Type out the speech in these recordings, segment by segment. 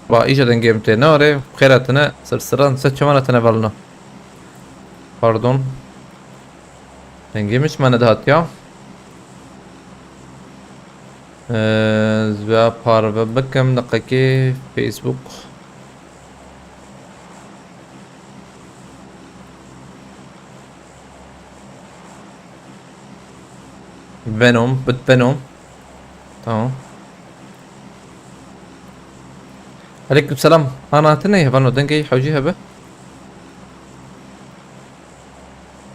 با ایجا دنگیم تی ناره خیراتنا سرسران سچمانتنا بالنا pardon دنگیمش من دهات یا زوا پارو بکم دقیقی فیسبوک فينوم بت فينوم تمام عليكم السلام انا تنيه فانو دنجي حوجيها به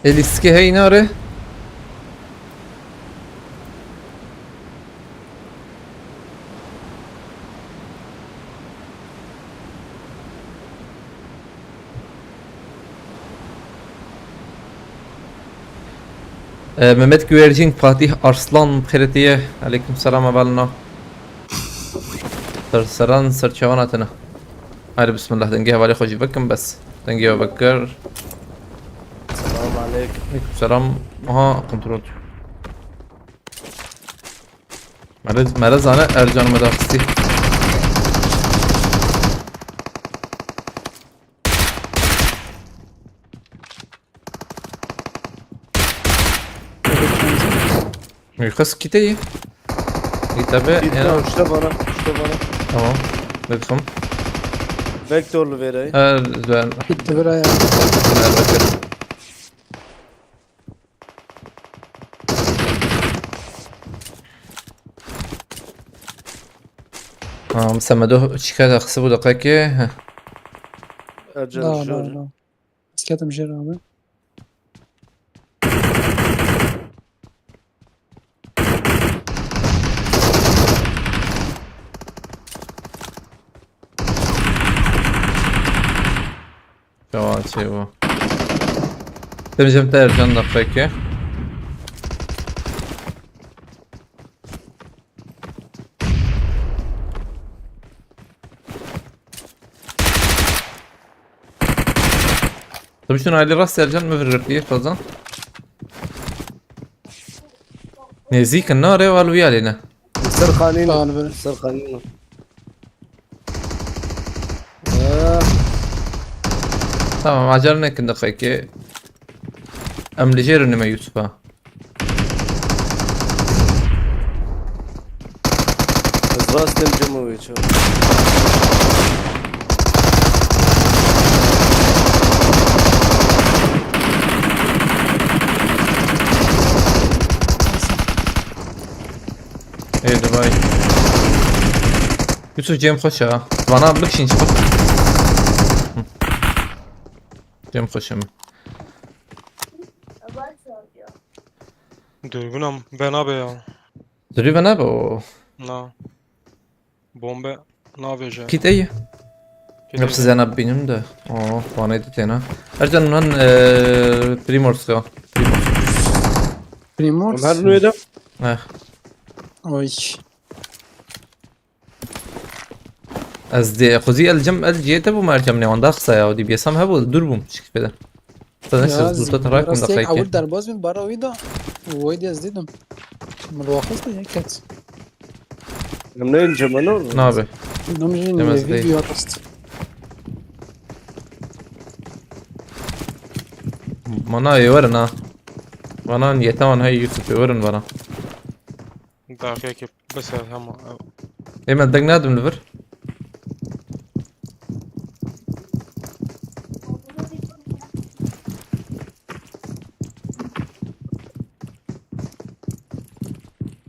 الاسكي هي ناره Mehmet Güvercin, Fatih Arslan Xeretiye. Aleyküm selam abalına. Sarsaran sarçavanatına. Haydi bismillah denge havale hoji bakın bas. Denge bakır. Selam aleyküm. Aleyküm selam. Aha kontrol. Merez ana Ercan Medakisi. Yukarısı kiteyi. Tabi Git yani lan işte bana. İşte bana. tamam. Bakın. Vektörlü vereyim. Ercan. Gitti buraya. Bakır. مسمده شكاية أخسبه دقيقة Ercan لا لا şöyle. لا بس كاتم جرامة جواد شيء هو ترجمت أرجان دقيقة طيب شنو علي راس أرجان ما في الرقية فازان نزيك النار والويا لنا Sır kanino. Lan böyle. Sır kanino. تمام عجلنا كن دقيقة أم لجير إنما يوسفا Здравствуйте, Джимович. إيه دبي يوسف جيم خشها وانا بكشين شوف جيم خشم Dürbünüm ben abi ya. زريفا نابو Na. Bombe ne yapacağım? كيت أيه نفس زي أنا بينهم ده وانا يدت هنا أرجان من بريمورس يا Primors. Her neydi? Oy. از دی خوزی الجم الجیت ابو مرجم نه وان داخسا یا دی بیسام هبو دور بوم چیک بده تنسى زلطة راكم راستی یک اول دقيقة در باز من برا ویدا ویدی از دیدم ملواخص ده یک کت Hem neyin Cemano? نابه نمیجین Demez değil. ویدیو هست مانا يورنا وانا يتوان هاي يوسف يورن وانا Dakika bس ama. ايما دق نادم لفر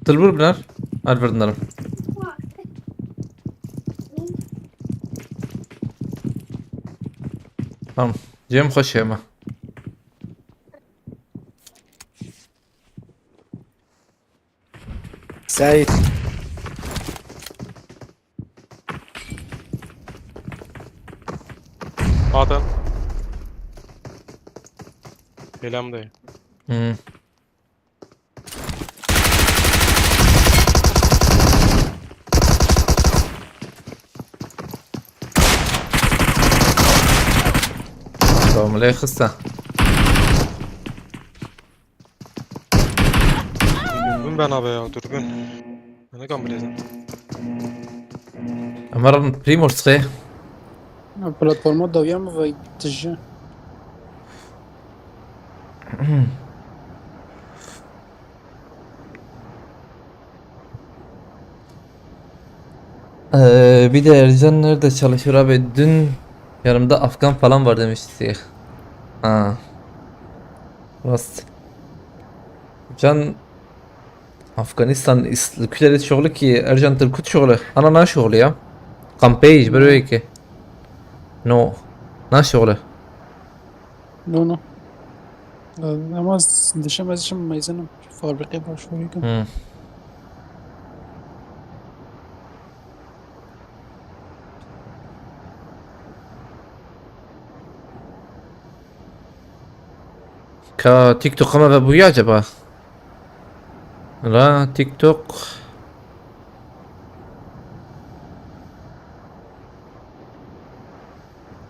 تلبر بنار الفرد نرم tamam Cem hoş yema Sait. Zaten. Selam dayı. hmm. tamam ليه خسته Dürbün ben abi ya dürbün. Ne kan bileyim. مرة بريمورس خي. Platforma dawiya mı ve tijji. Bir de Ercan nerede çalışıyor abi? Dün yanımda Afgan falan var demişti. Ha. Rast. Can Afganistan ülkeleri şoğlu ki Ercan Tırkut şoğlu. Ana ne şoğlu ya? Kampej böyle ki. No. Ne şoğlu? No no. Ama dişemez için meyzenim. Fabrikaya başvuruyorum. Hı. Ka TikTok ama ve bu ya acaba? La TikTok.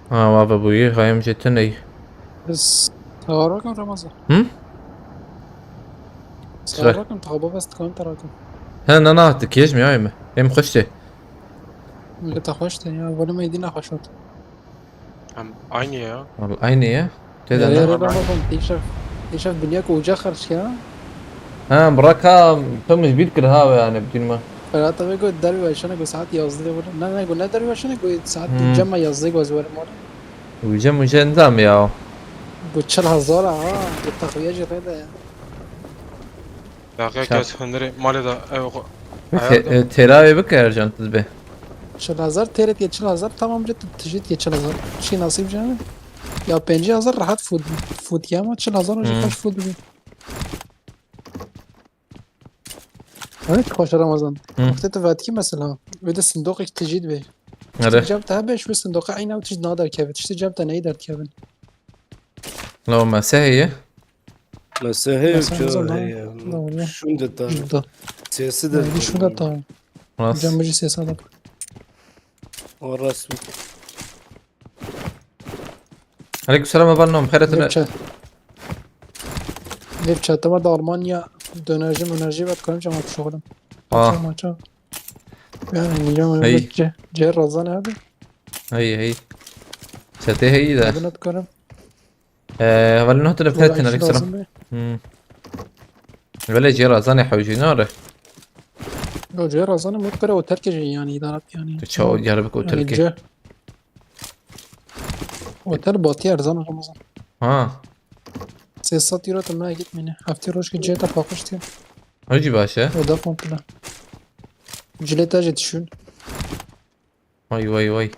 Ha ve bu iyi. Hayım cidden iyi. Biz تغرقنا Ramazan. Hı? تغرقنا تغرب بس تكون تراكم. Ha ne attık yezmiyor ay mı? Hem hoştu. اللي تخشت يا ولا ما يدينا خشوت. Hem aynı ya. Vallahi aynı ya. يا Dedi يا ne? رمضان تيشاف دنياك وجخرش يا. Ha bırak temiz bir kere ha yani bütün ma. فلا تبي قول دربي عشان اقول ساعات يصدق ولا لا لا قلنا دربي عشان اقول ساعات مم. جمع يصدق وزور مره. Uyuyacağım nizam ya. قلت شل هزار التخويه جريده. Dakika Şap. kes hındırı mali da ev Teravi bak Ercan tız be. شل هزار تيرت يا شل هزار تمام جت تجيت يا شل هزار شي نصيب جانب. يا 5000 راحت فوت يا ما شل هزار وجي مم. خوش فوت بي. هناك خوش رمضان. مم. وقت تفاتكي مثلا وده صندوقك تجيد به. Hadi. جابتها بيش والصندوق عينها وتجد نادر كيف تشتي جابتها نيدر كيفن. لو ما سهية. مساهي مساهي وشو زمان. هي لا والله. شو ده جدا. سياسي ده هذه شو ده طاي. خلاص. جنب جي سياسة ده. والرسمي عليكم السلام أبانهم خيرتنا. ليب çatıma da Almanya dönerci ve tkınım cama şoğlum. Ah. Maça. Yani niyom Hey. önce cer razan abi. هي شتي هي ده. Adını tkınım. ولا نهت نبتهتنا عليكم السلام. ولا جيرا زاني حوجي ناره. Yo cer razanı mutkara o terk yani idarat yani. تشاو جربك Yani وتركي. cer. Otel batı erzan Ramazan. ها. Sesat yürü tamaya gitmeni. Hafta roş ki ceta pakıştı. هجي باشا. O da komple. Cileta jetişün. وي.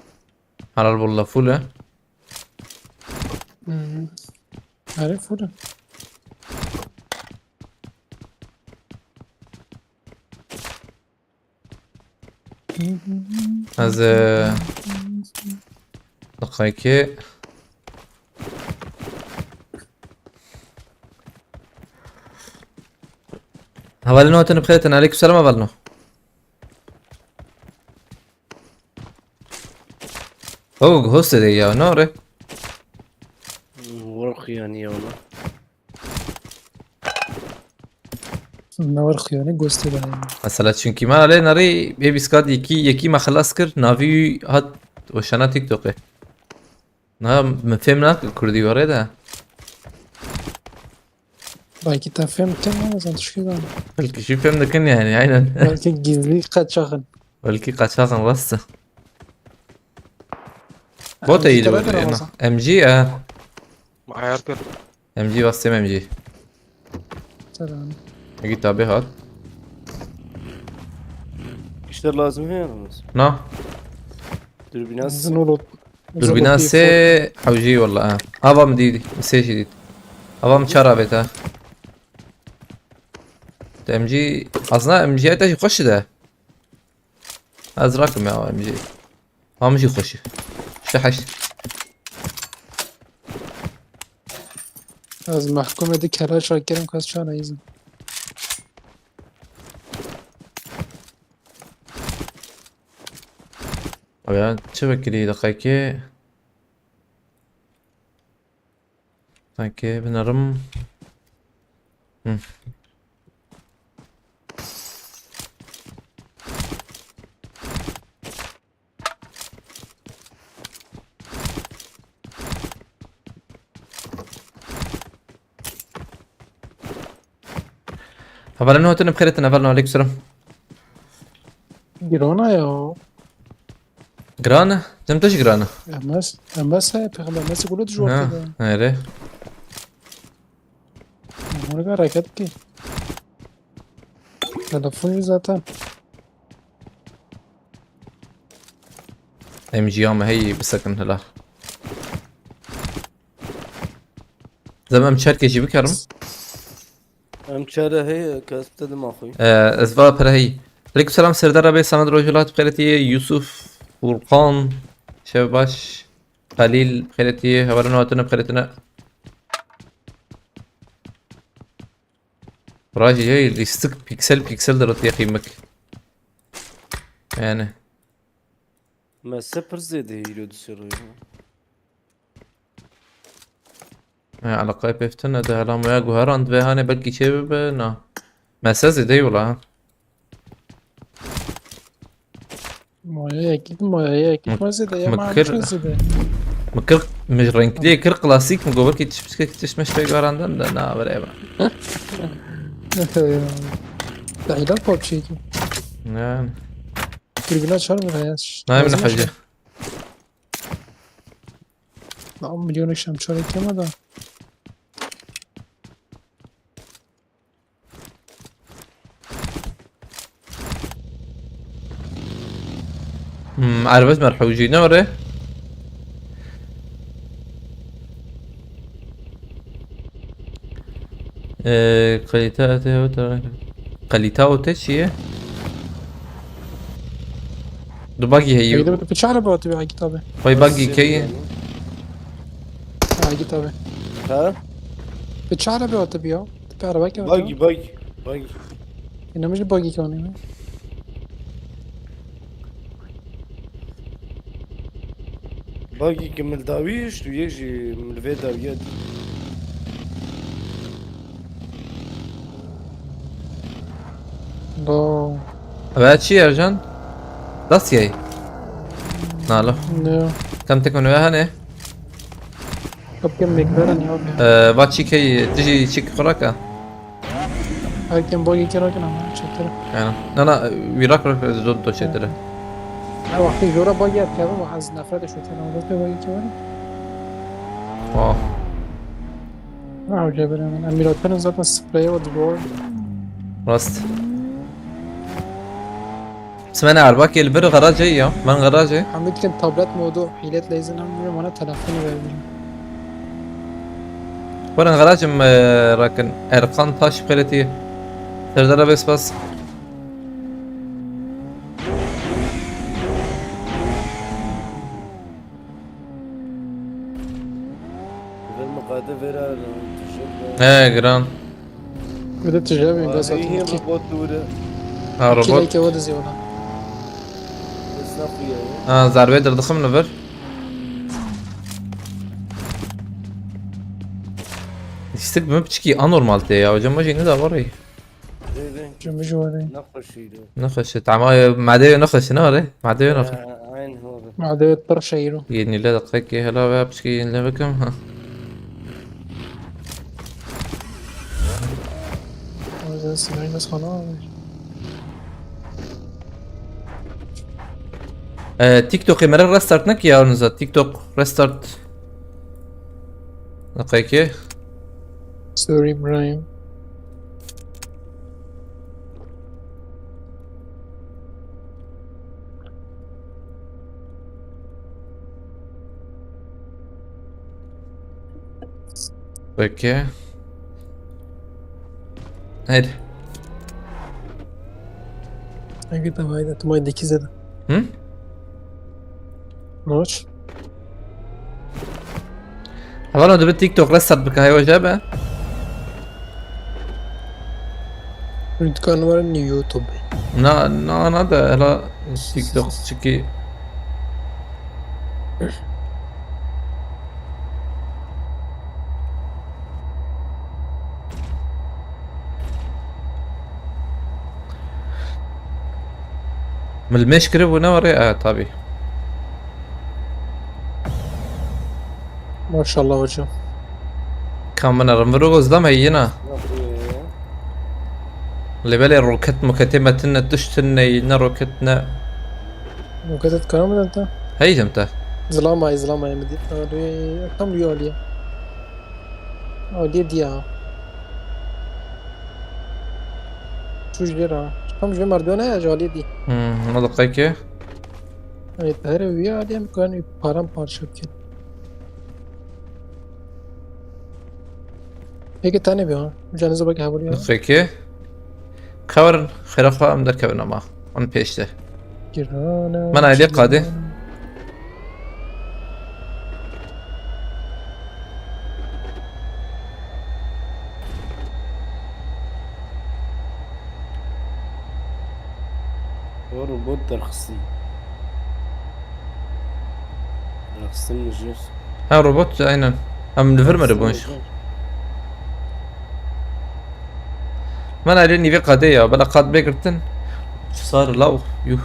على البولة فولة. Arif bu. از دقيقة. هبالنو هتن بخيرتنا عليكم السلام هبالنو. اوه هوست دي يا نوري. ورق يعني يونا Navar xiyane gösteri yani. مثلا çünkü ما عليه ناري بيبي سكاد يكي ما خلاص كر نافي هات وشانا تيك توك. نا مفهمنا كردي وريدا. Belki tafem tem ama zantışkıdan. بلكي شو فهمنا كن يعني عينا. Belki gizli kaçakın. بلكي قاشاقن راسه. بوتا يجي ام جي ayar kır. ام جي واسم ام جي. Selam. اجي تابي هات. işler lazım هي يا نا دربيناس Zınolo. دوربينات سي حوجي والله افام ديدي مسي جديد. افام شرابتها. ام جي اصلا ام جي ايش يخش ده. ازرق يا ام جي. ما مش يخش. شحش. Az mahkum edik helal şarkılarım kaç çana izin. ويا تشبك دقيقة. دقيقة بنرم. اولا هاتون بخيرتنا فالنا عليك السلام. گرانه یا جرانا جمتش جرانا. امس ہے پیغمبر امس گلو تو جوڑ ها کرده ايه مرگا رکت کی تلفونی zaten ام جي ما هي بسكن هلا. زمان مشاركة جيبك كرم. Em çare heye kasıp dedim akhoy. ازفا پر هي. عليكم السلام سردار ابي سند رجلات بخيرتي يوسف فرقان شباش خليل بخيرتي هورنا هاتون بخيرتنا. راجي جاي يستك بيكسل درت يا قيمك. يعني Me sıfır zede hilo dışarı. على قائب افتنا ده هلا ما يجو هراند به هاني بلكي شباب نا مسازي دي ولا مایه اکید مزده یا مكر معلوم زده مكر مش رانك دي كر كلاسيك مقابل كي تشمش في غاراندن ده نا بريبا دهیلال پاپچی کی يعني گرگلا چهار میرهیش ناي من حاجة نه میلیونش هم چهار کی مدا عربات مرحوجين وري قليتاو تشي دو باقي هي ایده به چه عربه تو به کتابه باي باقي كي کتابه Ha? به چه عربه تو بیا به عربه که Bagi. اینا میشه باگی کنیم Bagi ki mil daviş tu yekji mil ve daviyet. دو بعد شي يا رجال داسياي نالو نه كم تكون وياها نه کب کم میکبرن یا بیا بعد شي كي تجي شيك خراكا هر کم باگی کرا کنم چطوره يعني انا ويراك ضد دو شي ترى نه وقتی جورا باگی هست که و از نفرتش رو تنم به باگی که واو نه اوجه برم امیرات پرن zaten سپری و دیوار راست سمعنا عرباك البر غراجي يا من غراجي حمید که تابلت موضوع حیلت لیزن هم میره منو تلفنی ببینیم ورن غراجي راكن ارقام تاش بخيرتي تردر بس Ver mukade vera tuşuk. ايه جران بده تجربه این گازات İyi کی robot dure. ها کی روبوت که ود زیونا Esnafı ya. ضربة ضخم نفر يستك ما بتشكي انورمال تي يا وجم ماجي ندا وري Dedi. جنب جواره Nakışıydı. نخش تعمى معدي نخش نوري معدي نخش Aynı هو. مع دوت طر شيرو يدني لا دقيقة هلا بقى بتشكي لا بكم ها وزن سنين بس خلاص تيك توك مرة ريستارت نك يا ونزا تيك توك ريستارت دقيقة سوري برايم دقيقة هيد اگه تمایید تو مایید کی زده هم نوچ اولا دو تيك توك ريستارت بك هاي وجابه كان ورا يوتيوب نا هذا هلا تيك توك تشكي من المشكلة ونوري طبي ما شاء الله وجه كان من رمرو قصدام هينا Nakışı ya. اللي بالي الروكت مكتمة تشتني نا روكتنا وكتت كلام انت هي جمته ظلام هاي مدي كم ريال يا او دي شو جرا كم جو مردونه يا جالي دي ما دقيقة يعني تهرب ويا عليهم كانوا يبارم بارشة كده هيك تاني بيها جانزو بقى هقول يا دقيقة كورن خرافة ام در كورن ما اون پیشته جرانا من علی قاده هو روبوت درخصين مجلس ها روبوت aynen ام نفرمر بونش من علی نیوی قاده یا بلا قاد بگرتن شو صار لاو يو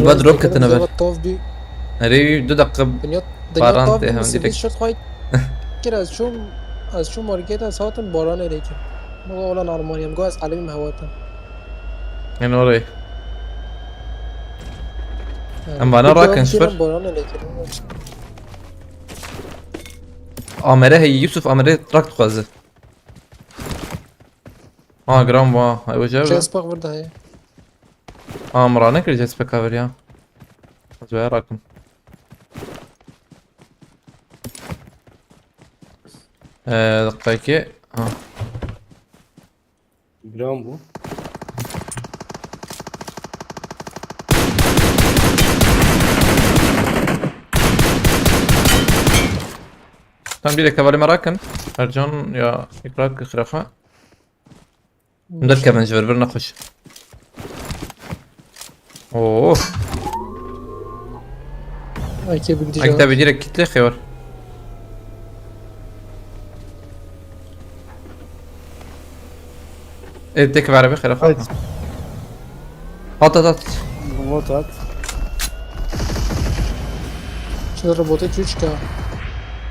بعد روكت انا بل طوف بي ري دو دقيقة دنيا باران طوف ده هم بي سيفيس ديريكت شرط خواهي كده از شو ماركت از هاتن باران ريكي مو ولا نارمانيا مگو از عالمي مهواتن يعني وري اما انا راكن شفر باران ريكي امره هي يوسف امره راكت خوازه جرام هاي وجهه جاس باق برده هي امرانه كل جسبه كافر يا زويا راكم دقيقة جرام بو Tam bir kavali marakan Ercan ya ikrak خرافة نركب نجبر برنا خش اوه هيك بدي اكتب بديرك كتلة خيار ايه بدك بعربي خرافة هات روبوت هات شو الروبوت تشوشكا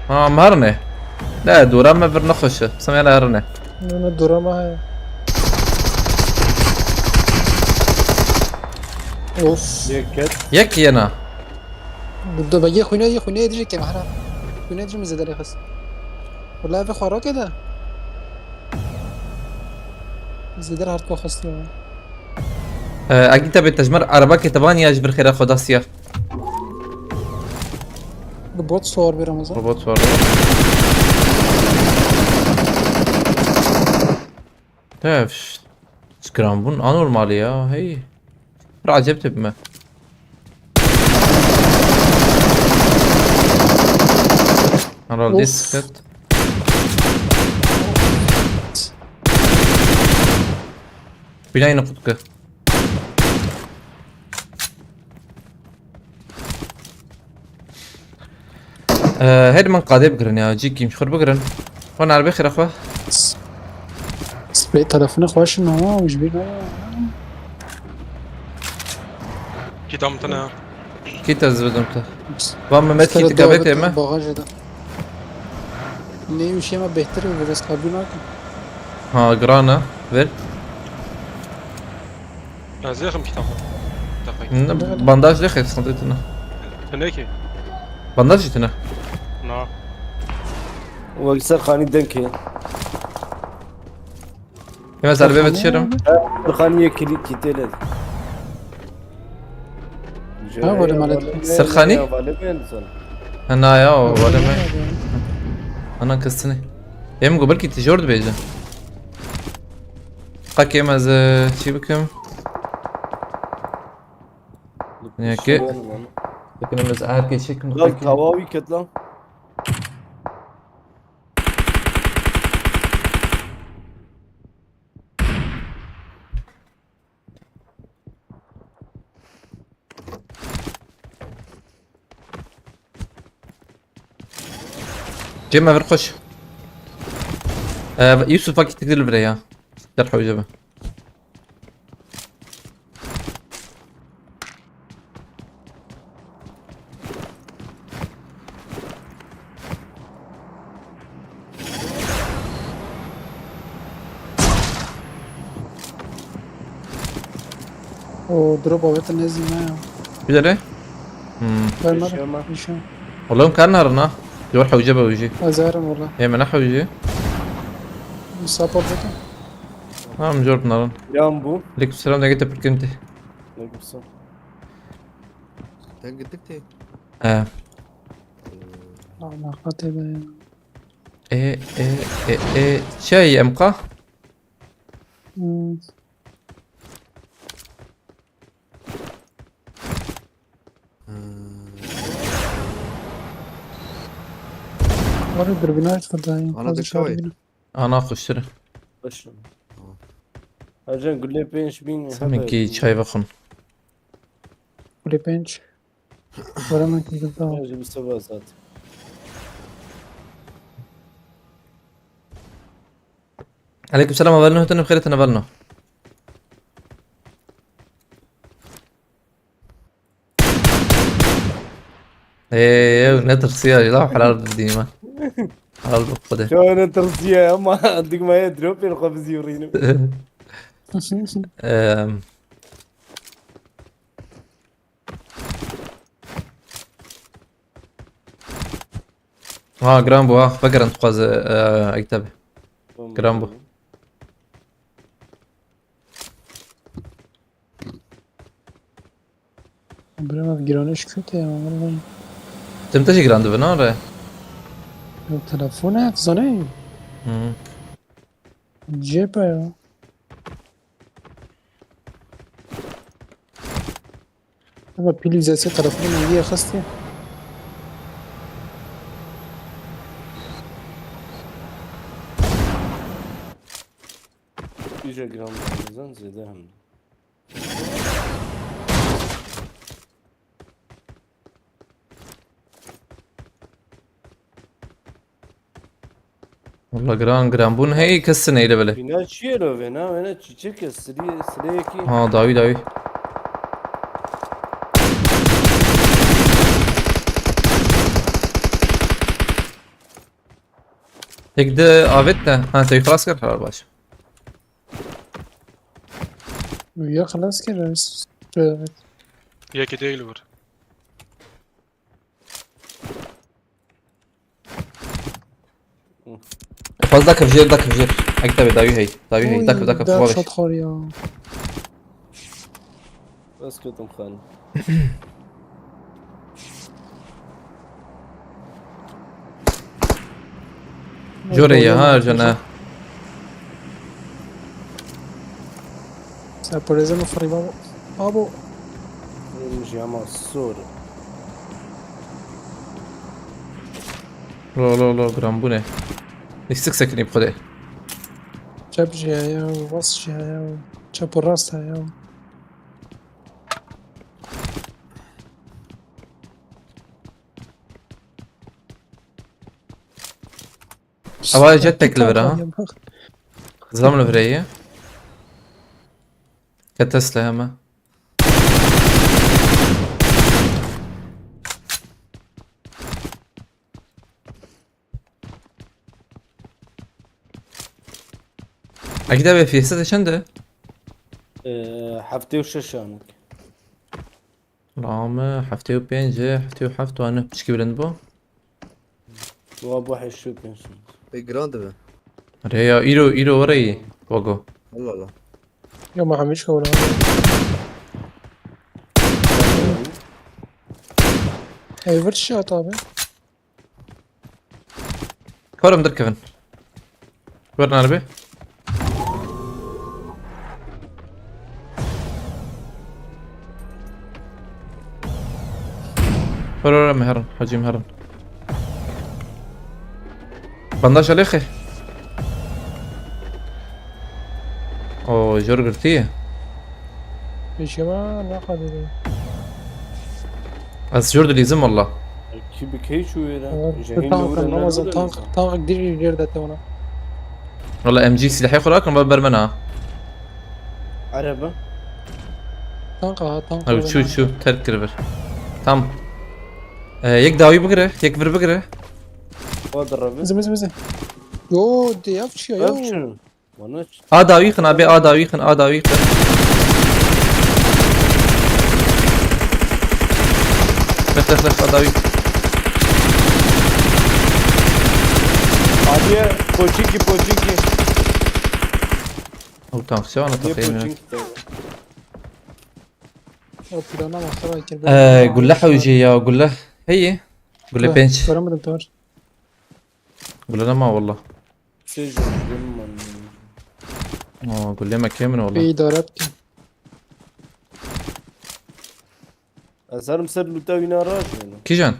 مهرنة لا دورا ما برنا خش بسم الله هرنة انا الدورة ما هي اوف يكت يك انا بده بيجي خوينا يدري كم حرام خوينا يدري مزيد عليه خس والله في خورا كده مزيد هارد كو خصني اكيد تبي تجمر عربك تباني اجبر خير خد اسيا روبوت صور برمضان روبوت صور تعرف سكرام بون انورمال يا هي عجبت بما انا ديسكت بلاي نقطك هيد من قاضي بقرن يا جيكي مش خور بقرن وانا على بخير اخوه سبريت تلفوني خوش انه هو مش بينا كتامتنا كيت ازبدمته وام مت كيت قابت اما باغاج ده نيو شيء ما بهتر بس قابلنا جرانا ver زيخم كتامتنا دقيقة بانداج لخي صندوقنا هناك بانداج جتنا نعم وقصر خاني دنكي يا زال بيت شرم الخانية كتير ولا مالت سرخاني انا يا ولا ما انا كستني يم قبل كي تجورد بيجا قاكيم از شي بكم ياكي لكن مزعار كي شكل lan tavavi ket lan. جيما فرقش يوسف فاكي تقدر البريا ترحوا جبه او دروب اوت نزل معايا بجري فاهم شمع. ايش والله كان نهرنا يروح وجبه ويجي ازارم والله هي منح ويجي سابورت بتا مجرب نهرن جنبه. عليكم السلام ده جيت بركنتي عليكم السلام. تاج الدكتي اه لا خاطر ايه شاي امقى ولا دربينات فضاين أنا بدك شوي. انا اخش بشرب. اجان قول لي بينش بين سمنكي شاي بخن ولي بنش ولا ما كنت قلتها اجي بالسباسات. عليكم السلام أبلنا هتنا بخير تنبلنا ايه نتر سياري لا على الارض ديما على البقدة شو انا ترسيه ما عندك ما يدري في القفز يوريني. اه جرامبو فكر انت قاز اكتب جرامبو برا في جرانش كوتة والله تمتشي جراندو بنار تلفونه زنه جيبه يا اما بيلي زي سي تلفون هي خستي يجي جرام زين زيدهم. والله جرامبون هي كسنة إلى بله فينا شيلو فينا تشيك سريكي. داوي هيك ده آفتنا تبي خلاص كده خلاص باش ويا خلاص كده بس يا كده يلور فاز داك فجير اكتب داوي هي داك ده فواش شوط خوريا بس كنت مخان. جوري ها جنا por eso no fue arriba ابو نجي مع الصور. لا جرامبونه نفسك سكني بخده جاب جايا ووص جايا جاب الراس جايا أبغى جتك لبرا زام الفرية كتسلا هما أكيد أبي في ستة شنده حفتي وششانك. رامة حفتي وبينجي حفتي وحفت وأنا بشكي بلندبو وابو حشو كنش. في جراند به ريا إيرو وري وقو والله لا يا ما حميش ولا هي فرشة طابع كورة مدر كيفن كورة ناربي كورة مهرن حجي مهرن بنداش على اخي او جورجرتيه ايش ما ناخذ بس جورد اللي يزم والله كيبك هي شو يلا. طاق نمازن طاق ديري جيردا تونا والله ام جي سلاح ياخذ اكل برمنها عربة. طاق شو ترك ريفر تام يك داوي بقره يك فر بقره واضرب. مزه يو دي افشي يو شنو؟ وانا داوي خن ابي داوي خن لخ اداوي Abiye poçinki. او تانكسيون Abiye تقريبا poçinki. O plana masaya kirbe. قول له حوجي يا قول له هي قول له بنش Göremedim Tamer. قول له ما والله Sejun limman. قول له ما كامل Bir والله idare et ki. Azarım ser luta wina raj yani. كيجان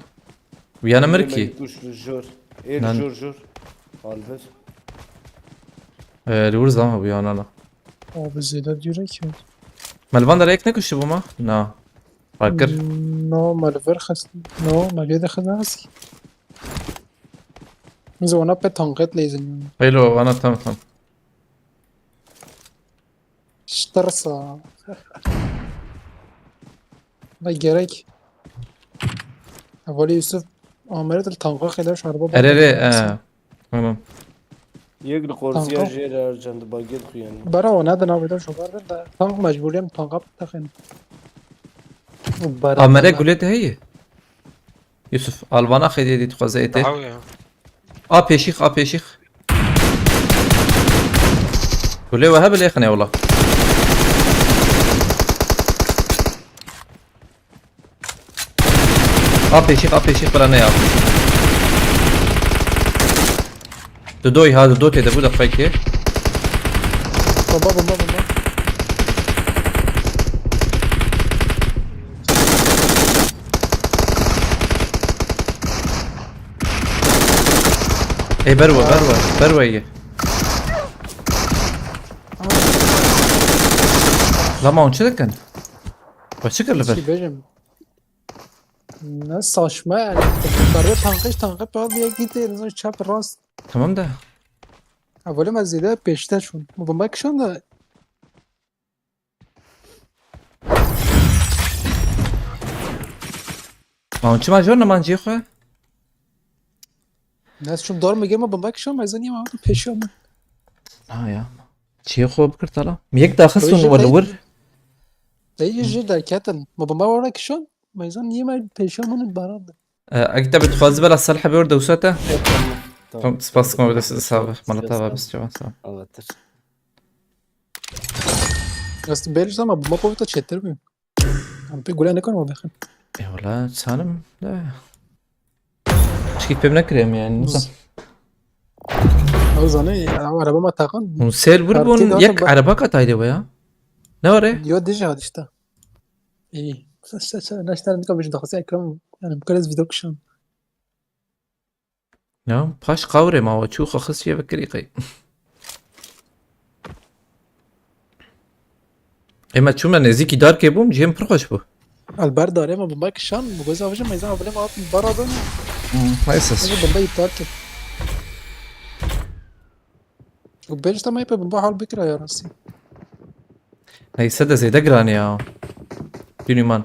ويانا مركي Kuş jor. Lan- Jor. Alver. ريورز ما ويانا لا Abi zeyda diyor ki. مالفان دريك نكش بوما نا فاكر No malver khas. No malver de khas. Biz ona pe tanqet lazım. حلو انا تمام Ştarsa. La gerek. Avali Yusuf Amer'e de tanqa kadar şarba. اريري تمام Yegli korsiya Tamam. jer arjandı baget yani. Bara ona da nabıda şu kadar da tanq mecburiyem tanqa takın. امري قولت هي يوسف البانا خدي دي تخزيته حاول يا بيشيخ بيشيخ قول له وهب لي خني والله بيشيخ بلا نيا دودوي هذا دوتي ده بودا فايكي Bomba. اي بروه هي لا ما اون كان وشكر ليفل Kibecim. Ne saçma yani. Darbe tanqı bağlı bir gitti. Çap rast. تمام ده Avali mezide peşte şun. Bu bomba kişan da ما اون ما جورنا ما نجي خو Nes şun dar mı gelme bomba kişan mezden yema peşi ama. ها يا شي خو بكر طلع ميك داخل ويجي ولا ور Dayı jir derketen. Bu bomba var kişan mezden yema peşi ama barad. اكتب تخاز بلا الصلحه بيورد وسوتا Tamam. سباسكم بس سابق مالتها بس جوان سام Anlatır. Aslında belki ama bomba povta çettirmiyor. Ama bir gule ne kadar mı bakın. يا ولا سالم لا ايش كيف بنكرم يعني مثلا O zaman arabama takan. ونسيل بربون Artık يك zaten عرباك تايدي ويا نوري Yo deja hadi işte. İyi. Naştar ne kadar bir dakika ekran yani bu kadar video kişan. نعم باش قوري ما هو تشوخ خص فيها بكريقي اما تشوما نزيكي دار كيبوم جيم برخوش بو Alber dare ama bomba kişan bu göz avcı meyzan avle ma atın barada ne? ما يسس Bu bomba iptal et. Bu belki tamam yapıyor bomba hal bikra ya rasi. هي سدا زي دقراني يا ديني مان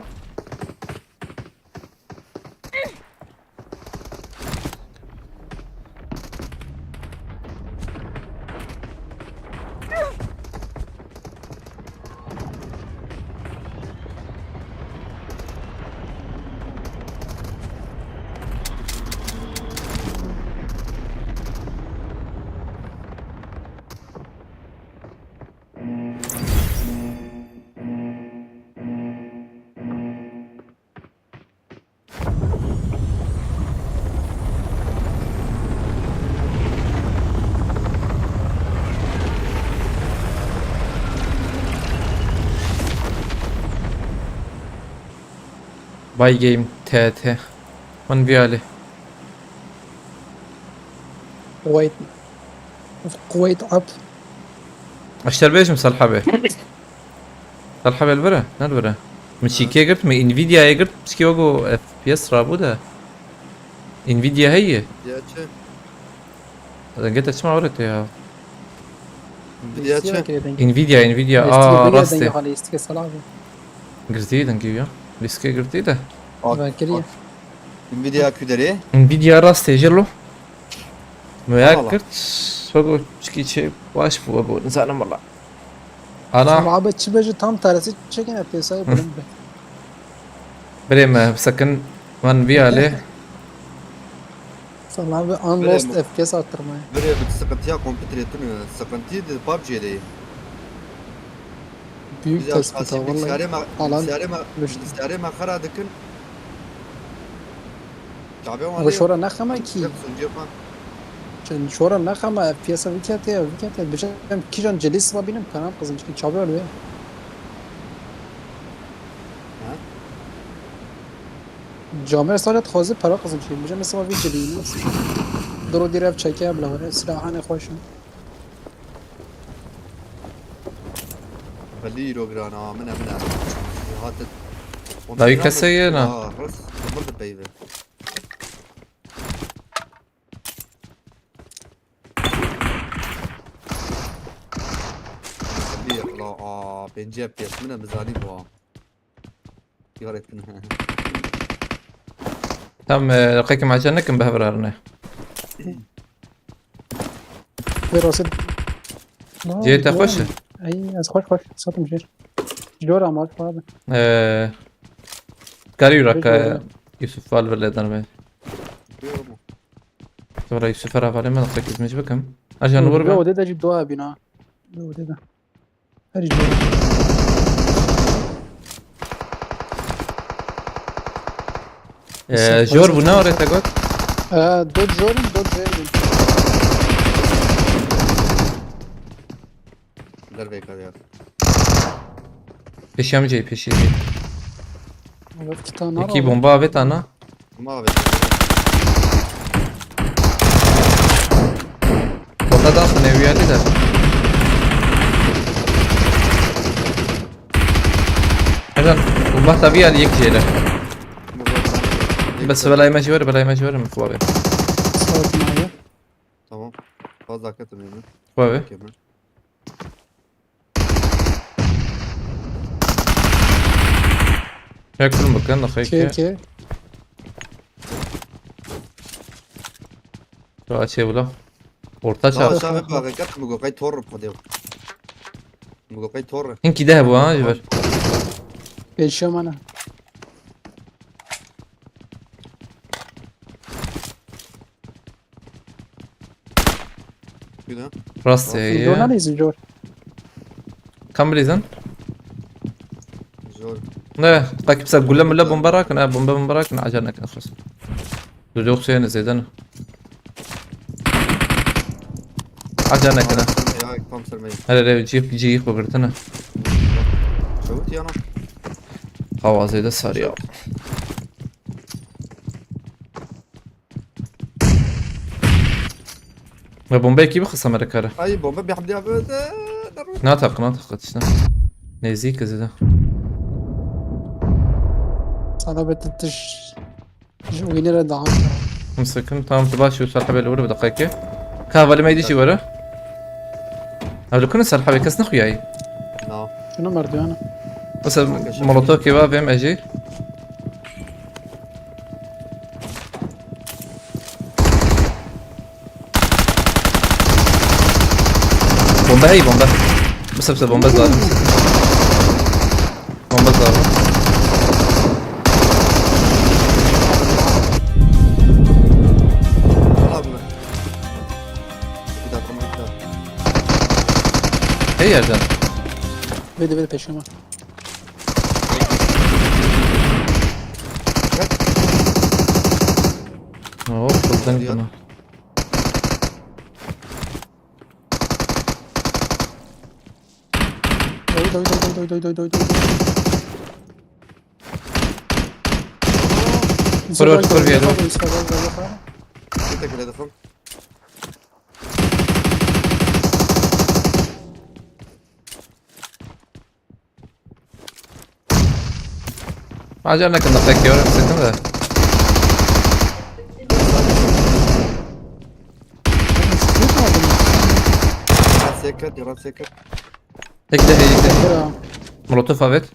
باي جيم تاته من فيالي Kuveyt ab. اشتر بيش مصلحة به صلحة بالبرة نالبرة من شيكي قلت من انفيديا قلت بسكي وقو اف بي اس رابودا انفيديا هي Vidiyaçı. قلت اسمع ورت يا Vidiyaçı. انفيديا راستي Istike salam. قرتي دنجي يا بسكي قرتي ده Ben kiriye. Nvidia küderi. انفيديا راستي جلو ما والله. قلت وقو بسكي شيء واش بو ابو انسان والله Ama انا abi çibeci tam tersi çekin piyasayı bölüm be. بري ما بسكن من bir ali. Sana abi unlost Böyle FPS arttırmaya. Böyle bir sıkıntıya kompüter etmiyor. Sıkıntıydı PUBG'de. Büyük tespit ha vallahi. Alan düştü. bilgisayarı makara dikin. Tabii Ama şora ne kama ki? Sunucu yapma. Çünkü şora ne kama FPS'a vikete. Bişem kijan celis var benim kanal kızım. Çünkü çabıyor be. Ha? Camia sadece tazı para kızım. Şimdi bişem mesela bir celis. Duru direv çekiyor bile var. Silahane hoşum. خليه يروجرانا منها هات Dayı keseyim ha. خلاص مرت بيبي خليه الله بنجيب بيس منها مزاني بوا يغرقنا Tam لقيك مع جنك بهبرارنا. Ve rasid. جيت اخش. Ay az hoş. Satım jir. Jor ama abi. Kari yurak Yusuf var verleden be. يرمو Sonra Yusuf ara var hemen لقيك izmiş bakım. Ajan vur Ve be. o da cip doğa bina. Ve o da. Her jor. Jor bu ne oraya got? Dod jorin, dod jorin. در بيك هذا Peşemci peşi. Evet iki tane var. İki bomba evet ana. ما بيك Bomba da aslında evi geldi de. Ajan bomba tabii yani yek şeyler. بس بلاي ما جوار من فوابه. Saat maya. تمام فاز كتب هنا فوابه. كمان Yakın bakın da Ke hayki. ke. Şu açı bula. Orta لا çağ. شاف بقى كتب مقوقي تور فديو مقوقي تور İnki de bu ha jiber. Peşem ana. كده Rast Jor ya. neyiz jor? Kam bilizin? جول Ne? Takip sa gulla mulla bomba rakın ha bomba rakın acar nekin خلاص. Duduk suyunu zeydan. Acar nekin ha. يا كم سر مي Hele cip bagırtına. شوت يا انا Havazıyla sar ya. Ve bomba ekibi kısa merakara. اي بومب بيحمديها ناطق işte. Nezik kızı da. Sana bettiş. Winner'e daha. مسكن تمام تباشي وسالحة بالأولى بدقيقة كافالي ما يديش ورا هذا كنا سالحة بكاس نخوياي نو Şuna merdivana. بس مولوتوف كيبا فيم أجي بومبا هي بومبا بس بومبا ظالم بومبا ظالم هي يا رجال Vedi peşime. اوه صدقني انا Doy. Kor vjedu. انت كده دخل ما عجبنا كنا فاكي ولا مسكنا ده يراد سكر هيك ده مولوتوف افيت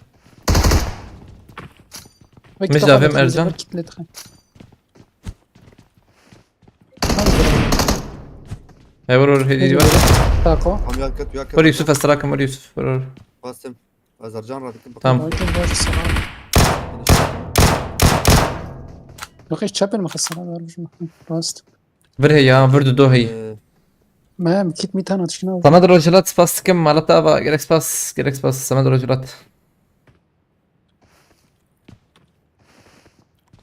مش دافع ارزان هاي ورور هدي بقى Tako. عم ياكل ور يوسف استراكم ور يوسف ورور قاسم ازرجان راد تمام بقيش تشابل مخسرة دار راست بر هي برد دو هي ما مكيت 100 هنا تشكينا سمد رجلات سباس كم على تابا جريك سباس سمد رجلات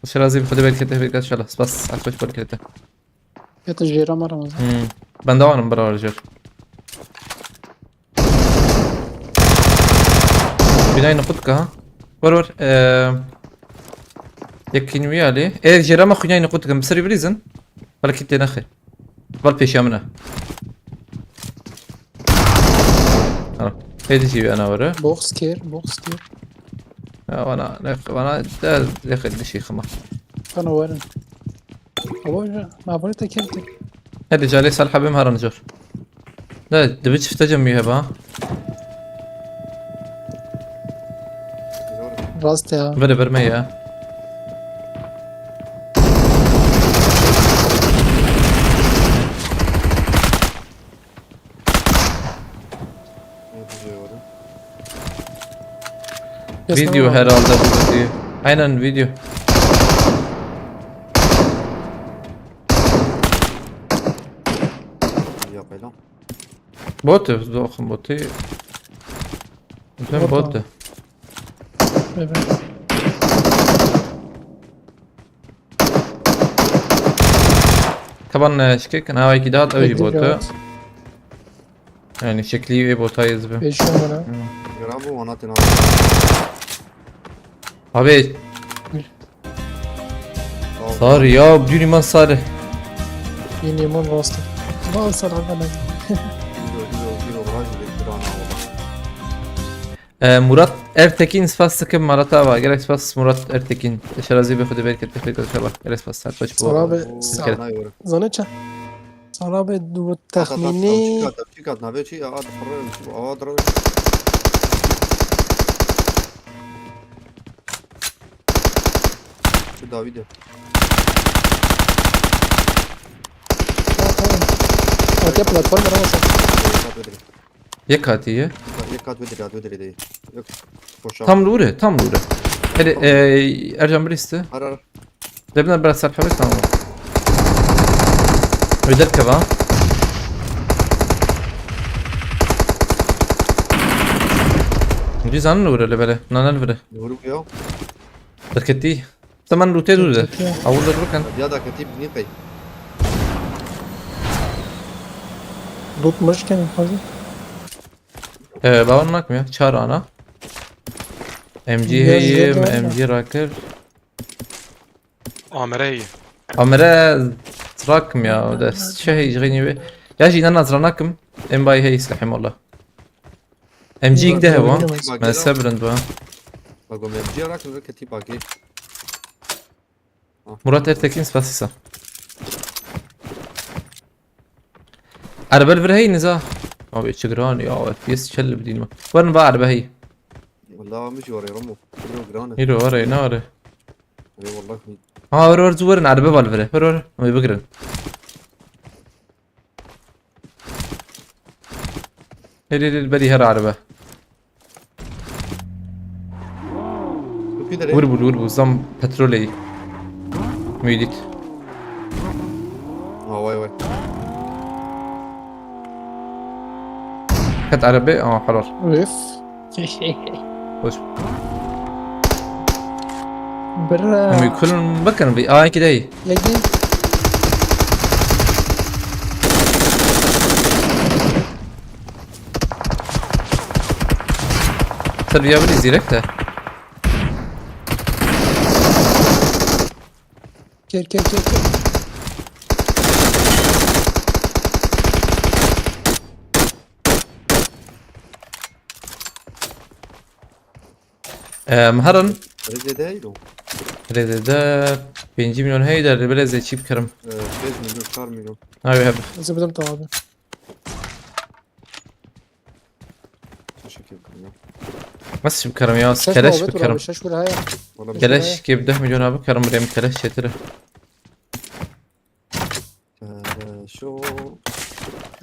وش لازم خدي بالك كده في كده سباس أكوش بالك كده يتجيرا مرة مزا بندوان برا رجل بداية نقطك ها ورور يكين ويالي ايه جرام اخو جاي نقطك بسري بريزن ولا كنت نخي بل بيش يمنا هيدي تجيبي انا ورا بوكس كير وانا ده ياخد شي خما انا وين أبوي ما بقولت كيرتي هيدي جالي سالحة بمهر نجر لا دبيتش في تجمع با راست يا بدا برمية فيديو herhalde bu diyor. Aynen video. يا قيلان Bot zokum botu. Bütün Bot bot. Evet. طبعا شكيك انا هاي كده اوي Bekle بوت biraz. يعني شكلي ايه بوت هاي زبم Beşiyorum bana. جرابوا وانا تنام abi صار يا بدوني ما صار Yeni limon rastı. Mal sana bana. كيلو براجل يقدرون Murat Ertekin spas takım Marat'a var. Gerek spas Murat Ertekin. Şarazi bir kudu belki tefrik inşallah. Gerek spas saat baş bu. Sonra abi والله zanıça. Sana abi bu tahmini تشيكات نافيتشي اقعد اتفرج اقعد شو ده فيديو Atya platform var ama Yakatiye. يكات ودري دي Tam Lure, tam Lure. Hadi Ercan bir iste. هر Debna biraz sarf evet tamam. Öder keva. Biz anlı Lure lebele. Nanal vere. يقولوا يا Terketti. Zaman Lute dude. Avullar bakın. زيادة كتيب نيقي tutmuşken fazla. Babanmak mı ya? Çağır ana. MG Biraz heyim, zor MG Raker. عمرية Amere تراكم يا ده شيء يشغلني به. يا جي انا زرناكم ام باي هي يسلحم والله. ام جي كده هو ما سبرند بقى. بقوم يمجي راكن كتيب باقي Murat Ertekin spasisa. Arabel هي نزاع. Abi çıgran ya FPS çel بدين ما. وين بقى عربة هي؟ والله مش وري رمو كيلو جرانا يرو ورا يناري. اي والله ور زورن عربة بالفره ور ما يبقرن. هدي البدي هر عربة. في ده وربو زم petrolي. Müydit. اه واي كانت عربة حرار. Öf. وش Bra. هم كلهم بكن بي كده هي. Yagin. Tabii bili zirek de. Gel. مهرن رجع ده يلو ده 5 milyon heyder böyle zeçip kırım. 5 مليون 4 مليون Abi hep. Zıbıdım tamam abi. شكل كنا Nasıl kırım ya? Şaş Keleş muhabbet bir var kırım. abi. Şaş vur haya. والله Keleş gibi 10 milyon abi kırım buraya keleş çetiri. شو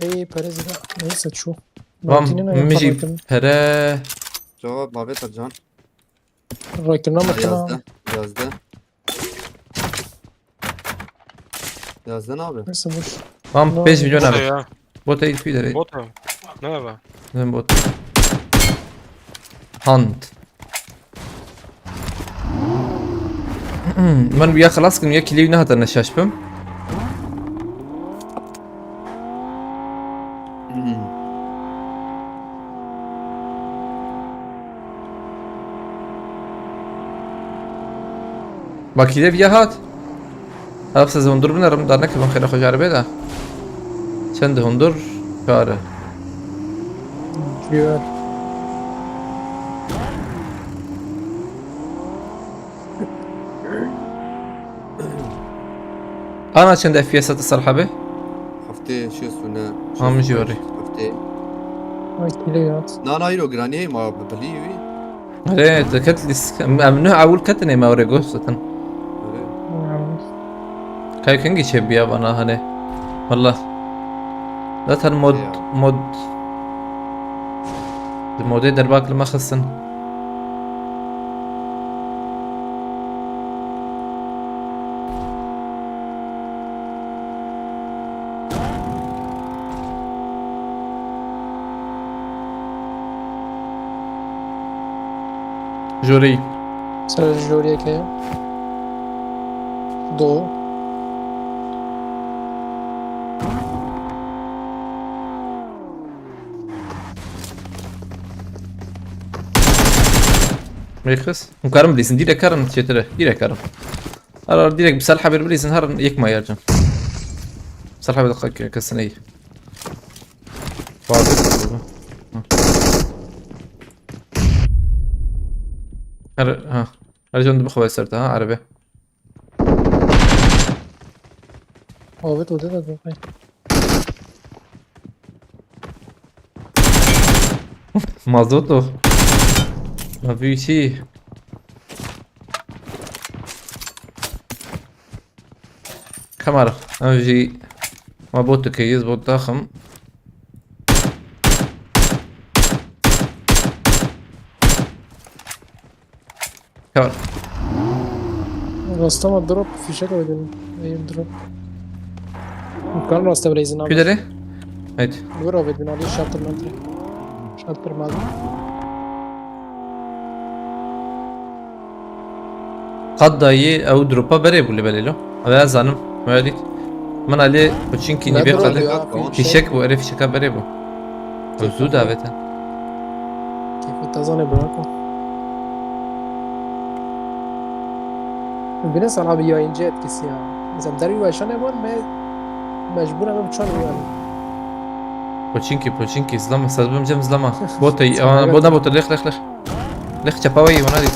Ey perez ya. Neyse şu. Vam Martin'in miji pere. جواب ما بيتر جان Rakibine bakın ha. يازده Yazdan abi. Neyse boş. Tamam Ne 5 oldu? milyon Bota abi. ya. Bota ilk bir de. Bota. Ne var? Ne bot? Hunt. من ويا خلاص كن ويا كليو نهضر نشاشبم باكي ده ويا هات هابس از هندور بنرم دارنا كمان خير خوش عربي ده چند هندور كاره Güzel. انا چند اف بي اس الصراحه به Hafte şu sune. هم جوري Hafte. Ay kilo at. Nana yiro graniye ma beliwi. عليه كت لس ممنوع اول كتني ما وري قصة كاي كنجي شبيا بنا هني والله لا تن مود المودي درباك لما خصن جوري Sıra Jori'ye kaya. Doğu. ميخس مكرم بليسن ديرك كرم تشتري ديرك كرم أرى ديرك بسلحة بليسن هرن يكما يرجع سلحة بدقة كسنية واضح ها رجعنا بخوي سرتها ها عربي Evet o da doğu. مازوتو ما في شيء كاميرا ما في ما بوت كيس بوت ضخم كاميرا Rastama drop fişek ödedim. Air drop. Kan rasta blazing abi. كده ليه؟ هيت Dur abi bin Ali şartır mantri. Şartır mantri. قد داي او دروبا بري بولي بالي له هذا زانم ما يديك من عليه بوتشينكي Ne نبي drop قد ya? في شك وعرف شكا بري بو وزود هذا Keyfi tazane bırakma. Bir insan abi yayıncı etkisi ya. Mesela deri başına var mecbur ama çan yani. بوتشينكي زلمه استاذ بمجم زلمه بوتي انا بونا بوت ليخ ليخ ليخ ليخ شباوي ونادي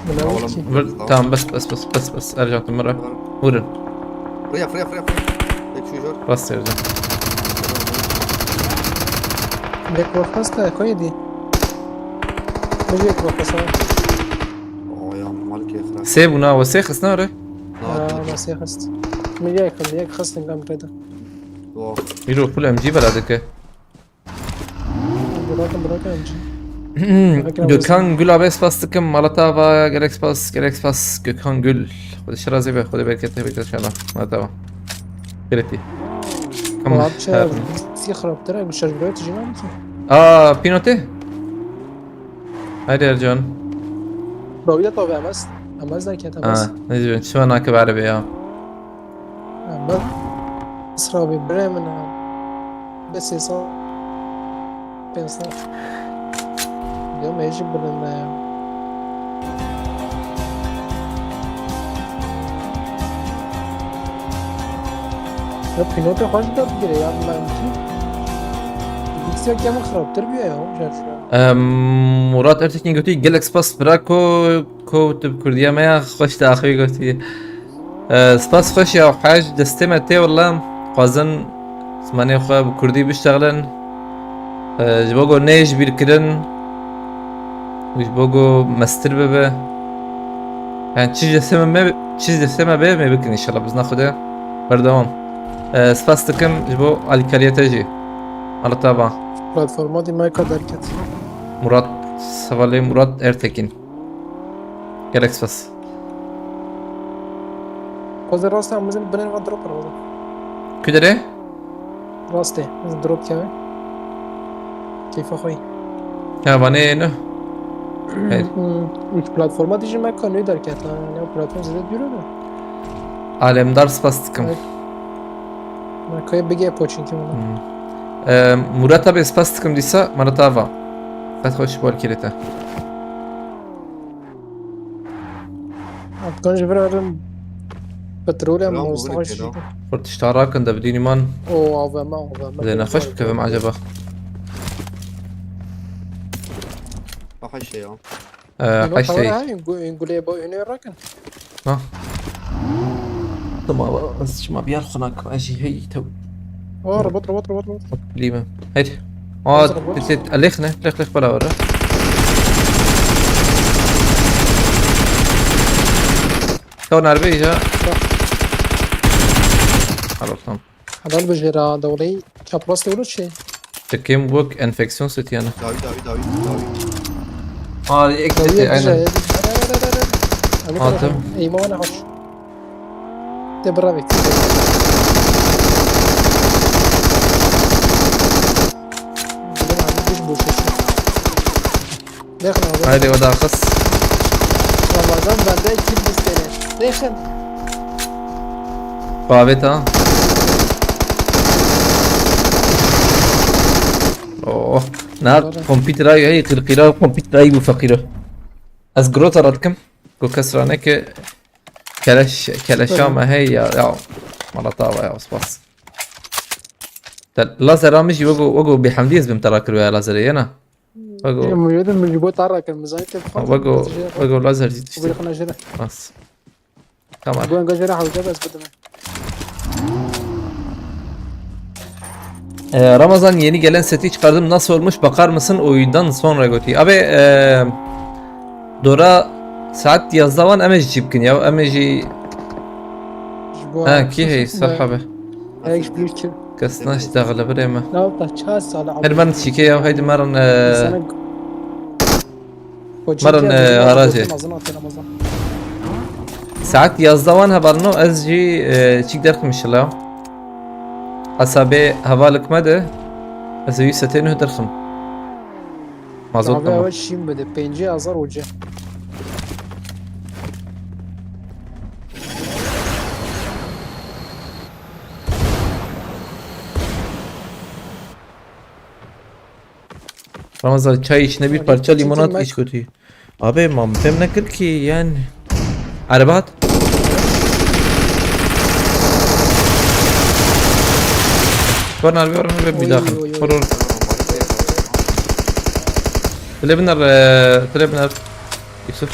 Bunlar ki. تمام بس ارجع مره ورن Fria. Tek şu jor. بس ارجع Lek korkmaz da koydu. Böyle korkmaz ha. Oh ya malik ya khra. سيبونا وسيخ سناره Nasıl hast? Milyak khastin kam keda. Oh. يروح كل ام جي بلدك Bırakın önce. Gökhan Gül abi spastıkım Malatava gerek spas Gökhan Gül خود شرازي به خود بركته بيت ان شاء الله مالتava قريتي كم Abi şey في خراب ترى مش شجرة تجينا ممكن. بينوتي هاي رجال Rovida طبعا أمس ده كده أمس. نجي شو انا كب عربي يا أمس رابي بريمنا بس يصير بينصار اليوم يجيب لنا بينوتي خوش ده بجري يا ما يمكن بيكسر كم خراب تربية يا هو جالس مراد ارتكني قلتي جالكس باس براكو كوتب كردية ما خوش تاخي قلتي سباس خوش يا حاج دستمة تي والله قازن زماني خو بكردي بيشتغلن جبوغو نيج بيركرن وجبوغو مستر ببه يعني چیز دستمة به ما بكن ان شاء الله بس ناخده بردوام سباس تكم جبو الكارياتاجي على طبعا platforma değil Mayka derket. Murat Savali Murat Ertekin Galaxy Pass خود راست هم مزن بنن و دروپ رو کدره؟ راسته مزن دروپ که کیف خوی ها وانه نه هید. این پلتفرما دیجی مکانوی در کتا نه پلتفرم زده بیرو ده Alemdar spastikım. مکای بگه پوچین که مولا Murat abi spastikım diyse Murat abi. Sen hoş bol kirete. افغان جبر ارم بترول هم سلام مستخدش بقولك كده. Fırt iştarakın da بدين iman. او اوما اوما زين خوش بكيفم عجبه. اخر شيء Kaç şey. نقول با هنا راكن Ha. Tamam az şuma bir yer konak aji hey تو. اه ربط ربط ربط ربط ليما. هيد. تسيت ألخنا لخ بلا ورا. كون عربي جا. خلاص tamam. حلال بجرا دولي كابلاس دولو شيء Çekim work enfeksiyon seti yani. داوي Aa ekmeti aynen. تمام اي ما انا هوش تبرافيك داخل Haydi o da kız. رمضان بنده كيف بستنى داخل Davet ha. Oh. نار كمبيوتر هاي القراءة كمبيوتر هاي وفقيرة. از جروتا ردكم. كو كسرانه که کلشام هی یا مالطاوه یا سپاس. لازر مش وقو بحمديز بمتراكر ويا لازر ينا. وقو موجود من جبوت عراك المزايد وقو لازر جديد. وبيخنا جرا. بس. كمان. أقول جرا حوجة بس بدنا. Ramazan yeni gelen seti çıkardım. Nasıl olmuş bakar mısın oyundan sonra Goti. Abi Dora saat yazdavan emeci çipkin ya emeci ki hey sahabe هيك بير كده. kasna iştagla bireme. لا بتشاس على عبد. her man şike ya haydi maran مرن هراجي. saat yazdavan habarno azji çik derkmiş la asabe havalıkmadı az yüz seteni derkim mazot abi tamam اول شيء بده 5000 وجه Ramazan çay içine bir parça limonat iç kötü. Abi mamtem ne kır ki yani. Arabat. Bana abi var mı bir dakika. Horor. Tlebener Yusuf.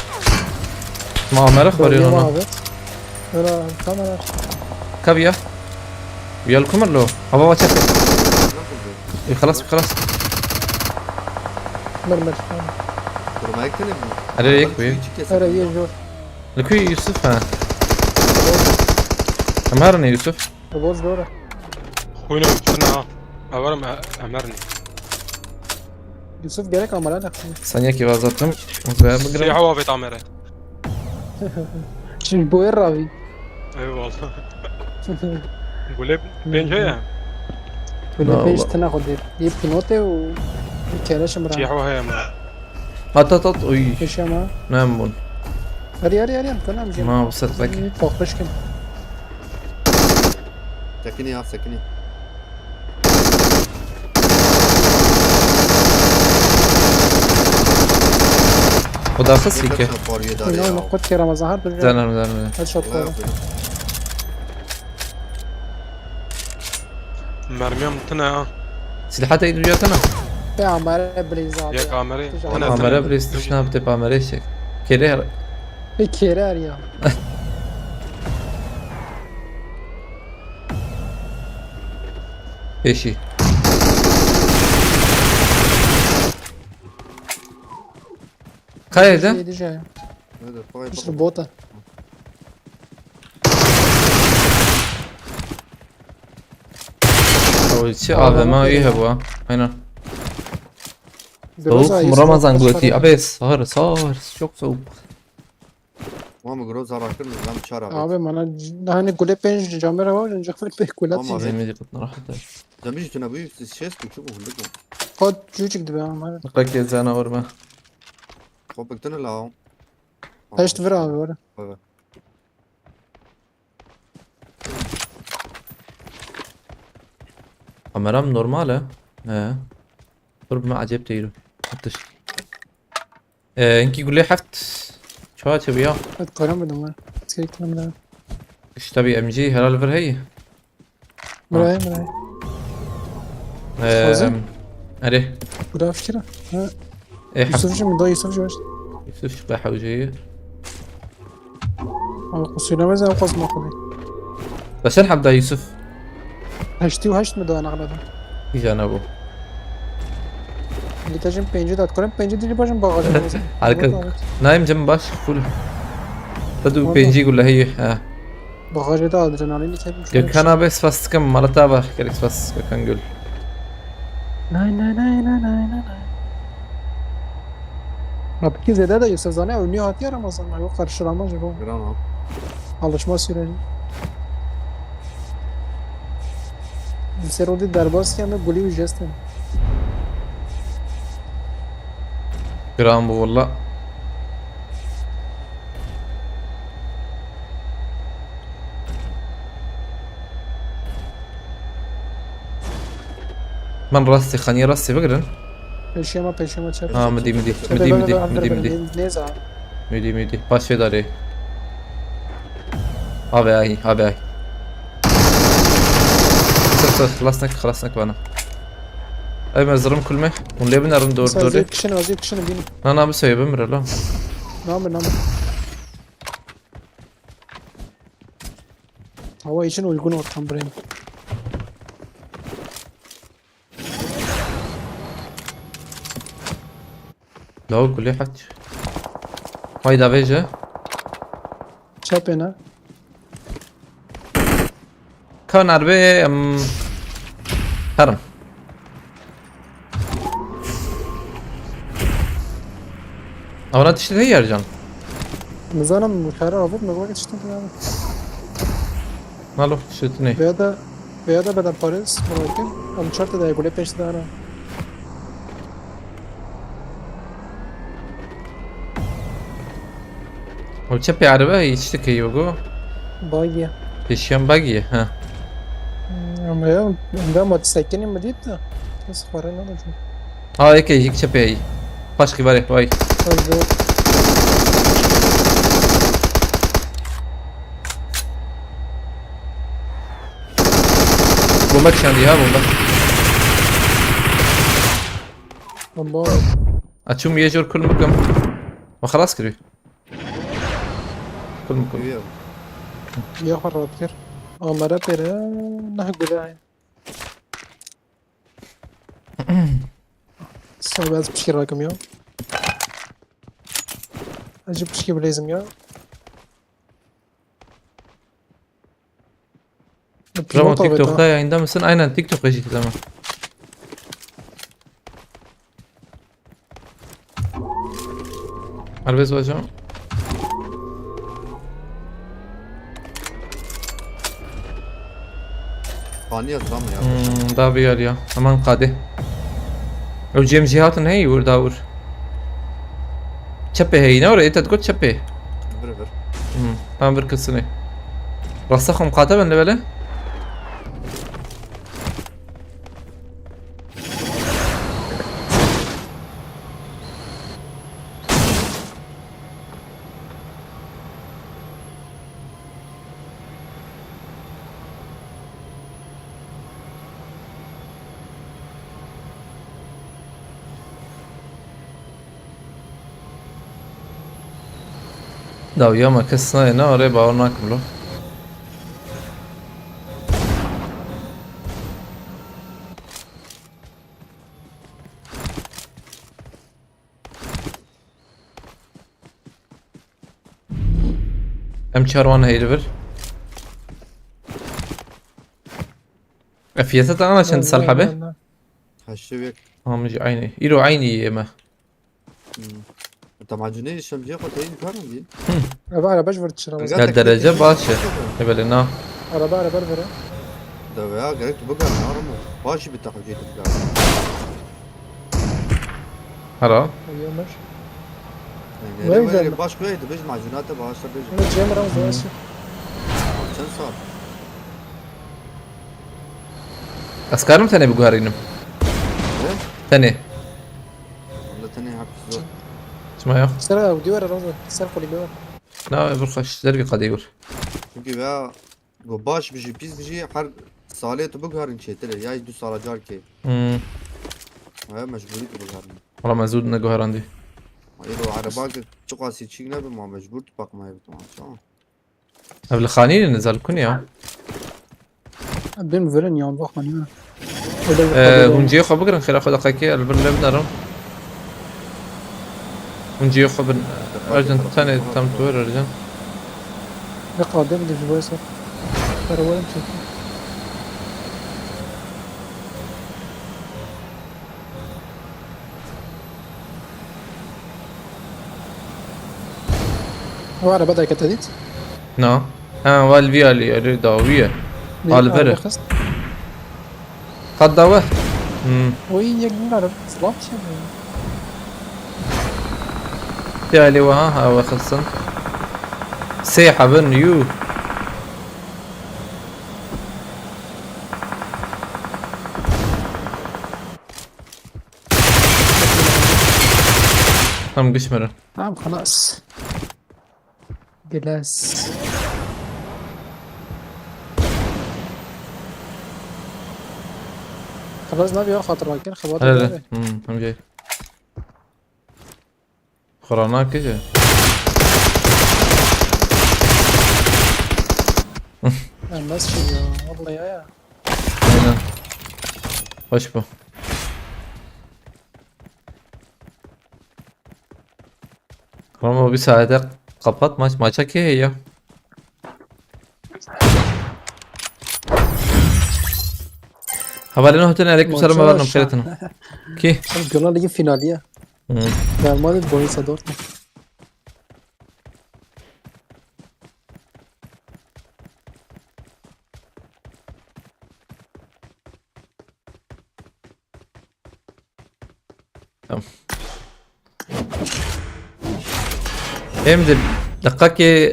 Ma merah var ya ona. ولا كاميرا كابيا. وياكم له. هوا واتش. خلاص خلاص. مرمر ما يكتنب عليك بيه. هذا يجور لكوي يوسف ها. أمهرني يوسف. البوز دوره خوينا انا اولا امرني يوسف جالك عمال لك Saniye ki vazatım. في عوافي تعميرة شنو بوير رافي اي والله نقول لك بين جايه ولا بيش تناخد دي بينوتي و كلاش في مرا عوافي يا مرة At. Uy. ايش ما Ne yapıyorsun? اري تمام جيم ما وصلت لك. فوقش كم سكني O da kız ki. انا قلت كي رمضان هاد Zaten. هاد شوط فورا مرمية متنا Silahata gidiyor sana. يا عمال بليزات يا كاميري انا Kamera bile istisna bir kamera şey. Kere في كيرار يا peşi. Kayda? دي جاي مش ربوطه O içi AVM iyi bu ha. Aynen. Soğuk mu Ramazan götü? Abi sağır çok soğuk. ما مقرو زارا كل نظام شارع Abi bana hani gule penç camera var önce ben kulat Ama çizdim. زي ما قلت راح زميلي تنابي شيست وشوفوا كلكم Kod küçüktü be ama. نقاك يا زانا ورما خبك تنلعوا Heşt ver abi var. kameram normal ha. He. Dur ما عجبت يرو حطش انكي يقول لي حفت شو تبي يا Evet koyamadım var. Skeytlerim de. ايش تبي ام جي هالالفر هي Buraya buraya. أم، عليه Buraya fikir ha. Ha. ايه حفت Yusuf'cum bir daha Yusuf'cum var. يوسف شباحة وجهية Ama kusuyla mesela kozma kolay. بس الحب ده يوسف Heşti و heşt mi daha nağladım. يجي انا ابو Litacım penci de atkarım penci dili başım bağacım. حركة نايم جنب باش فول بدو والله. بينجي يقول له هي ها Bağacı da adrenalin litacım. يا كان بس فاست كم مرة تابع كريكس بس كان يقول Nay nay nay nay nay nay. Abi ki Zede de Yusuf Zane oynuyor atıyor ama sana yok karşılamaz yok. جرانا Alışma süreci. Serodi derbas ki ama golü ücretsiz. جرام بو والله من راسي خاني راسي بقرن Peşema çarp. اه مدي مدي مدي مدي مدي مدي Ne zaman? مدي مدي باش في داري هاي هاي خلصنا بنا اي مزرم كل مه ونلي بنرن دور دوري Azıcık kişinin binin. انا بسوي بمر لا Namı. Hava için uygun ortam buraya. لا اقول لي حج هاي دا فيجا Çapena. كان عربي هرم او لا تشتري هي رجال Mızana mı mükara alıp mı vakit işte yani. مالو شتني Veya da beden Paris bırakın. Ama çarptı da gole peşte ara. وتشبي عربي يشتكي يوجو Bagiye. بيشيان باقي ها Ama ya ben motosikletin mi değil de. Nasıl para ne olacak? اه هيك هيك تشبي هي باشكي باري واي Hadi. بومبا تشاندي ها بومبا Ama اتشوم يجور كل مكان وخلاص كري كل مكان كبير ya harap kır. Amara pere nah gula. Sabaz pişki rakım ya. Acı pişki bilezim ya. رمو تيك توك ده عندها مثلا اين تيك توك يجي زمان عربي زواجه فانية زام يا ده بيال يا امان قاده او جيم جهاتن هي ور داور تشبي هي نور انت تقول تشبي بربر هم بركسني رسخهم قاتبا لبله Da uyama kısna ne oraya bağırmak mı lo? ام شاروان هي ريفر افيتها انا عشان تصلح به هالشبك ها مجي عيني يرو عيني يما انت معجونين الشمجيه قلتين كانوا دي عرباش ورد شرا Ya derece başı. Böyle ne? عربا برا ده يا قريت بقى نارمو ماشي بالتحويجات بقى Hala. يومش يعني وين ما باش كويس بيج معجوناته باش بيج انا جيم رمز واش كم صار Askarım seni bu garınım. ايه Seni. والله تاني حق الزور اسمع يا. سرقة وديور رمز سرقة ديور Ne برخش دربي قديور. يمكن بقى باش بيجي بيس بيجي حر صاليته بقهر شيء ترى يا يدو صالة جار كي هاي مجبوري بقهر Valla mezud ne guharandi. ايدو عرباك تقاسي تشيك نبي ما مجبور تباق ما يبتو شو Evli khaniyle nizal kun ya. بين فيرن يوم بخمن Hunjiye xo bigrin khira khoda qaki albirle binaram. Hunjiye xo bin arjan tane tam tuver arjan. قادم دي جواسر فروا مشي وعلى بدأ كتديت No. Ha valvi ali dawiye. Alvere. Qad dawa. وين يقدر على صلاة شيء Ya ali wa ha wa khalsan. Sayha bin you. Tam qishmara. نعم خلاص جلاس خلاص نبي خاطر لكن خبرت لا هم جاي. خراناك كذا. الناس شي والله يا Aynen. Hoş bu. Ama bir saate kapat maça ki ya. Havalina hotun aleyküm selam Maça varım aşağı. خيرتنا. Ki. الجولة اللي فينالية ريال مدريد بوريسيا دورتموند Tamam. Hem de دقاكي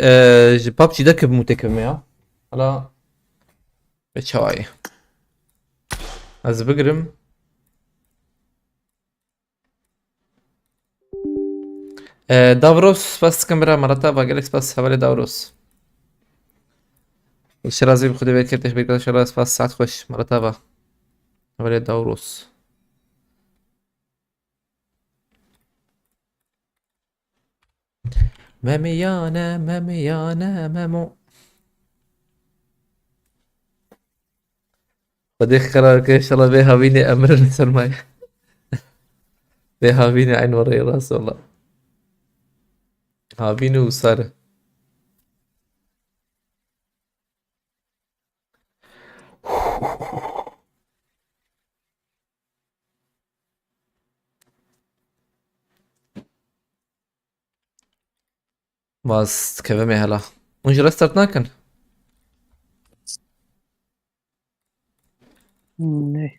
بابجي ده كب متكم يا على بتشواي از بقرم دافروس بس كاميرا مرتا باقلكس بس حوالي دافروس الشرازي بخدي بيت كرتش بيت كده شراز بس ساعات خوش مرتا با حوالي دافروس ماميانا ماميانا مامو بدي قرار ان شاء الله بيها بيني امر سلماي بيها بيني عين وري راس والله هابيني وسارة بس كيف هلا ونجي رسترت ناكن نه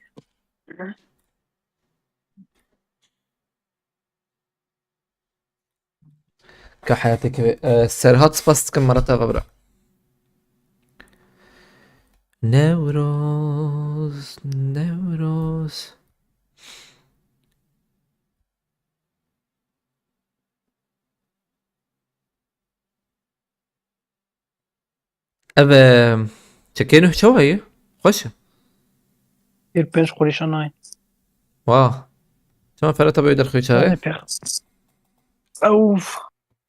كحياتك السيرهات سباست كم مرة غبرة نوروز نوروز أبا شكينو شو هي خوش البنش قريش ناين واه شو فرقت أبو يدر خوش هاي اوف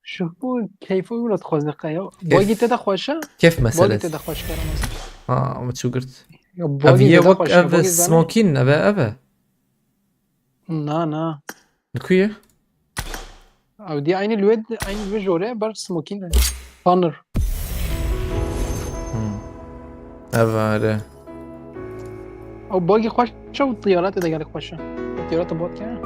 شوفوا كيف ولا تخوز دقيقة باقي تدا خوشة كيف باقي مسألة تدا خوش كرم ما شو قلت باقي أبي تدا وك خوش أبا سموكين أبا نا الكوية او دي عين الواد عين الواد جوري بر سموكين فانر أبا لا او باقي خوشة والطيارات اذا قالك خوشة الطيارات باقي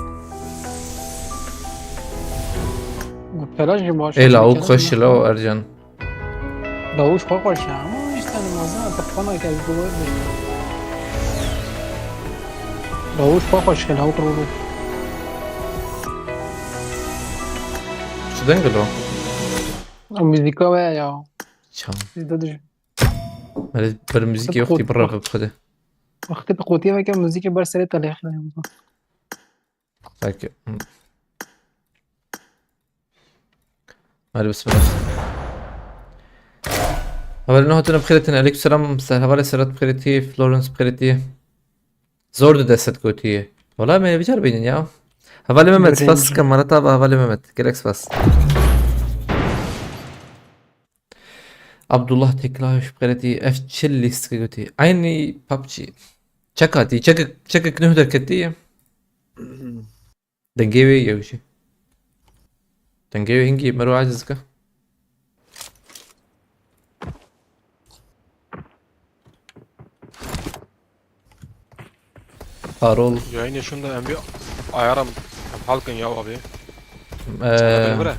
فلاش باش ای لاوک خوش لو ارجان لاوش خوش اما işte namazına tapana ki bu لاوش خوش كان هو كرولو شدن گلو الموسيقى يا چام ددج بر موزیک یختی برا بخده وقت قوتي ما كان موسيقى بر سريت على اخر ساكي هذا بسم الله اول نه تونه بخیرتن علیکم سلام سهل سرات بخیرتی فلورنس بخیرتی زور دست گوتیه والله ما بيجر بينن يا هفالي ممت بس كم مرة طابة هفالي ممت جالكس بس عبد الله تكلاش بخيرتي اف تشيلي سكوتي عيني بابجي شكاتي شكك نهدر كتية دنجيوي يوشي دنجيوي هنجي مرو عاجزك Arol Yani şunda en bir ayarım halkın ya abi. Böyle.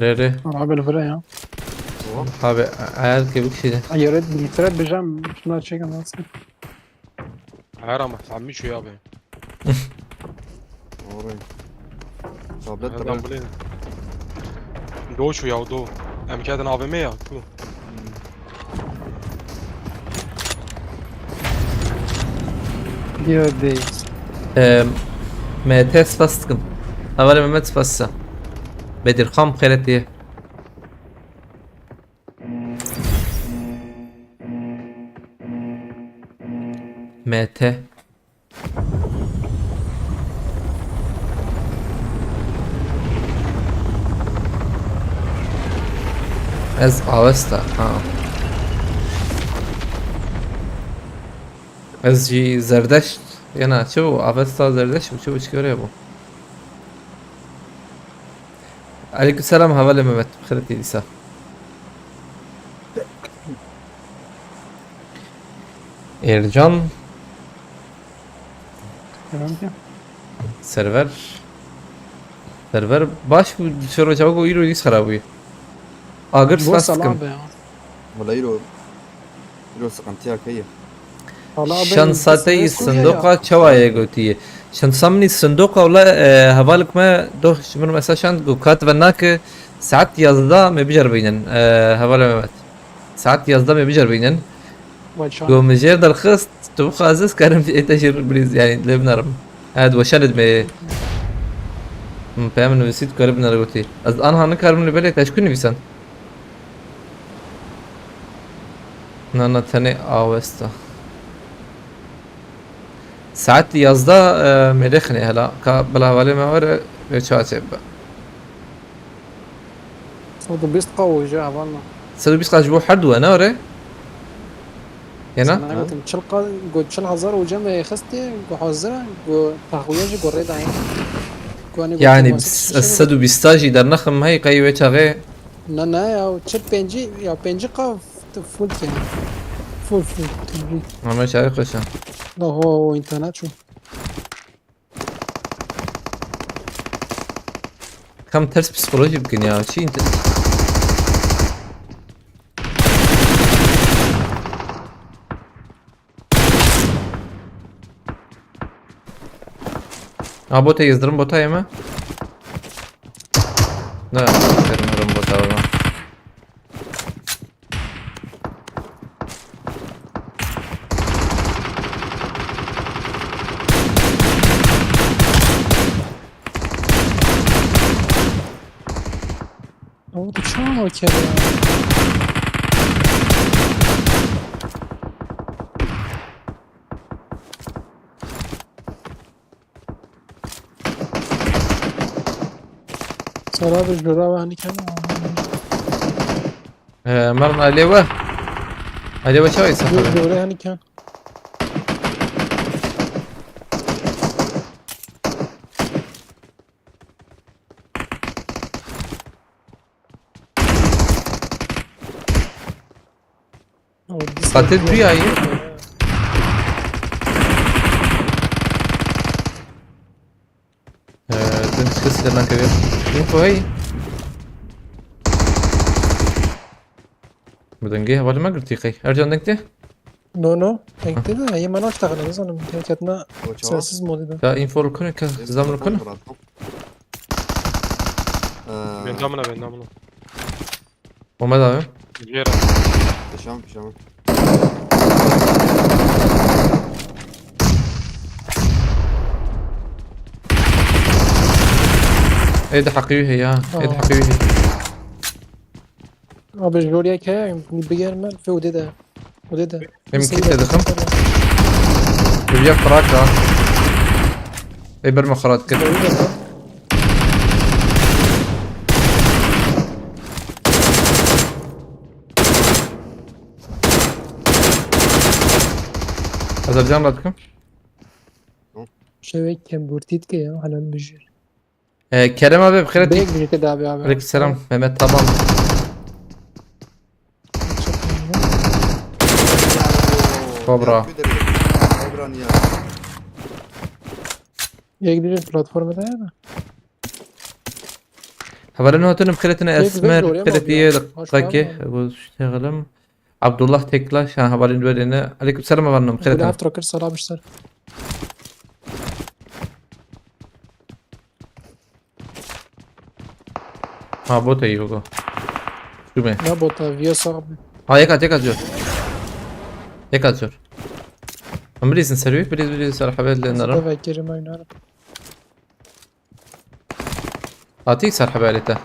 ريري عامل فرق يا abi ayar gibi bir şeydi. يا ريت بيترد بجام شنو تشيك انا Ayarım samimi şu ya abi. Orayı. Tablet de Nereden bileyim? Doğu şu ya doğu. Emkadın abime ya. Şu. يا ديز متس بستكم أول ما مت بس بدر خام خيرتي مات از آوستا از جي زردشت يانا شو آوستا زردشت وشو بشكوري ابو عليكم السلام هوالي ممت بخيرتي لسا إيرجان سيرفر باش شروع جاوكو يرو يس خرابوي اگر سفاستكم ولا يرو سقنتيا كيه شنصاتي الصندوق شوايه قوتيه شنصمني الصندوق ولا هبالك ما دوش من مثلا شان كاتب هناك ساعات يزدا ما بيجر بينن هبالك ما ساعات يزدا ما بيجر بينن قوم جير درخص تبقى عزيز كارم في تجر بريز يعني لبنرم هاد وشلد من بيام نوسيت كاربنا رغوتي از انا هنك كارم لبلي تشكوني بيسان نانا تاني آوستا ساعات يزدا مريخني هلا بلا هوالي ما ورا بيتشاتب صوت بيست قوي جا والله سدو بيسقى جبو حد وانا ورا هنا انا قلت تشلقى قلت شل هزار وجنب خستي وحوزرا وتاخويا جو ريد عين يعني السدو بيستاجي در نخم هاي قيوة غير نا يا تشل بنجي يا بنجي قاف فول كان فول ما مش عارف ايش لا هو انترنت شو كم ترس بسيكولوجي يمكن يا شي انت بوتا يزدرم بوتا يما لا يزدرم بوتا والله هو شو كذا سراب الجراوة هني كان مرنا عليوه عليوه شو يسافر الجراوة هني كان قتلت بيه ايه تنسكس لما كبير ينفو هاي بدنجي هبالي ما قلت يخي ارجع دنجتي نو انت ده هي ما نشتغل اصلا كانتنا سياسيز مودي ده كا info الكون كا زمن الكون بيندمنا وما داوي غير شام ايه ده حقيقي هي ايه ده حقيقي هي ابي جوريا كا يمكن بيجر مال في ودي ده يمكن تدخم بيجيب فراكة ايه برمى خرات كده أزرجان رادكم شوي كم بورتيت كي على البجر كريم أبي بخير بيك بيجي كده ابي عليكم السلام مهمت طبعا كوبرا نيا يقدر البلاتفورم ده انا هبالنا هاتون بخيرتنا بيك اسمر بيك بخيرتي جوريا ما دقيقة واشتغلم عبد الله تكلا شان هبالين دولنا عليكم السلام هبالنا ولا بخيرتنا هفترة كل صلاة بشتر ها بوتا يوغو شو مين ما بوتا فيا صعب ها يكاد جور يكاد جور أمريز نسوي بليز صراحة بيت لنا ده فكر ما ينعرف أعطيك صراحة بالته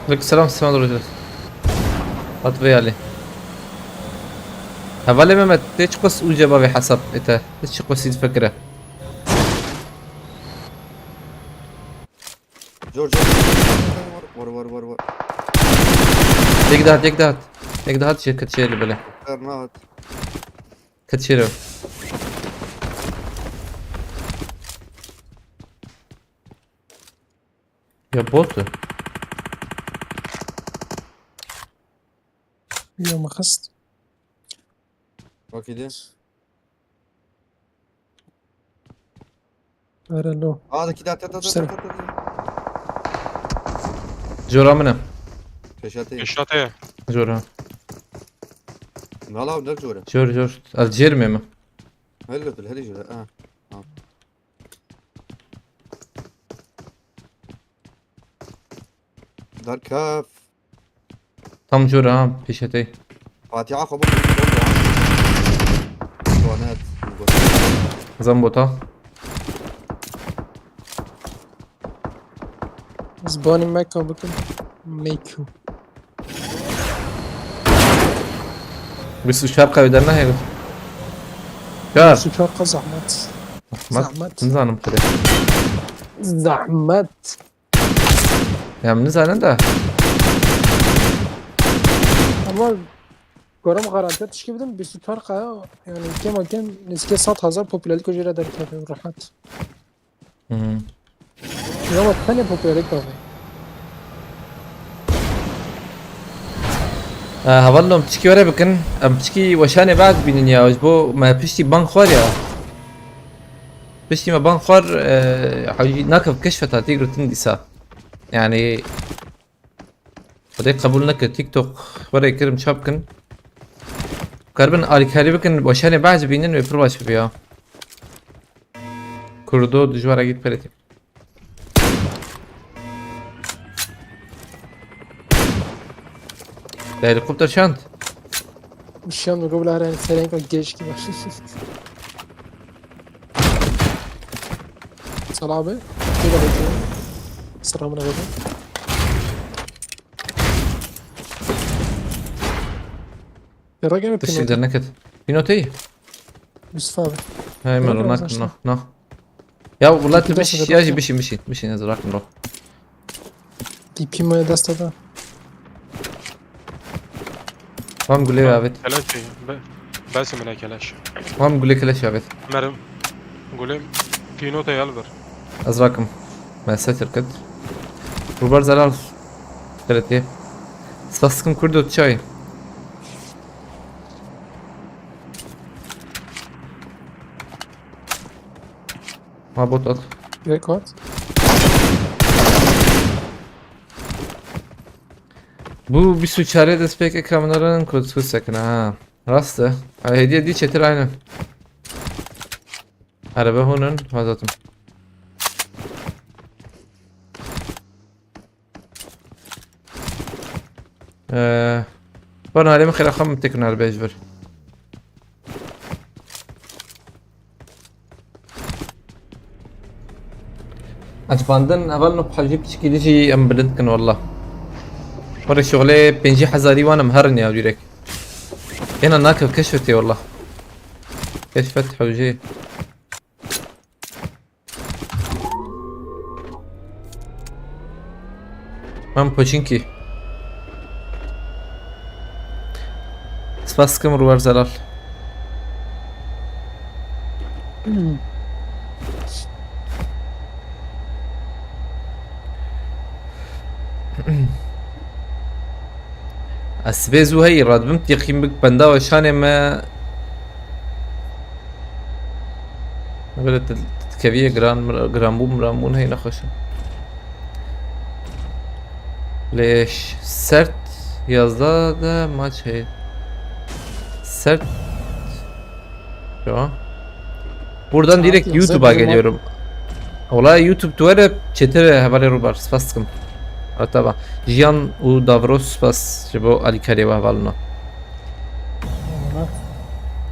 عليكم السلام سلام رجل أطفي عليه هفالي ما تشقص وجبه بحسب إنت تشقص الفكرة جورج ور يقدر شيء كتشير اللي بله نات كتشيره يا بوته يوم خست وكده أرى له هذا كده جورا منه كشاتي الشاط ايه جورا لا ودك جورا جور الجير ميمه هلا بالهلي جورا دار كاف tam جورا بيشتي فاتحة خبر توانات زنبوطة زباني ماكو بكم ميكو بس شابقة بدنا هيك شاب سوشارقة زحمت زحمت نزانم كده زحمت يا من نزال انت أما گرم غارانتی تشکی بدم 24 قایا یعنی کم نزدیک 100,000 پوپولاریت کو جرا در کافه راحت یا ثاني پوپولاریت کافه هفضلهم تشكي ورا بكن ام تشكي وشاني بعد بين يا وجبو ما بيشتي بان خور يا بيشتي ما بان خور حاجي ناكف كشفة تيجر تندسا يعني بدي قبول نك تيك توك ورا يكرم شابكن كاربن آلي بكن وشاني بعد بينن ويبرواش فيها كردو دجوار اجيت بريتي ده هليكوبتر شانت الشام قبل هرين سرين كان جيش كذا صلابة كذا بيجي سلام عليكم الرقم تشيل ده نكت بينوتي مصطفى هاي الرقم مرة وصلت. ناك يا والله كده تبش صدق ياجي رقم. بشي نزل راك نروح دي بي ما دست ده ما نقول لي يا بيت كلاش بس من كلاش ما نقول لك ليش يا بيت مرم قولي في نوتة يالبر ازراكم ما ساتر كد روبر زلال ثلاثة ساسكم كردو تشاي ما bot at. Rekord. Bu bir suçare despek ekranlarının kodusu sakın ha. Rastı. Hediye di çetir aynen. Araba hunun hazatım. Bana halimi khira kham tekrar araba ejber. Acbandan aval bحاجة بشكل شيء ام بلدكن والله. ورا شغلي بنجي حزاري وانا مهرني يا وليرك. هنا ناكل كشفتي والله. كشفت حوجي. Mam pocinki. Spaskım ruvar zalal. اسبيزو هي راد بمت يقيم بك بندا وشاني ما قلت كبير جران بوم رامون هي نخش ليش سرت yazda da maç hey sert şu buradan Saat direkt yazda YouTube'a bizim geliyorum. Olay YouTube tuvalet çetere havale rubar spaskım. طبعا جيان ودافروس بس جبو علي كاري وهفالنا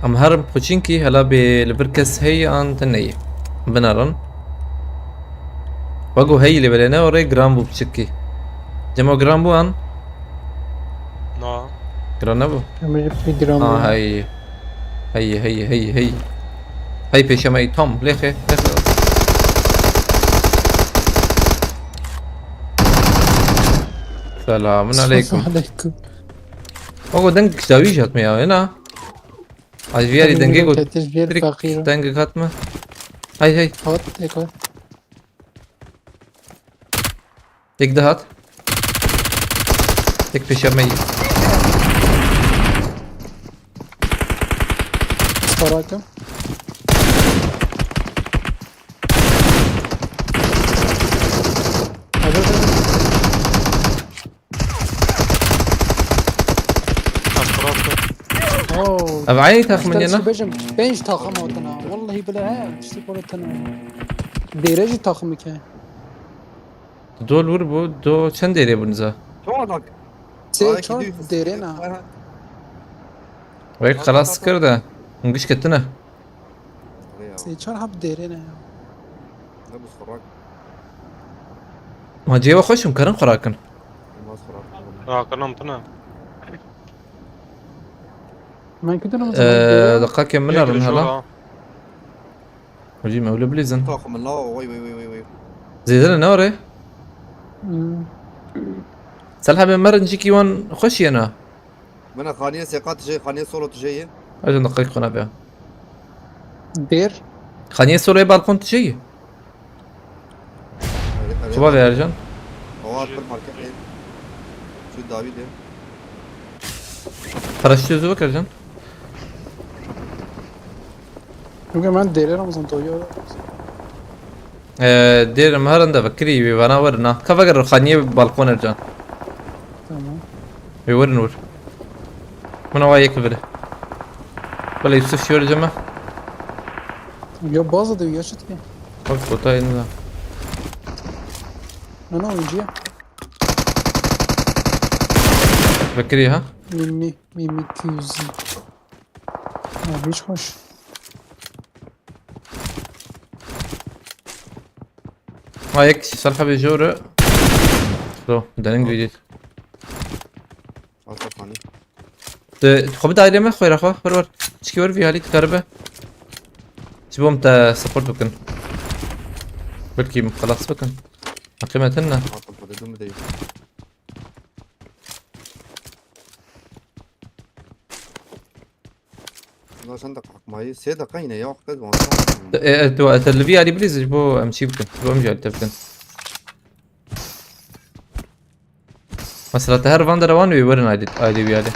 ام هرم بوتشينكي هلا بالبركس هي ان تنية بنارن بقو هي اللي بلينا وري جرامبو بتشكي جمو جرامبو ان No. جرانبو Ömrü bir gram. هي بيشمي توم ليخي سلام عليكم. Aleyküm. Ogo denk dawiş atmıyor hena. Azviyari denge go. Ketir bir fakir. Denge katma. Hay. Hat tekrar. Tek daha at. Tek peşemeyi. Sparakım. Hadi. Oh. Abعيني تاخ من هنا. Bench takım oduna. Vallahi bile he. İşte kolatana. Derece takımı ki. دول vur bu. Do çen deri bunuza. Çoğanak. Se çok derena. Ve خلاص كرده. نقش كتنا. Se çok hep derena. Ne bu sorak? ما جيوا خوشم كرن خراكن. Olmaz sorak. راكنا متنا. Ben kötü namazı. دقة كم من رن هلا. وجي مولى بليزن. Takım la vay. زيدنا نوري. سلحة بمر نجيكي وان خوشي انا. Bana khaniye sekat şey khaniye solo tüceyi. اجل دقيقة قنا بها. Der. خانية سوري بالكون تجي. شباب يا رجال. Hava bir market değil. Şu David ya. Paraşütü bak Ercan. Çünkü ben deri namazını doyuyor. دير مهرن ده فكري وانا ورنا كفكر خانية بالكون Ercan. Tamam. يورن ور. من وايك بره. ولا يوسف شو رجما. Ya bazı da yaşıt ki. Bak bota inda. Ne oyuncuya? فكري ها. Mimi 200. Abi hiç hoş. وايك صالحة بجورة. لو دانين جديد. Asla khani. خب دايرة ما خوير أخوه ور تشكي ور في هالي تكربة. تبوم تا سبورت بكن. بلكي خلاص بكن. قيمتنا. Asla dedim mi değil. لا sen de kalkmayı. Se dakika yine yok kız bana. تو اللي علي بليز جبو امشي بكن جبو امشي على تفكن مثلا تهر فاندر وان ويورن ايدي بيالي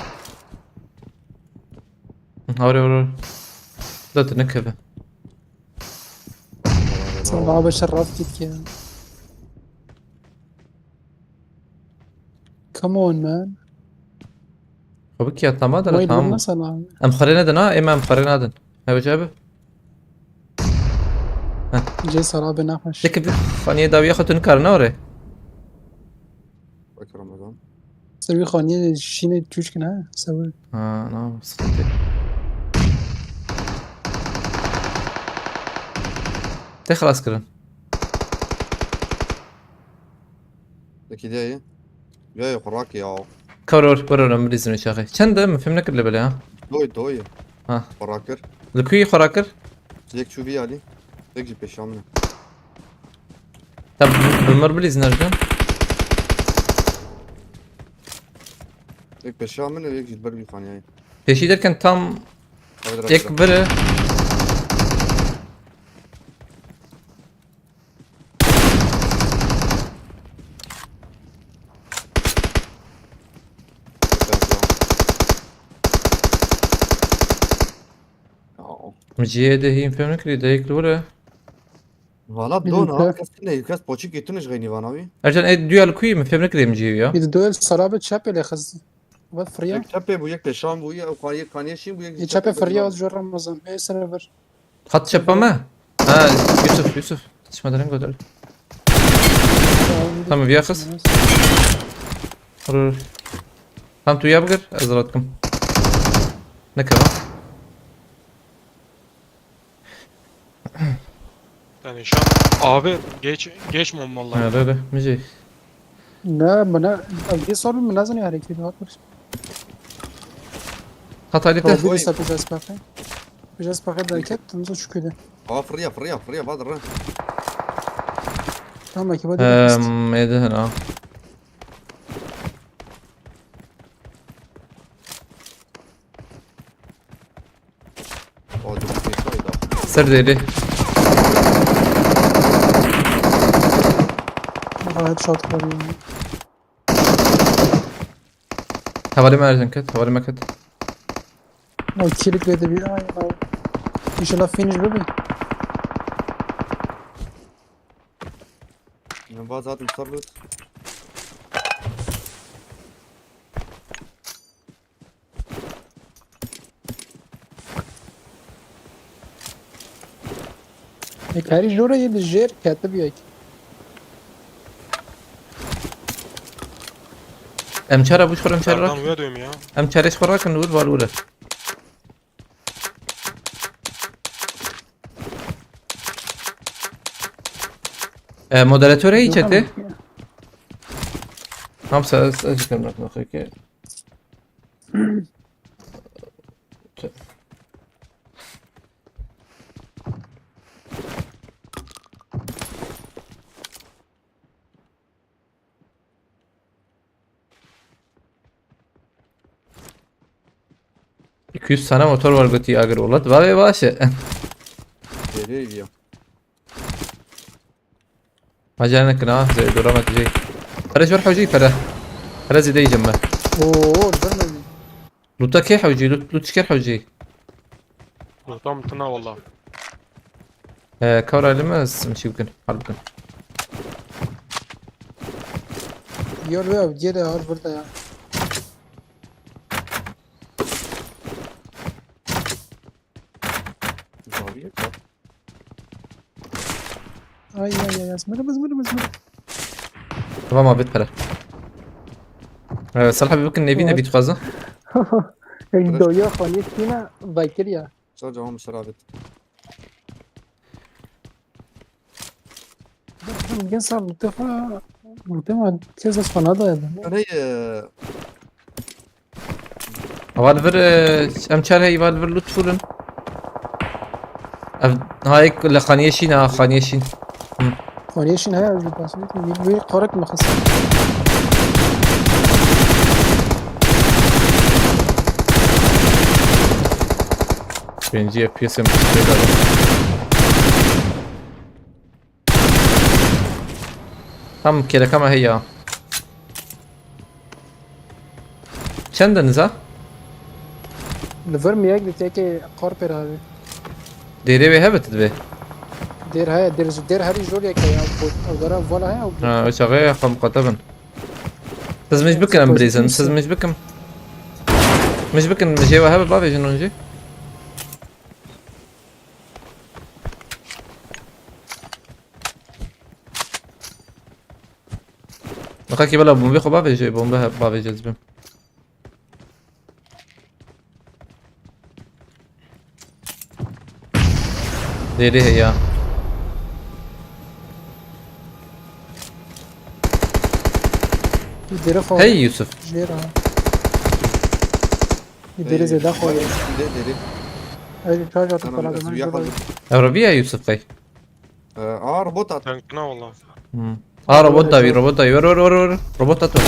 هوري ده تنكبه صراحة شرفت كده. Come on man. خبك يا تمام ده وين تمام مثلا؟ ام خرينا دنا اما ام خرينا دن هاي وجابه جي صراحة بناقش. لك فاني داوي ياخذ تنكر نوري فاكر رمضان. سوي خانية شيني تشوش كنا سوي. نعم صدقتي تخلص كرن لك جاي جاي خراك يا كورور مريزن شاخي چند من فهمنا كل بلا ها دوي ها خراكر لكوي خراكر زيك شو في علي زيك جي بيشامنا طب بمر بليزن ارجان زيك بيشامنا زيك جي البرقي خانياي پیشی در کن tam یک بره مجیه ده هیم فهم نکری ده یک بره Valla بدون كاس كاس بوتشي كيتونش غيني فاناوي ارجان اي دوال کوی من فهم نکری مجیه یا إذا دول صراحة شاب اللي خز. بعد فريا. يك تشابي بو يك بيشام بو يك كاني شي بو يك يشاب فريا وزجور رمضان. إيه سنفر. خط شپا ما يوسف تسمع دارن قدر tamam بياخس tam tu yabgır azratkum ne kadar Yani şu an abi geçmem vallahi. öyle مجي لا منا دي صار من لازم يعني كده هاكر. خط عليه هو ته بيجي سبب جاز باقي. جاز باقي ده كده تنزل شو كده. فريا بدر تمام كده. ايه ده هنا سر ديري هاد شوت كده. حوالي ما ارجن كت حوالي ما كت او كيلك بده بي ان شاء الله فينش ببي. من بعض هات مصرلت هيك هاري جورا يد الجير كاتب هيك. ام çara bu şoram çara Serdan uyuyor ya. ام çara şora kan dur var ura مودراتوره ای چته هم ساز اجكم لك نخيك $200 tane motor var götü agar olat. Vay başı. ديري يا ما جانا كنا زي دورة تجي. فرج بروح وجي فرا. فرا زي دي جنبه. اوه البرنامج. لوتا كي حوجي لوت شكر حوجي. Tam tına valla. كورا لما مش يمكن حربكن. يور ويا بجيرة هار بردا يا. زاوية اي اسمر. تمام ما بيت فرا. صراحة بيمكن نبينا بيت خازة. دويا خانية كينا بايكريا. سرجع هم سرابت ممكن صار متفا متما كذا فنادا يا انا والفر ام چار هي والفر لوت فولن. هاي كل خانيشين خانيشين. خانية شين هاي اللي باسويت وي قارك مخص. Birinci FPS'im. Tam kere kama هي. چندنز ها؟ الفرم ياك بتاعك قاربر هذا. دیره به هبت به دير هاري جوليا كي او دارا فوالا هي او شغال خم قطبا بس مش بكم بريزن بس مش بكم مش هو هبه بابي جنون جي نخاكي بلا بومبي خو بابي جي بومبي بابي جذبهم ديري هي دير فوق هي يوسف جيرها يدير زي ده خويا ديري اي تشارجر انا تطلع من من السياحة. ربيع يوسف قي ربط تانكنا والله. روبوت داوي ور روبوت اتو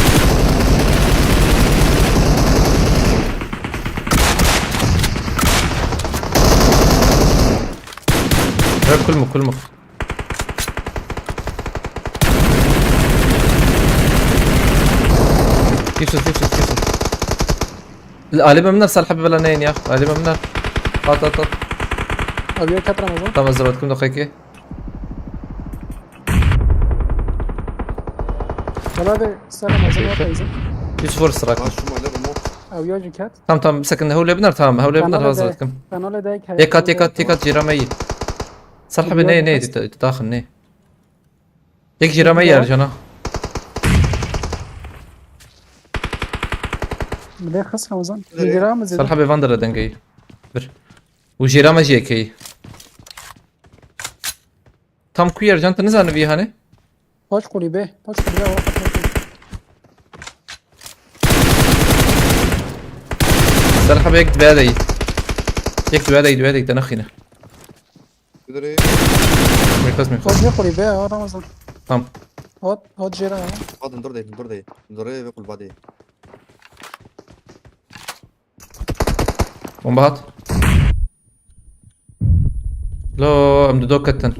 كلمك يوسف لا غالبا من نفس الحبة بلانين يا اخ غالبا من طاط ابي كتر مزون تمام زرتكم دقيقة ولا سلام مزون وقت ايزن يوسف فرص راك باش ما لعب موت او يوجي كات تمام سكن هو لبنر تمام هو لبنر هزرتكم كانوا دايك يكات جيرامي صلح بني تداخل ني يك جيرامي يا رجانا بدي خسر مزون جرام زي صلح بفاندر دنجي بر وجيرامي جيكي tam kuyer can تنزل نبي هاني باش قولي به وقت صلح بيك دبادي تنخينا تدري مركز باش قولي به رمضان تمام هات جرام بعد ندور دي بيقول بعدين بومبات لو امددو كتن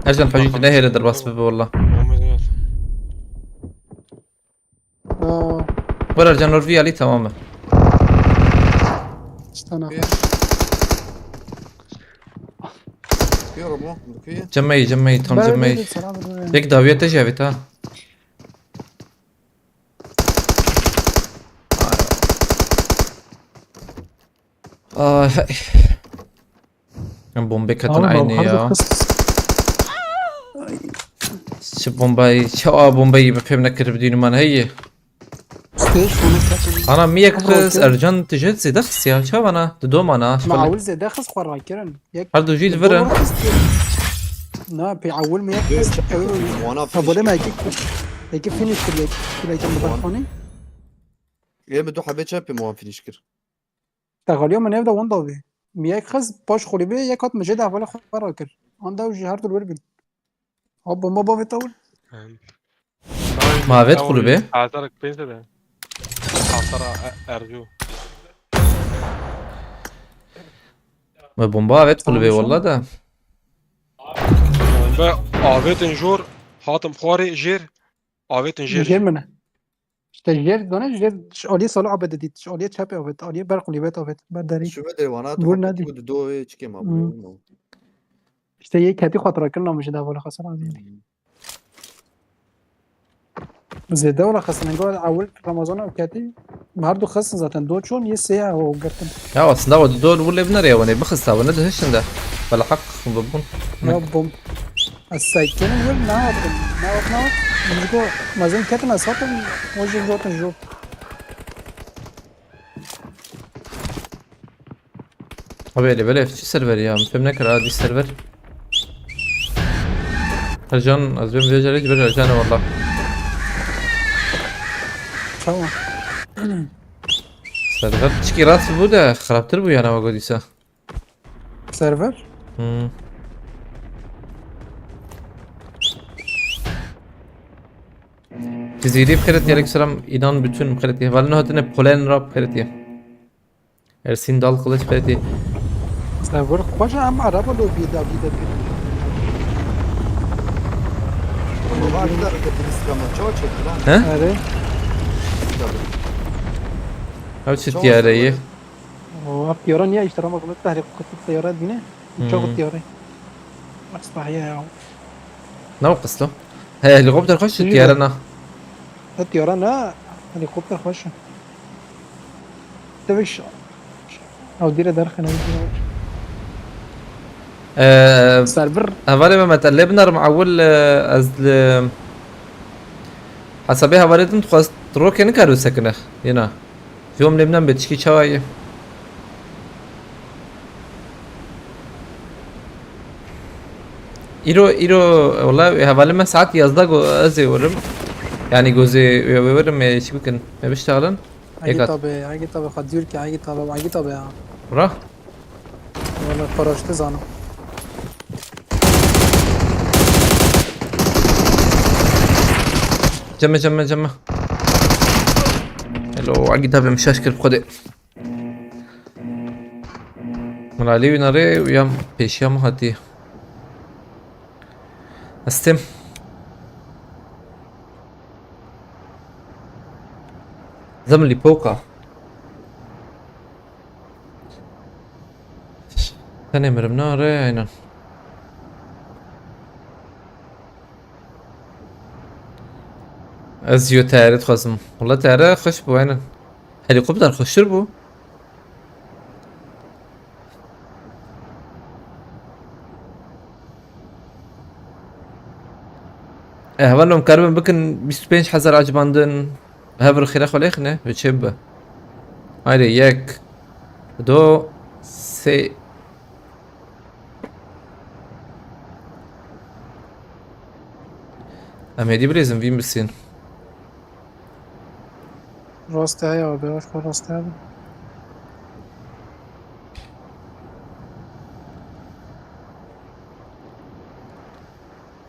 ارجع حاجتي نهي ردر بس والله ولا ارجع نورفي علي تماما استنى في ربو في جمعي تم جمعي يك داوية تجاوت ها بومبي كتن عيني يا شو بومباي بفهمنا كربدين من هي انا مية كرس ارجنت جيت دخس يا شو انا تدوم انا معول زي ده خس قرا كيرن هردو جيت فرن نا بيعول مية كرس وانا طب ولا ما يجيب فينيش كده كده مدخوني يا بدو حبيت شابي مو فينيشكر تغاليو من يبدا وان ضوي مية كرس باش خولي بيه يكات مجد ولا قرا كير عنده وجه هاردو الوربل هوب ما بابي طول ما بيدخلوا بيه اعترك بينت ده اعترى ارجو ما بومبا بيدخلوا بيه والله ده بقى آویتن جور حاتم خواري جير آویتن جير جير منه جير دونه جير شاليه صلاح بددي شاليه تشابي او شاليه برقلي بيت او بدري شو بدري وانا قول نادي. تفكرت دو تشكي ما işte ye kati خاطر كلنا مش ده ولا خسران يعني زي ده ولا خسران جول اول رمضان او كاتي برضه خسر ذاتن دو شون يسيا هو قتل يا واسنا ودول ولا ابن ريا وانا بخسا وانا ده هشن ده بلا حق ببون يا بوم السايكين وين ناوت نجو ما زين كاتنا ساتن وجه جوتن جو حبيبي بلف شو سيرفر يا فهمنا كرا دي سيرفر رجان ازبم فيجريج برجان والله شو سيرفر تشكيلات في بودا خربت ربو انا ما قديسه سيرفر جزيري بخيرت يا سلام ايدان bütün بخيرت يا valno hatine polen rap بخيرت يا Ersin dal kılıç بخيرت يا سيرفر خوش عم عربه لو بيدا والله اقدر الانستغرام تشوتش ها اري او çit ya reyi هو الطيران يا اشترى مغلوط تحريق الطيارات دي شوف الطيارات صحيح يا نوقس له. هي هليكوبتر خش تيجي الطيران. الطيران لا هليكوبتر خش تبش او ديره درخنه سيرفر هفالي ما تقلبنا مع اول ازل حسابي هفالي انت خواست تروك يعني كارو سكنه هنا في يوم لبنان بتشكي شوايه ايرو والله هفالي ما ساعات يصدق ازي ورم يعني جوزي ورم ايش ممكن ما بيشتغلن هاجي هيك طب هاجي طب خديرك هاجي طب هاجي طب يا راه والله فرجت زانو جمع لو عقد هذا مشاشكل بخدي ملالي وناري ويام بيشيام هاتي استم زمن لي بوكا ثاني مرمنا ري عينا ازيو تاري تخزم والله تاري خش بو عينا هليكوبتر خش بو هبالهم كاربن بكن بيسبينش حزر عجباندن هبر خلاخ وليخنه بتشبه هاي ياك دو سي ام هدي بريزن فين بالسين راست هاي او بيروش راست هاي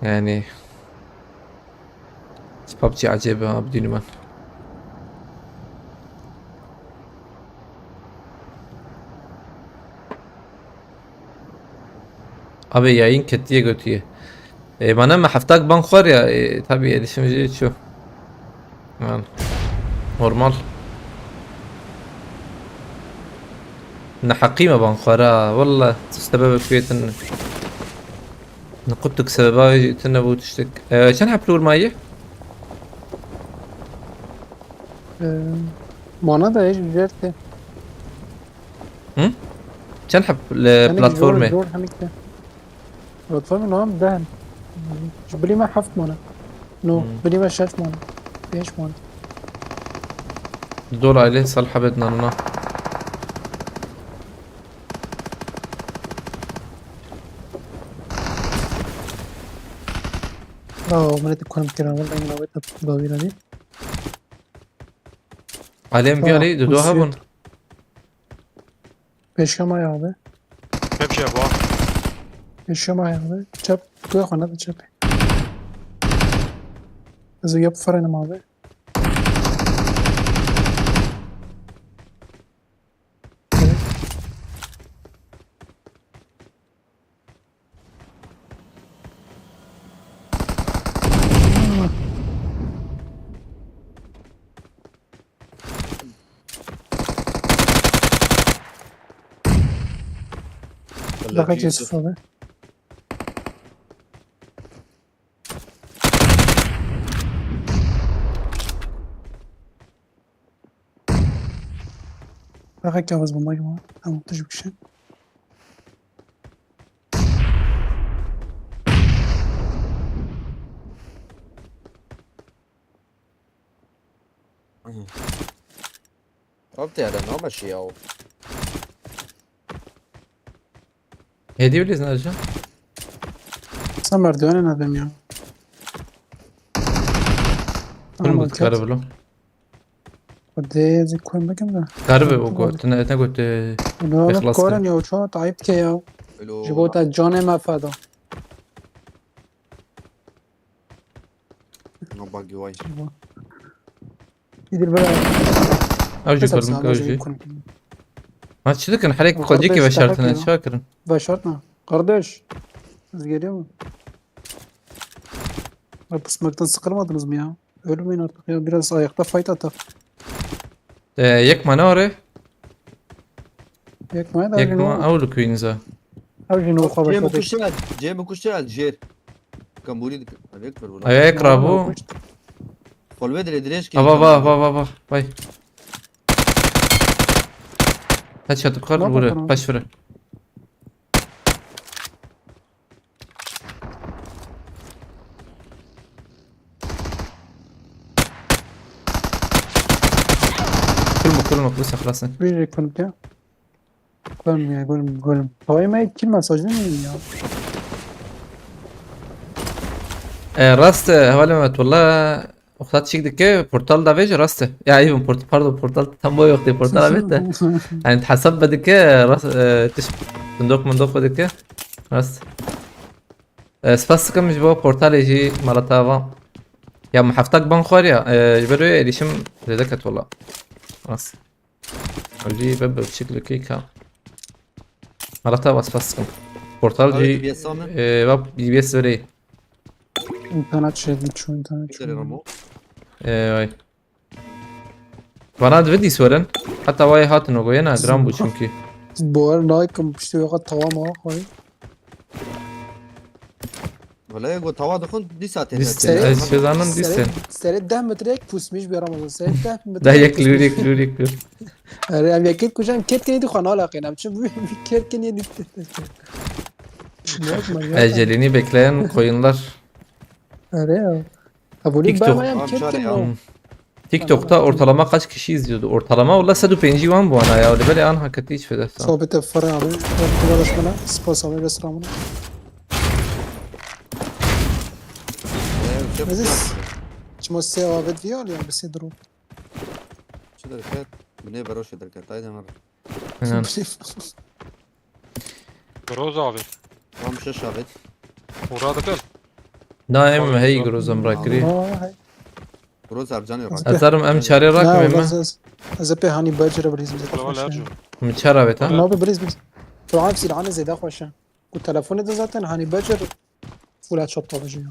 يعني ببجي عجيبة بدون من ابي ياين كتير قلتيه إيه ما انا ما حفتاك بنخور يا إيه طبيعي ليش مجيت شو مان نورمال ان حقيمة بنخورا والله سبب كويت ان نقطك سببا تنبو تشتك شن حبلور مايه مانا ده ايش جرته شن حب البلاتفورمي جور حميك ده بلاتفورم نوام دهن بلي ما حفت مانا نو بلي ما شاف مانا ايش مانا الدور عليه صالحة بدنا لنا مريت تكون كده والله انا نويت الضويرة دي عليهم في علي دودو هابون پیش ما یاده بمشي يا ابو پیش ما یاده چپ توی خانه ده چپه از یه فرن ماده دقیقه چیز فاده دقیقه که آواز بمایی ما همون تجیب کشن ربطي على نوع ماشي او هدي ولا زناجة اصلا مردوانه ندم یا كل قلت كارب له قده زي كون بكم ده كارب وقلت انا قلت لا يخلص كورن كده. يو شو تعبت كي يا حلو جبوتا جون ما فادا باقي واي يدير بلا اوجي حسب كل ساعة مك لازم اوجي يكون ما تشتك ان حريك وقردش قلجيكي بشرتنا تحكي، ايش فاكر باشرتنا قردش از geliyor mu? Bu smoke'tan sıkılmadınız mı ya? Ölmeyin artık ya biraz ayakta fight atak. يك ما نوري Yakmaya da يك öyle ما oldu. اول كوينزا او جنو خواب جيم شدك كشتل جيم كشتل جير كمبوري عليك ولا Aya ekrabı. قول بدري دريش كي Baba. Vay. Headshot yukarı Ne vurur. yapalım? Baş vurur. كل ما بس خلاص. بيجي كنت يا قول هواي ما كل مساج يا راست حوالا والله وقتات شيك دكه بورتال دا فيج راست يا ايوه بورتال tam boy yoktu portal evet de yani حسب بدك راست تش صندوق بدك راست سباس مش بو بورتال يجي مرتها يا محفتك بنخور يا يبرو اليشم لذكت والله راست جي بب بشكل كيكا مرتها سباس بورتال جي باب بي اس بري انترنت شديد شو انترنت شو رامو Vay. Bana da vedi soran. Hatta vay hatın o goyana gram bu çünkü. بور نايكم بشتي وقت طوام خوي ولا يقول تواضع كنت دي ساعتين Dis sezanın disen. سريت ده متريك فوسميش برمضان سريت ده Da متريك yeklur. ام يكيد كوشان كيت كني دي خنا لاقينا بتشوف كيت كني دي Ecelini bekleyen koyunlar. اريا ابو ليك TikTok. بقى ما يم كيت كني TikTok'ta ortalama kaç kişi izliyordu? Ortalama valla 150 var bu ana ya. Öyle böyle an hakikaten hiç feda. صوبت الفرع على وقت اسمنا سبوس على بس رامنا عزيز شمو الساعة بد فيول يعني بس يدرو شو دركات بني بروش دركات هاي مرة Yani. بروز abi. رام شو شافت Murad akıl. Daim hey grozam rakri. هاي روز ارجاني راك Azarım em çare لا rakmı mı? از به هاني باجر بريز Kulağı lercu. Mı çara vet ha? ما بريز بس تو عارف سيل عنا زي ده خوشا والتلفون ده ذاتا هاني باجر ولا شوب طاجي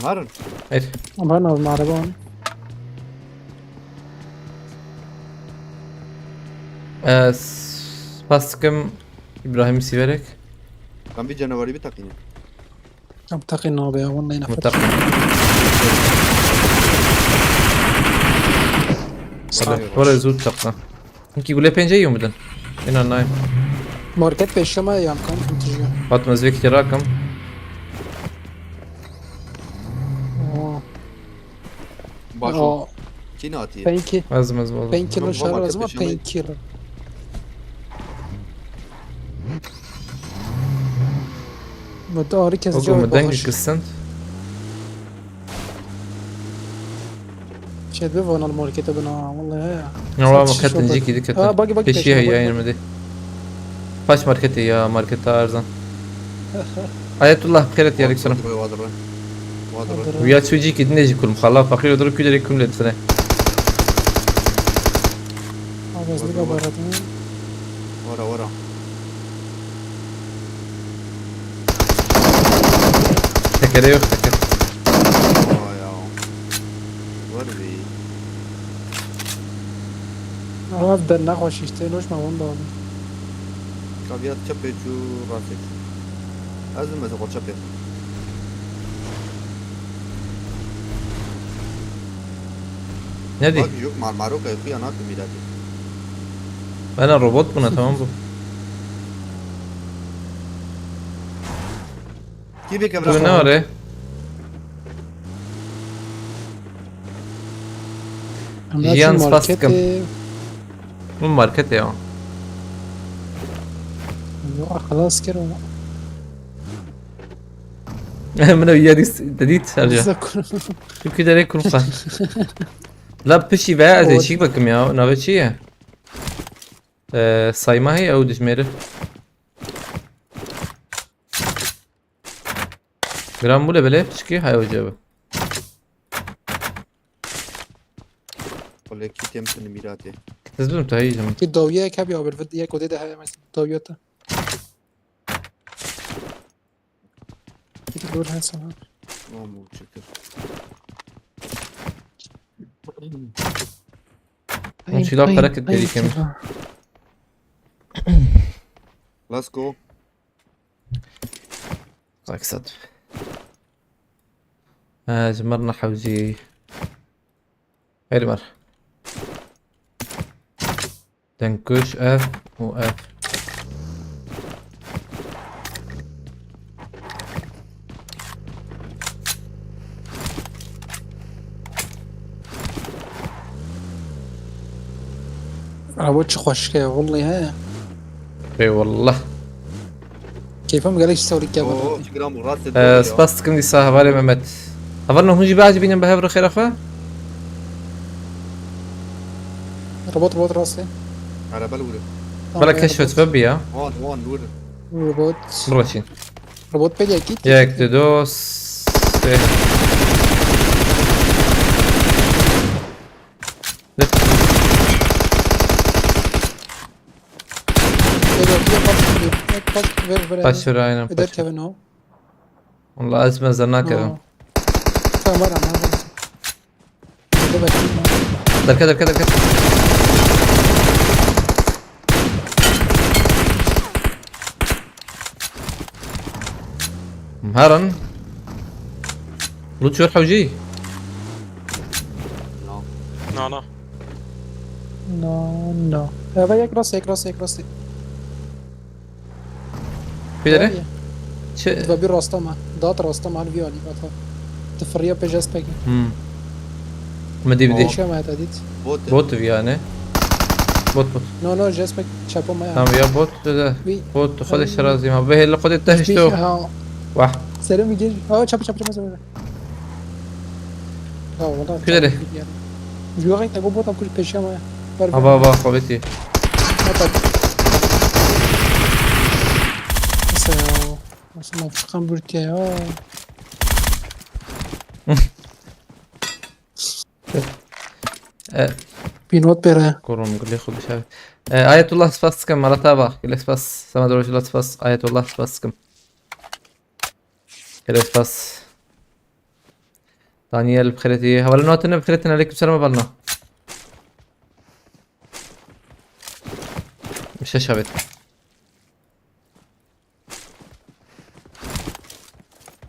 نهارن Hayır. اما انا المعربان Baskım İbrahim Siverek. كان في جنوري بتقيني ام تقي نوبيا والله ينفع Mutlaka. Valla zut takla. İnki gule pence yiyor muydun? İnan nay. ماركت بيشما يا كان تجي Fatma Zvekti rakam. باشو اه كيناتي بينكي Az oldu. بين كيلو شهر ماركت لازم بيشما. بين كيلو بدو كذا Oğlum جو mu dengi kızsın? شد بيفون الماركت بنا والله هي Ama Satış marketin yok. ciki dikkat. باقي Peşi peşine, ya باقي. yirmi Baş marketi ya markette arzan. Ayetullah bخيرت يا ريكسون. واضر واضر ويا تسويجي كي دنيجي كل مخلا فقير يضرب كده لكم لسنة. بس دي بارات ورا Tekere yok teker. يا وربي ابدا نخوش يشتينوش ما وين دابا كافيات تشبي شو راسك لازم ما تقول تشبي Ne di? باقي يوك مع المعروكة يا اخوي انا في ميلادي Ben robot buna tamam bu. كيف هيك Bu ne var ya? Jiyan spastikam. Bu market ya. خلاص كده منو يديس تديت سرجع. Çünkü direkt kurban. La peşi veya Evet. değişik bakım ya. Ne biçi ya? Sayma hay او dişmeri. Gram bu lebele çıkıyor hay hocam. ولا كي تمتن ميلادي Tezbim tahiyeceğim. في الضوية كابي او بالفيديو ياك ودي ده هاي مثلا تويوتا تقول هاي سنة مو شكر Unutila hareket edeyim. Let's go. اقصد جمرنا حوجي هاي المرة تنكش اف و اف عبوتش خوشكه والله ها اي والله كيفهم قالك تسوي لك اوه شو جرام راس سباستكم دي ساها بالي ممت خبرنا هونجي بعد بينهم بهبر خير اخوة ربط راسي على بالوري بلا كشفت ببي ها وان لوري ربط برشين ربط بدي اكيد ياك تدوس باشر aynen قدرت باشر كيفن هو والله ازمة زناك فمرة ما كده كده مهرن لوتشو يروح وجي No. نو هذا يك راسي في ده شو تبى راستما دات راستما على فيولي بطل تفريا بجاس باقي ما دي بدي شو ما هتاديت بوت بوت يعني بوت نو جاس باقي شابو ما تمام يا بوت ده وي بوت خذ الشرازي ما به اللي خذ التهشتو واحد سلام يجي شابو ما والله في ده جوغي تقول بوتا كل بيشا ما ابا خوبتي بس ما فيش قام برتيا بينوت بيرا كوروم قول لي خذ شاف آية الله سباسكم مرة تابع كل سباس سما دروج الله سباس آية الله سباسكم كل سباس دانيال بخيرتي ولا نوتنا بخيرتنا عليكم السلام بالنا مش شابت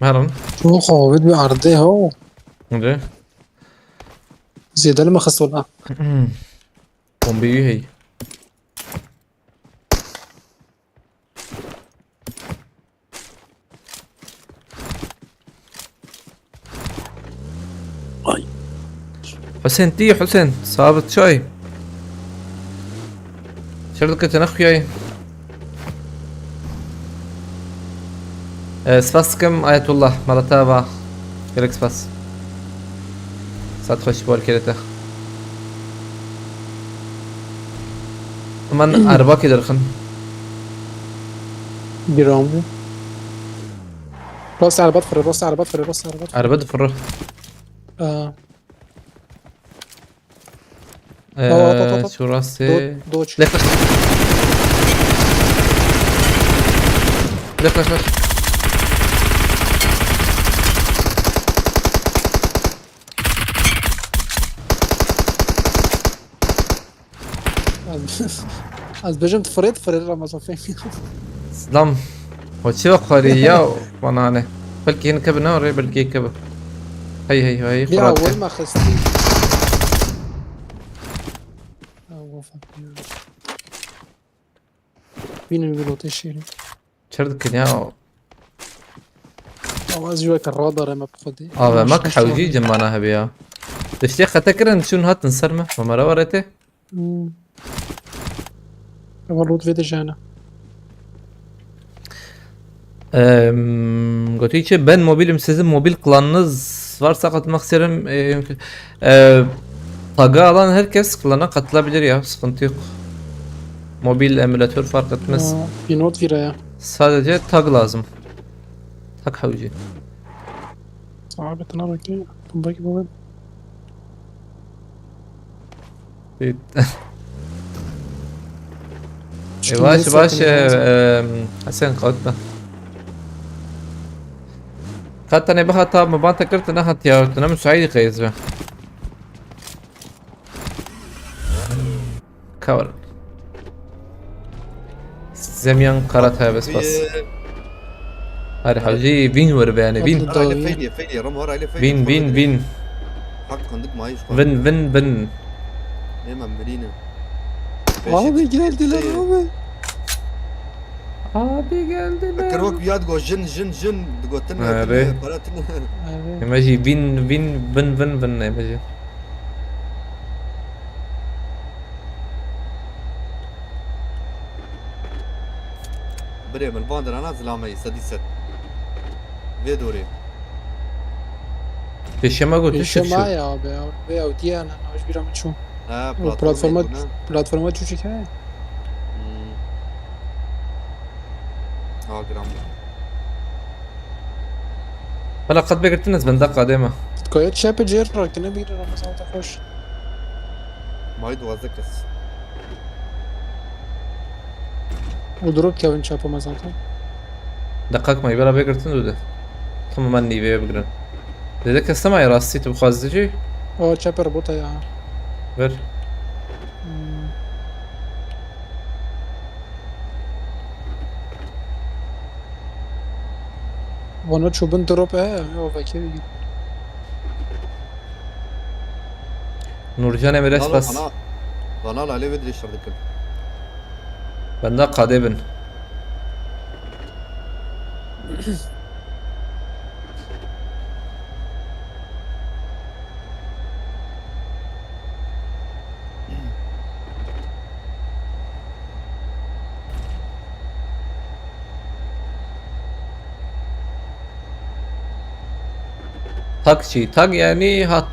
مهرن شو خوفت بعرضي هو مدري زيادة لما خصوا الآن بومبي هي حسين تي حسين صابت شوي شردك تنخيي سباسكم آية الله مرة تابع كلك سباس ساعد تخش بول كيلته من أرباكي درخن بيرامو راس على بطفر راس على بطفر أربد فرح شو راسي دوتش ليخ از بجم فريد لما صفين سلام وشو خريا ونانه بلكي هنا كبر نور بلكي كبر هي دي خرات اول ما خستي بين البلوت الشيري شردك يا اواز جواك الرادار ما بخدي ماك حوجي جمعناها بيها تشتي خطكرن شنو هات نسرمه وما ورته والله فيدي جانا Götüyçe ben mobilim sizin mobil klanınız varsa katılmak isterim. Tag'ı alan herkes klana katılabilir ya, sıkıntı yok. Mobil emülatör fark etmez. بينوت فيرايا Sadece tag lazım. Tag havucu. صعب تنار كي باقي بوين Yavaş Hasan قعدنا حتى انا بها طاب ما بان تكرت نهت يا تنام سعيد قيز كور زميان قراتها بس هاري حوجي بين ورباني بين هر عليه فيلي فيلي رم هر عليه فيلي بين بين بين حق عندك معيش بن بن بن ايه ممرينه Abi geldi lan abi. abi geldi فكر وقت بياد جو جن جن جن قلتلنا أري. قراتنا Evet. يماجي بين بين بن بن بن يماجي بري من الباندر انا زلامي سدي ست في دوري في ما قلت Yaşa شو معايا abi ya. Veya diye ana. Hoş bir ama şu. ها Platforma çocuk he. ها جرام هلا قد بقيت الناس بندق قادمة Koyat şey yapacak. Rakine bir Ramazan da hoş. ما يدو ذكس Udurup Kevin şey yapamaz zaten. دقاق ما يبلا بقيت ده ثم مني بيه بقرن لذلك استمع يا راسي تبغى خازجي O çeper bota ya. ver Ona çubun drop he. O vakit. نورجان اميرس بس انا ضلال عليه بدري شردك بندق قادمن تاك شي تاك يعني هات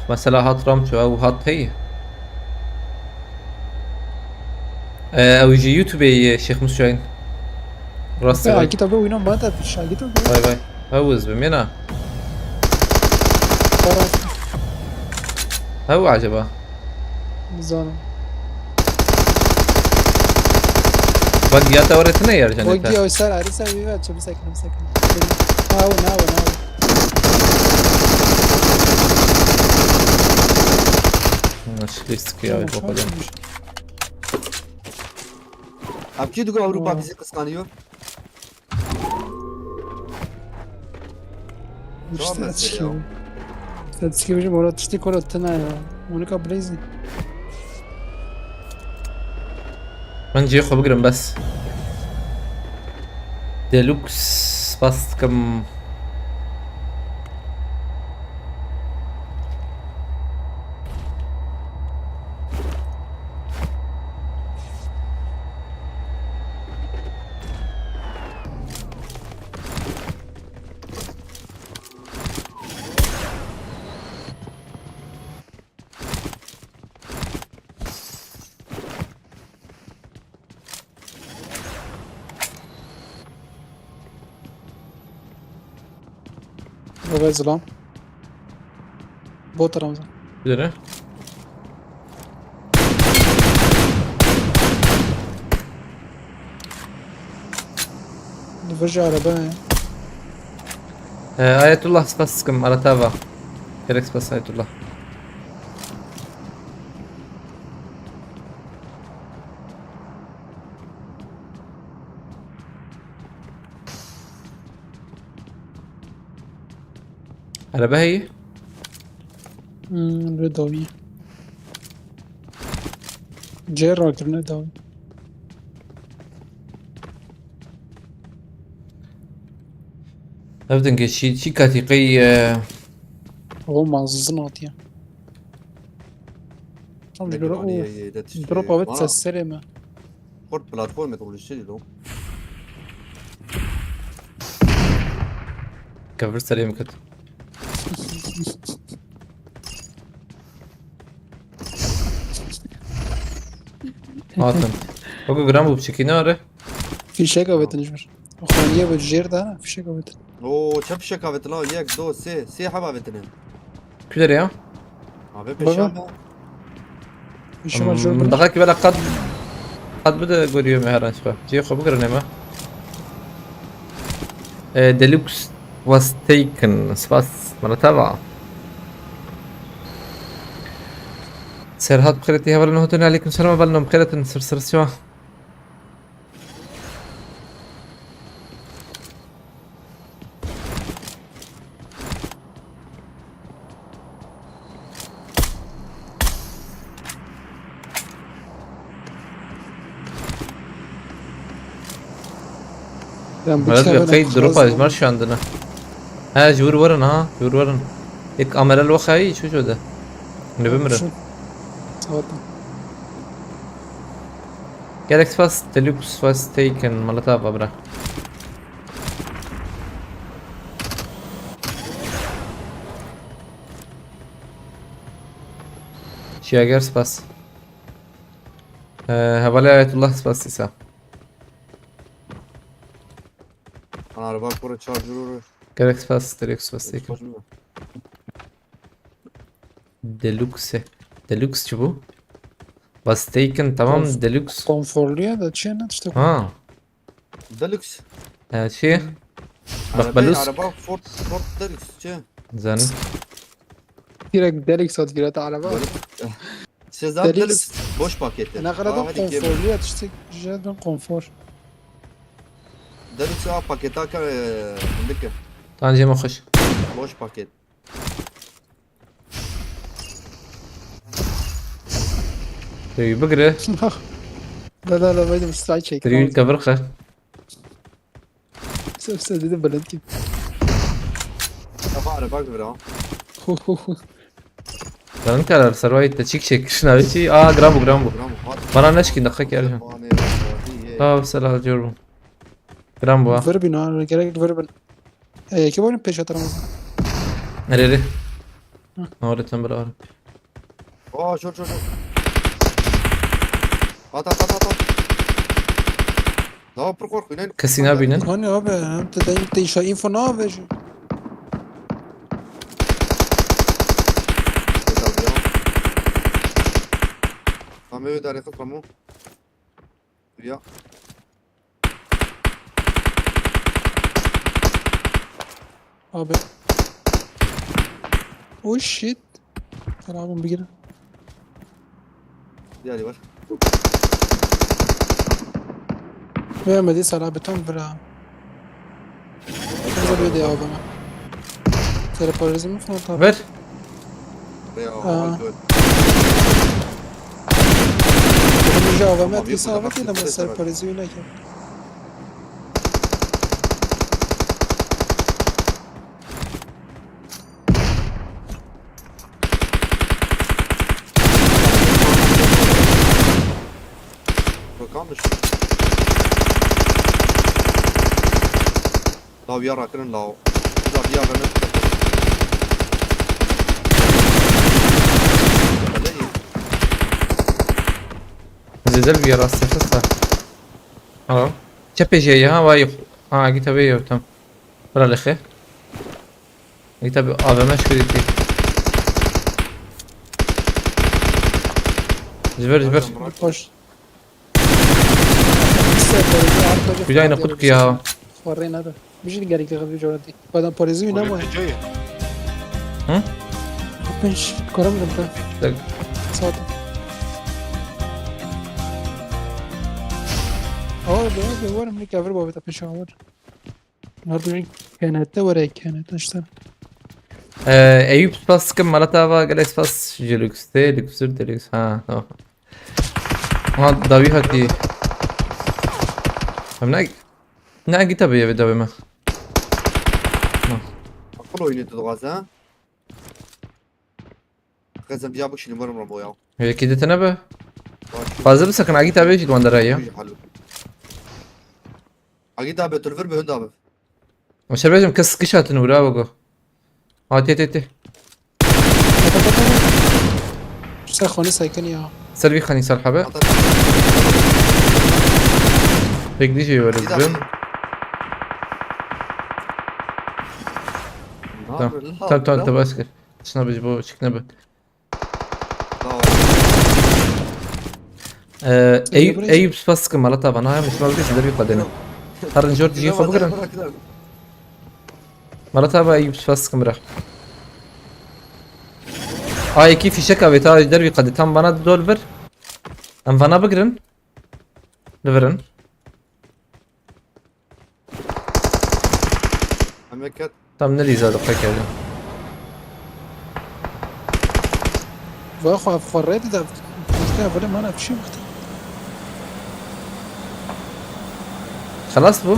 مثلا هات رمتو او هات هي او يجي يوتيوب شيخ مسعين راسي Ya باي git abi oynan bana da bir şey git abi. باي هوز بمينا Paras. هو عجبه Zanım. بقي يا تورتنا يا O رجال gidiyor sen arı sen bir ver çabuk sakın sakın. Ne o. شليستك يا بقدم ابكي دقوا اوروبا بيزي قسقانيو Statistik hocam orada tiştik orada tına ya. Onu kabul etsin. من جي خو بقرم بس ديلوكس بس كم O ظلام. Bot Ramazan. بدنا Nefırcı araba ya. آية الله بس كم على تابع فيليكس بس آية الله على بهي Redavi. Cerrah Redavi. أبدا شي كاتيقي O mağazasın atı ya. Tam bir o. Drop evet sesleri mi? خد بلاتفورم تقول الشيء لو كفر سليم كده عاطم بقى جرامو بشكينارة Fişek avetini ver. O khaniye ve ciğer daha fişek avetini. اوه شاف شكا بتلا ياك دو سي حبا بتنا كده يا عبي بابا. بشام Fişek var من ciğer. دقائق بلا قد بدأ أقول يوم هران شباب جي خو بقرا نما ديلوكس was taken سباس مرة تابعة سرهات بخيرتي هبل نهتن عليكم سلام بلنم بخيرة سرسر سوا Ben bu Biraz bir sefer قيد دروب خلاص مارش عندنا ها جور ورن ها جور ورن هيك عمل الوخاي شو ده اللي بمرن شو؟ صوت. Galaxy Fast Deluxe Fast Taken Molotov bra Jäger spas Havale Ayetullah spas ise Ana araba kuru charger uğru. Galaxy Fast Deluxe Fast Taken Deluxe Deluxe şu bu Fast Taken tamam Of. Deluxe Konforlu ya da çiğne işte. Ha Deluxe. şey Bak balus Araba Ford Deluxe. Çe. Zani Direkt delik sat giret araba. Sezar Deluxe. Deluxe. Boş paketi. Ne kadar da Hadi gel. konforlu ya işte. Cidden konfor. Deluxe paketi akar. Ndike. Tanjim خوش Boş paket. تبي بقرة لا ما يدم سترايك شيك. تبي كبرخة سف dedim بلد gibi. Kafa araba gibi ha. كان انت على سرواي تشيك شيك شنو هيك جرامبو Gram var. مرة نشكي دقيقة يا سلام جوربو جرامبو Verbin ha gerek verbin. Ki boyun peş atarım. ريري نورت نمبر أول Aa şur. At. Daha per korku ne? كسينا بينن Hani abi انت ده انت شا info ne yapıyorsun? Tamam evet hareket kamu. Ya. Abi. Oh shit. Selamın bir girin. Diğeri var. Vermedi salabetten bırak. Kırmızı bir de al bana. Teleparizmi falan tabi. ver Veya Aa. göt. Kırmızı avame Ama bir isabet fotoğraf değil ama çekti de teleparizmi yine ki. Bakalmış. Lav yara kırın lav. Lav yara ne? زلزال بيرا استفسر اه شبي جاي ها واي جيت ابي تم برا الاخي جيت ابي مش كريتي جبر Hoş. Güzel نقطك يا ورينا هذا مش الجريك غبي جوردي بعدين باريزي ينام وين جاي مش كرم انت صوت ده ورا من كافر بابا تبشاور نرجع كانت كانت اشتر Eyüp Spask'ın Malatava Galaxy Spas Deluxe Deluxe ha tamam. Ha Davi hati. Hem ne git abi ya Davi mi? Akıl oynuyordu gaz ha. Kızım ya bu şimdi varım rabo ya. Öyle kidetene be. Fazla bir sakın git abi şu mandara ya. Agit abi tülfür bir hünd abi. Şerbacım kız kış atını bravo go. Hadi. سخوني سايكن يا Servi khani salhabe. Bekli şey var bizim. Tamam tabaskır. Şuna biz bu çıkna be. Eyüp Spask'ın Malatava na mش مالك دربي قدنا. هرن جورد جي خبرة. Malatava Eyüp Spask'ın bırak. A2 fişek abi ta derbi kadı tam bana dol ver. Am bana bıgırın. Verin. Memleket. Tam ne lizadık pekala. واخو فريت ده مشتاق ولا ما انا في شيء مختلف. خلاص bu.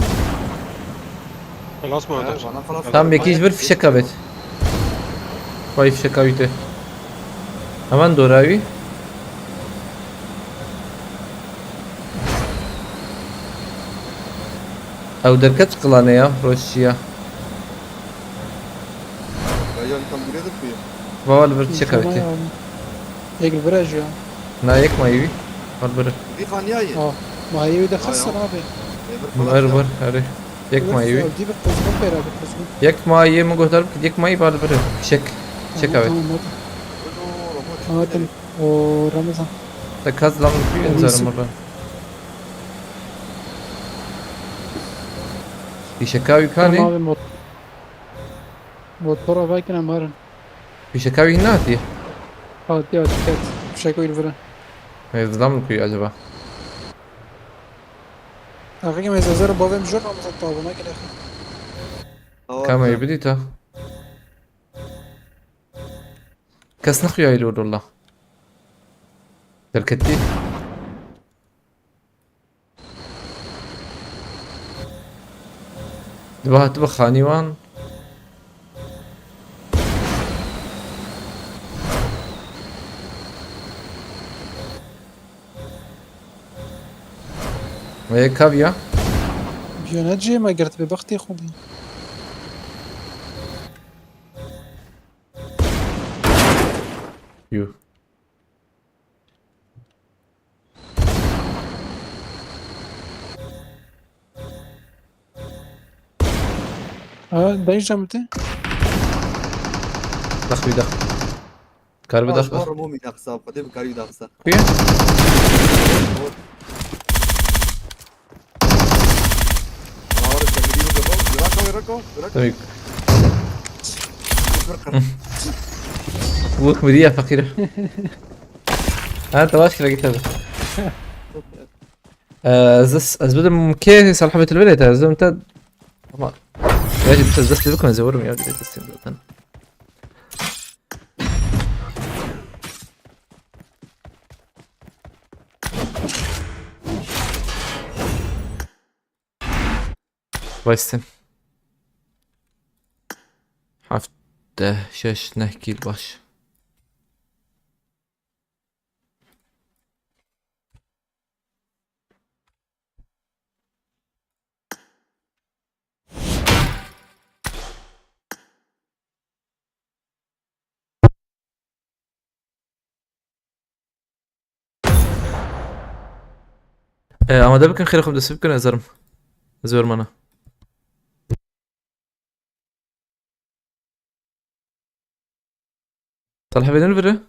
خلاص ما اقدرش. Bana خلاص. Tam bekiz bir fişek abi. Vay fişek abi de. Hemen doğru abi. Ew derket qılane ya Rusya. Ya tam buraya da koyuyor. Vallahi bir fişek abi. هيك الفراج يا Na yek mayvi. Var bir. Bir kanyayı. اه ما هي ده خسر ابي Var var. Hadi. Yek mayvi. دي بتقصد بيرا بتقصد Yek mayvi mi gösterip yek mayvi var bir. Fişek. Fişek abi. تمام ورمضان Da kaz lan bir zarım orada. Fişek abi kani. تمام موتورا باكنا مارن Fişek abi ne atıyor? اه دي كات بشكل الفرا Mevzudan mı koyuyor acaba? اخي ما يزازر بوفم جر رمضان طابو ما كده اخي Kama yibidi ta. Kas nakıyor aylı orada. Derketti. دبا خانیوان و یک کاویا بيوناجي ما قرت ببختي خودي یو اه بايش جامتي دخ بی دخ کار بدخ دخ Var mı daksa? Hadi bir karı daksa. kuya Var işte bir de bak. Rako. تمام بوك مدية فقيرة ها انت واش لقيت هذا زبد كي صلحبة البلد هذا انت ما واجب تزدست بكم ازورهم يا ولد السين ده بايستن حفته شش نحكي الباش ama da bakın خيركم ده سيبكم ازرم ازور منا طلع بين الفيديو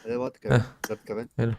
Evet kevin. Evet kevin. حلو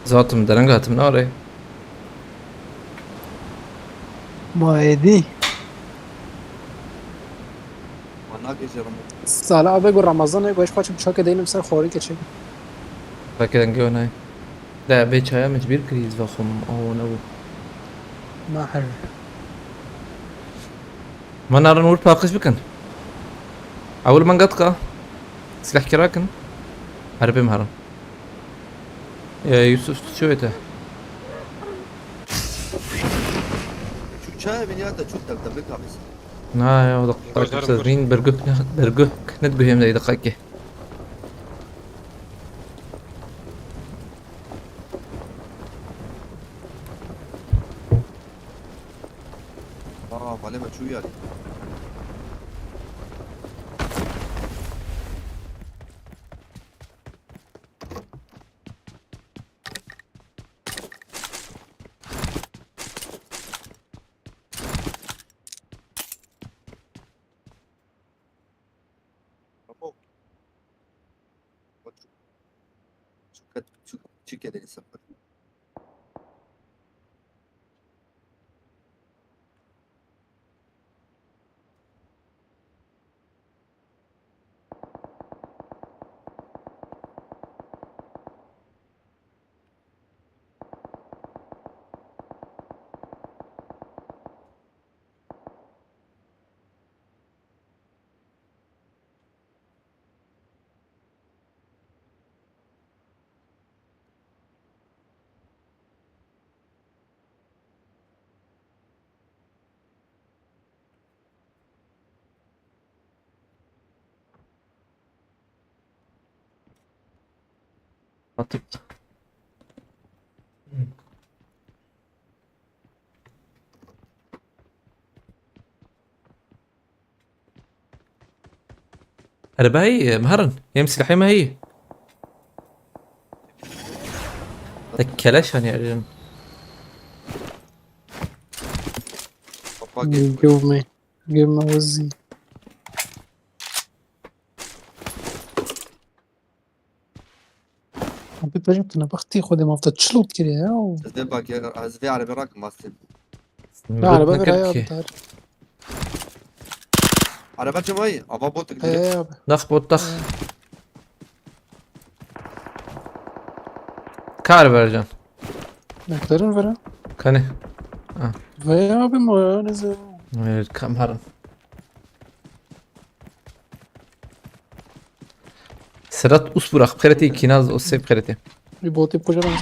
Zatım dereng hatım nare. ما هدي Bana geçerim. سال أبي يقول رمضان يقول إيش خاطر بشاكة دينا مسار خوري كتشي Belki dengi onay. Da be çaya mecbur kriz vaxum o ne bu. ما حلو ما نرى نور باقش بكن. أول من قطقة سلاح كراكن. Harbi مهرم. Ya Yusuf şöyle. Şu çay beni ya da çok tablik abisi. Na ya o da قطع برجوك نتجه يوم ده دقيقة. Vale ma şu yani. Bravo. Şu kederi sapır. Atıp. أربعة هي مهرن يمسك الحين ما هي تكلاش يعني أرجن Bak gel. give me وزي أبي بجيب أنا بختي خدي ما فتت شلوت كده يا Sizde bak ya az bir arabi rakım bastın. لا على بابي رايا نكبكي بتعرف Araba çamayı. Aba botu gidiyor. إيه يابا دخ بوت دخ كار برجان نقدر نفرق كاني يا أبي ما نزل كم هرن سرات أسبوع بخيرتي كيناز أسيب بخيرتي يبوتي بكجران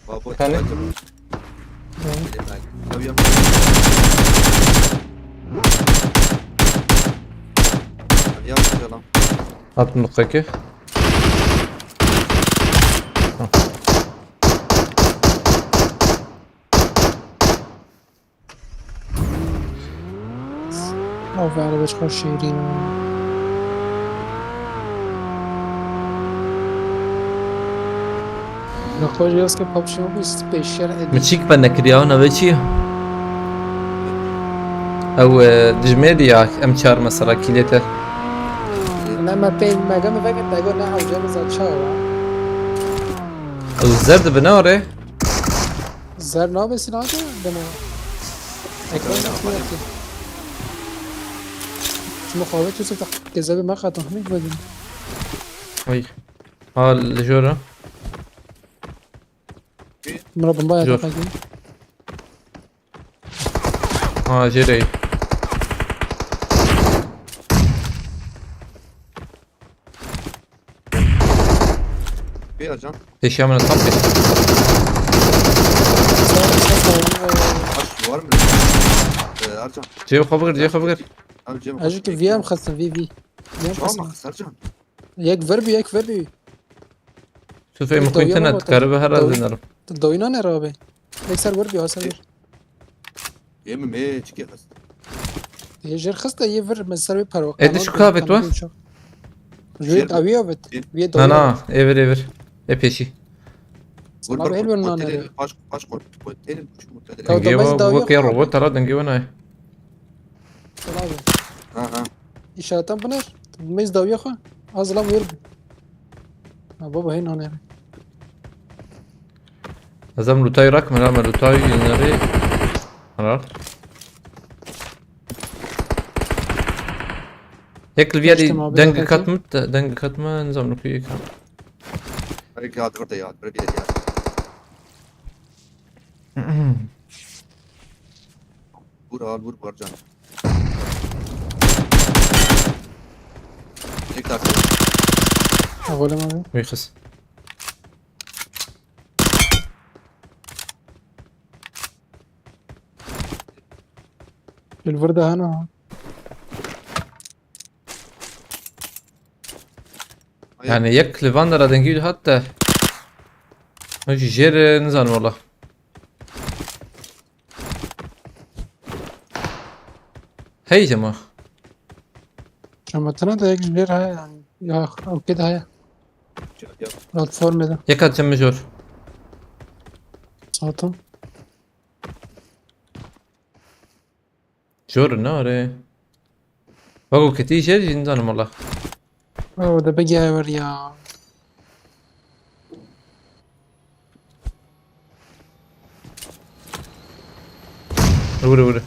Aba botu Hani? çamayı. Tabii ya. Yanlış yalan. At نقطة أو فعلا بشخر شيرين نخوش ياسك بابشي مو سبيشال اديشن متشيك بنكريانا بيشي أو دجميديا أم شار مثلا كيليتا لما بين ما قام فاكر تقول نحو جامز اتشاوا أو الزرد بنوري زر نابه سناجه دمو اكران اخواتي شما خوابه تو سفت كذابه ما خاطر همين بدين وي ها الجورة مرابن بايا جور. تقاقين ها جيري Bir ajan. ايش يعمل الطبي Aç var mı? Ercan. جيب خبر جيب خبر Abi Cem. اجيك فيام خلصنا في فيام Tamam خلصنا mı? Sercan. ياك فيربي شوف اي ممكن تنت كهرباء هرا زنرم تدوينا نرابي يكسر وربي هاسر Yemin me çıkıyor hasta. يجر خسته يفر من سر بيبرو إيه، شو كابت وا؟ جويت اويا بت ويا نا دوينا نا ايفر ايفر ابيشي Sana bir elbette anlarım. Baş kol. Otelin buçuk mutlu. Tamam. نجيبه بس ده بوك يا يقع. روبوت ترى نجيبه ناي Abi Ha. işaretten pınar. Mez davya xo. Az lan verbi. Ha baba hin hanere. لازم لوتاي رقم لا ما لوتاي ينري خلاص هيك الفيدي Başka muhabbet دنگ ederken. كاتمت دنگ كاتما نظام نكوي كان هيك هاد غرتي هاد بربي ديال بور هاد بور برجان هيك تاك أقول ما بي. ويخس الوردة هنا. يعني يك ليفاندر دنگي حتى ماشي جير نزال والله هي جماعة شمتنا ده هيك غير هاي يعني يا أو كده هاي البلاتفورم ده يك جم جور صوته. جور النار وقو كتير جير نزال والله أوه ده بقي هاي يا وري وري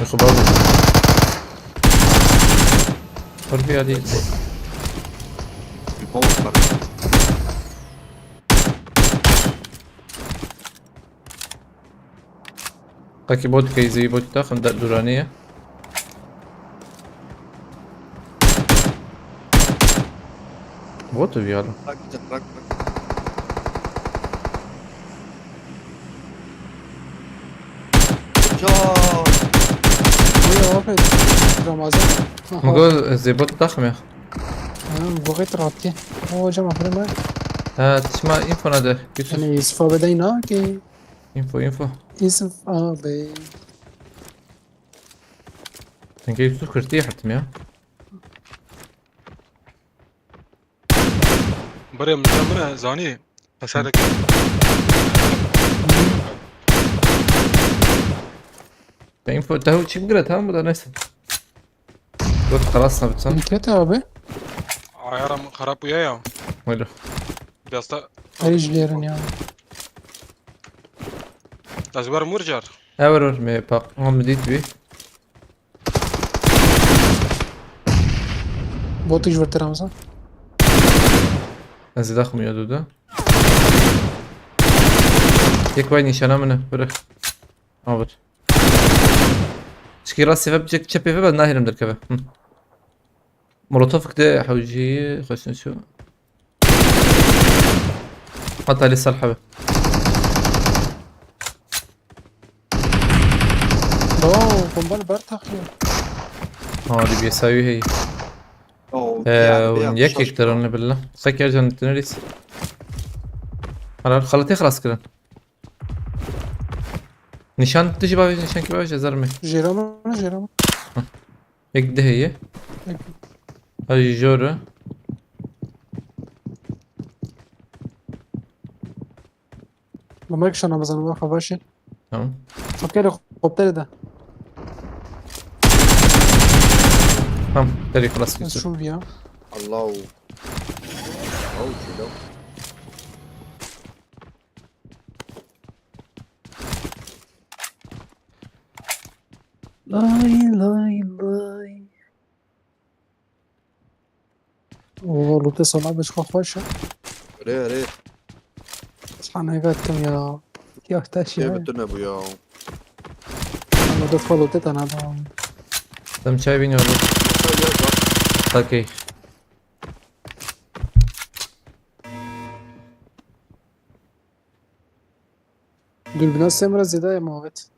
اخو بابي وربي علي الباور قاكي بوت كي زي بوت تاخن دورانية بوت بيالا تراك جار هي واحد رمضان. مقول زي بوت ضخم يا اخي بغيت راتي هو جمع فريمان تسمع انفو نادر يوسف يعني يصفى بدينا كي انفو يصف بي نجيب يوسف كرتي حتم يا بري من جمرة زاني فسادك انفو تهو شقرت هم ولا ناس قلت خلاص نبتسم كده بي عيارم خراب ويايا ويلو بيستا ايش ليرن يعني تزوار مرجر اورور مي باق هم ديت بي بوتيش ورت رمضان نزل ضخم يا دودا يك وين نشانه منه برخ عبر شكي راسي فبجك تشبي فبا ناهي من الكفه مولوتوف كده حوجي خش نشوف حط عليه السلحبة اوه قنبله برتخ اللي بيساوي هي ونياك يقدرون بالله خيك يرجع نتنريس خلاص يخلص كده نشان تجي بابي نشان كيف يا زلمه جيرام هيك ده هي هاي جورة ما مالكش انا مثلا واقف باشا تمام اوكي قبطلي ده تمام تري خلاص يوسف شوف يا الله او كده لاي والله تصل عبش خوشة ريه اصحى كم يا اختاشي كيف هاي بتنا ابويا انا بدخل وتت انا ده تم شايفيني ولا اوكي دول بناس سمرة زي ما وقت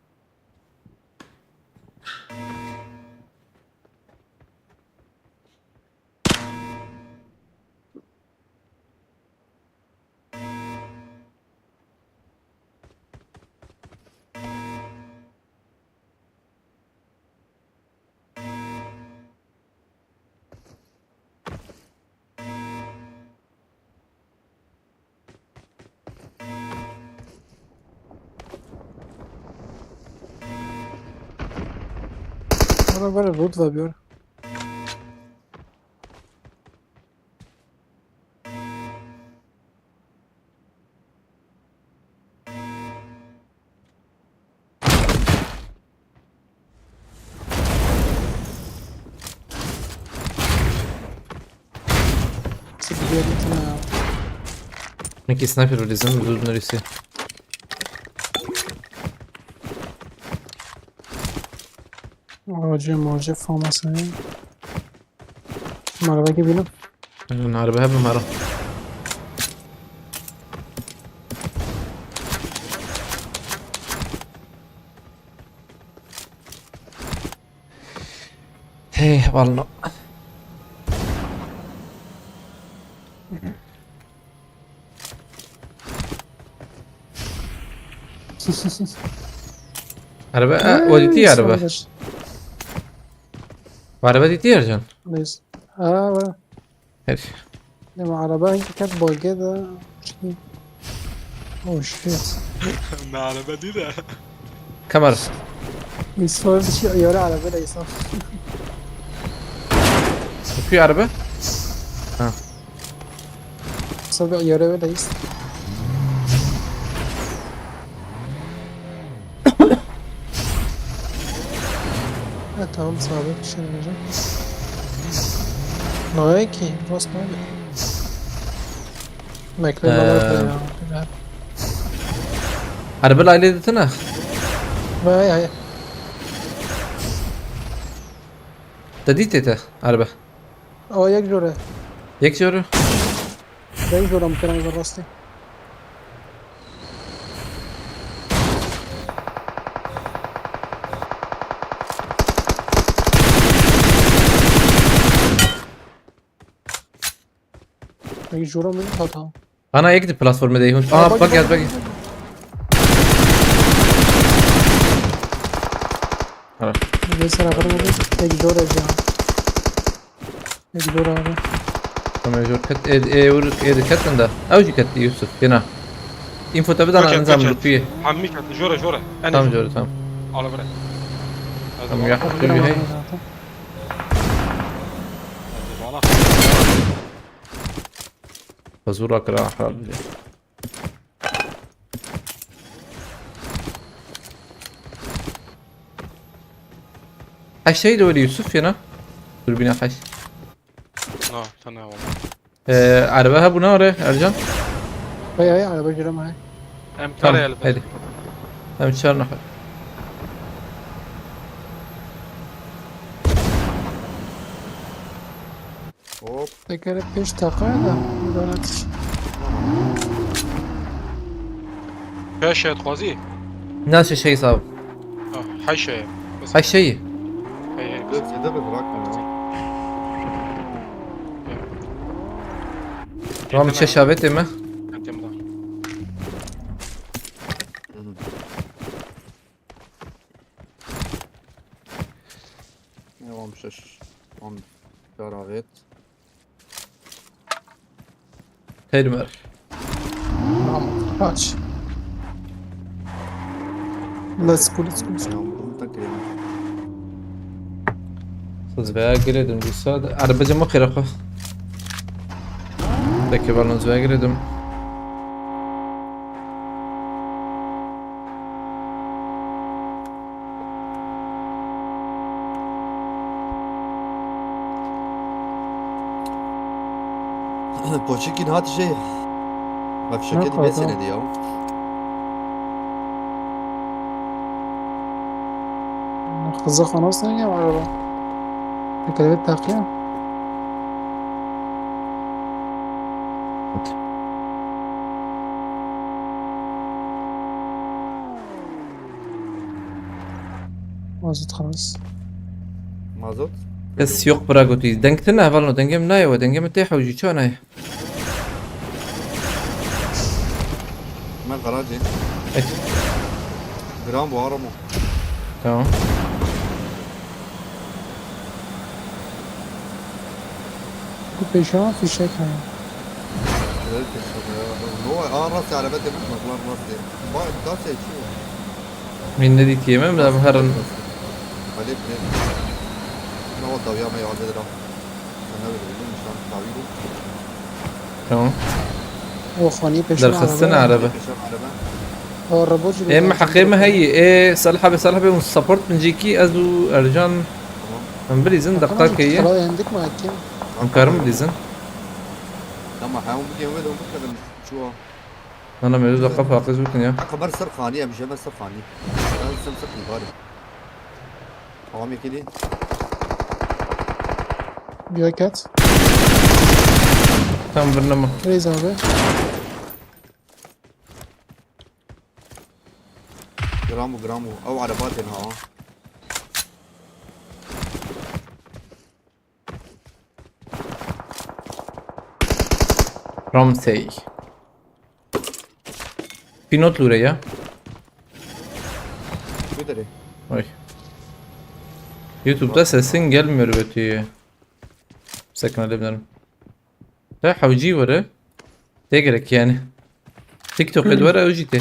انا بقى الرتبة بيور بيتنا يا نكي سنايبر ولازم بدون نريسي. موجه فاماسه ما باجي بينا انا عربها بمرة. هي والله. عربة وديتي عربة. وعربة دي يا رجال. ليش اه هي. لما عربة هيك كاتبة كده اوه شيت على بديلة. كاميرا. يصور شيء يوري على بالي يصور في عربة؟ صبع يوري ولا يصور tamam sabit bir şey olacak. Ne ki? Rost ne oluyor? Bekleyin bana ya. عربة العائلة دتنا. Vay hay. تديتي عربة. O jak dziurę. يك جورو. Jak dziurę mknę za rosty. Jak dziurę mi hata. انا يكتب بلاتفورم دي هون. باقي. Bir sıra var mı? Jak dziurę ya. Jak dziurę abi. تمام جور كت ايه كت ده اوجي كت يوسف هنا انفو تبدا انا كت- نظام كت. فيه عمي كانت جورة تمام انا جور تمام على برا. هذا تمام بقى. يا حق هي هذا بقى. بزورك راح هالشيء دول يوسف هنا تربينا حش استنى والله. عربها ابو نار ارجع Hay hay araba dziurę ma. ام ترى تمام هادي تمام شهر نحر Hop. Tekere 5 dakika da. Dönetiş. فيش تخوازي. ناس شيء صعب هاي شيء بس هالشيء هي ده bırakma ya. تمام شاشابتي ما انت مضى. Ja mam przecież. Mam karawiec. تيرمر Tamam. Kaç. Let's go let's go. Ja mam bunta krema. زواجردم دي صاد عربة جمع خير اخو لكي بالون زواجردم Poçikin hadi şey. Bak Ne şekeri kadar? 5 senedi ya. Kızı خلاص نيجي araba. Tekere takıyor. Mazot خلاص. Mazot. بس يوق براغوتي دنكتنا فالنو دنجم ناي ودنجم تيحو وجي شو ناي Ben Karaci. اي Gram bu aramo. تمام Bu peşa fişek ha. Evet ya. هو راسي على بدي مطلع راسي. Bak nasıl içiyor? من ندي تيمم لا مهرن عليك ليه؟ انا هو الضويع ما يقعد يضرب. انا بقول مش عارف تعويضه. تمام O خاني peşa در خصنا عربة شاف على بقى. O araba cülü. اما حقيمة هي ايه صلحة من السبورت من جيكي ازو ارجان تمام. من بليزن دقاق هي خلاص عندك معاك. ام كارم بليزن لما ما حاول بيجي وين بكره شو انا ميلود وقف اقز بكن يا خبر سر خاني مش بس سر خاني انا سمسك الغالي عامي كده بیاکت tam برنامه ریز abi. جرامو او عربات هنا رامسي في نوت لوري ya كده Oy. YouTube'da sesin gelmiyor Betü'ye. Sakın edebilirim. Da havci var ha. De gerek yani. TikTok var ha ujite.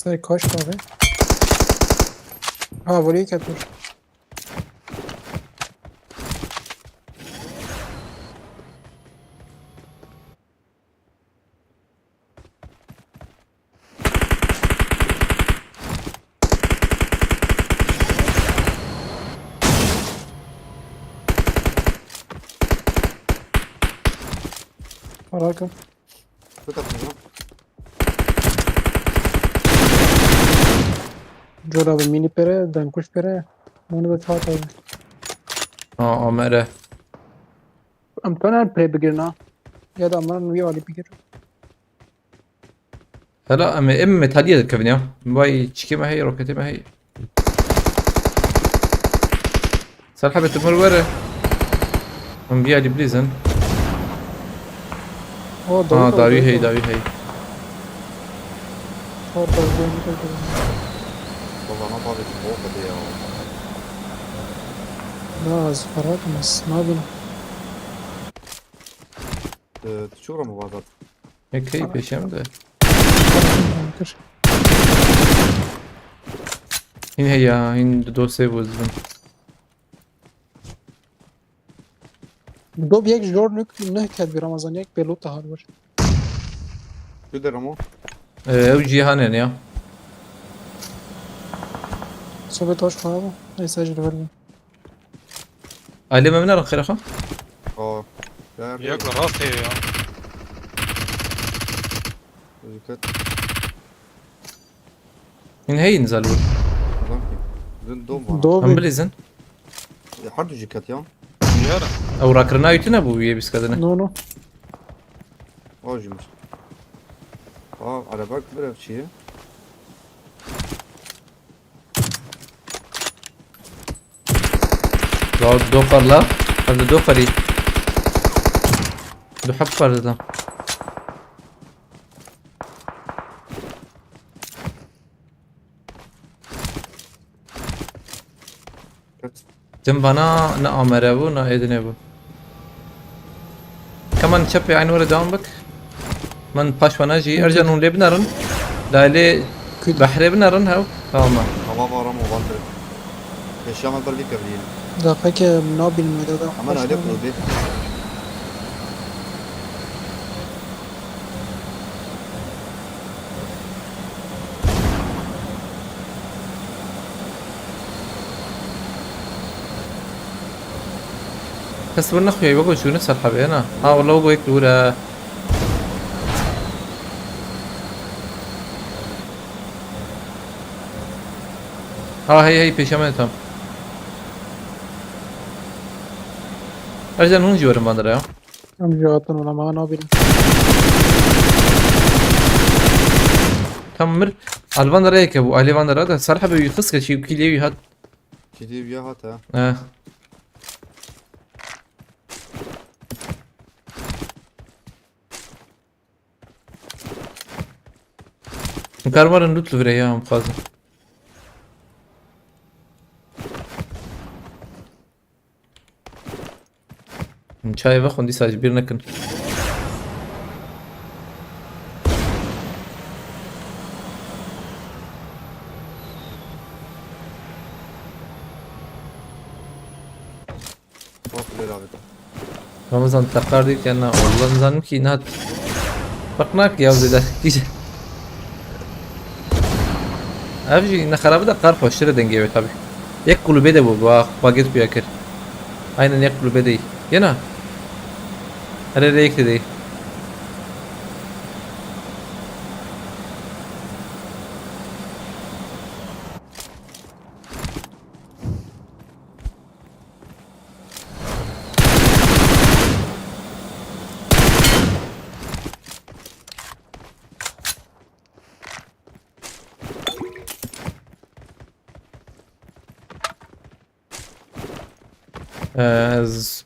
سای کاش abi. Ha voleyi katmış. Harakım. كده جور abi mini pere, dankuş pere. Onu da çat abi. Aa Ömer'e. Am to ne pre bigirna. Ya da amran uya ali bigir. هلا ام متهديه كيفن يا باي تشكي ما هي روكتي ما هي سالحة بتمر ورا ام بيعلي بليزن O اه داوي هي داوي هي Or da والله ما طابت فوق دي Naz harakım as. Ne yapayım? شو مبادرة هيك هي بيشم ده Kır. هين هي هين دو سيف وزبن Dob yek jor ne ket bir Ramazan yek belot tahar var. كده رمو او جيهانين يا Sobe taş koy abi. Neyse acele vermem. علي ما بنعرف خير اخو اه ياكل راسي يا كده هين هي نزلوا زين دوم هم Dob بليزن حدو جيكات يا يارا او راكرنا يتنا ابو يبس كذا no no. واجي مش على بالك بلا شيء دو فرلا هذا دو فري دو حفر ده جنبنا نا عمر ابو نا اذن ابو كمان تشبي عين ورا جنبك من باش وناجي ارجع نون لبنرن دالي بحري بنرن هاو تمام هوا بارا مبادرة الشام بربي كبرين Da peki ne bilmiyor da. عمل عليك نودي بس بقول اخويا بقول شو نفس الحبي انا والله بقول هيك الاولى هي بيشامتهم ارجع نون جوار ما ادري Amcatın ona ama ne bileyim. كمر الفان رايك ابو الفان هذا صراحه بيخصك شيء كيلي هاد كده بيا هاتا اه مكرمر نوت الفريا مخازن شاي باخذ دي ساج بير نكن واصل لي رابطة رمضان تقاردي كان والله نظن كي نات بقناك يا ولد كيش افجي نخرب ده قرف وشر دنجي tabi. Yak kulu bede bu باقيت بياكر Aynen yak kulübe değil. Yana. Hele renkli değil.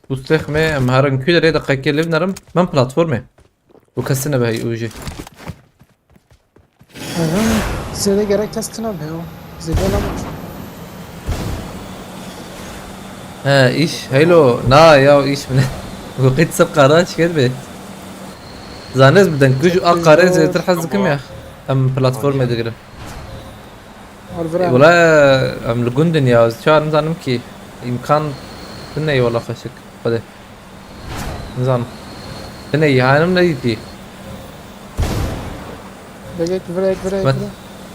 بوستخمه مهارن كل دقيقة كل نرم من بلاتفورمه وكسرنا بهاي اوجي زیاده gerek kastına be o. Zirve lan. ها ايش هيلو نا يا ايش من وقيت سبقة راش كذبت زانز بدن كوجو اقارن زي ترحزكم يا ام بلاتفورمه دقيقة Alvera. ولا ام لجندن يا شو نزانم كي امكان تني والله خشك قده نزانم تني هانم نيتي Bege vere. Mat-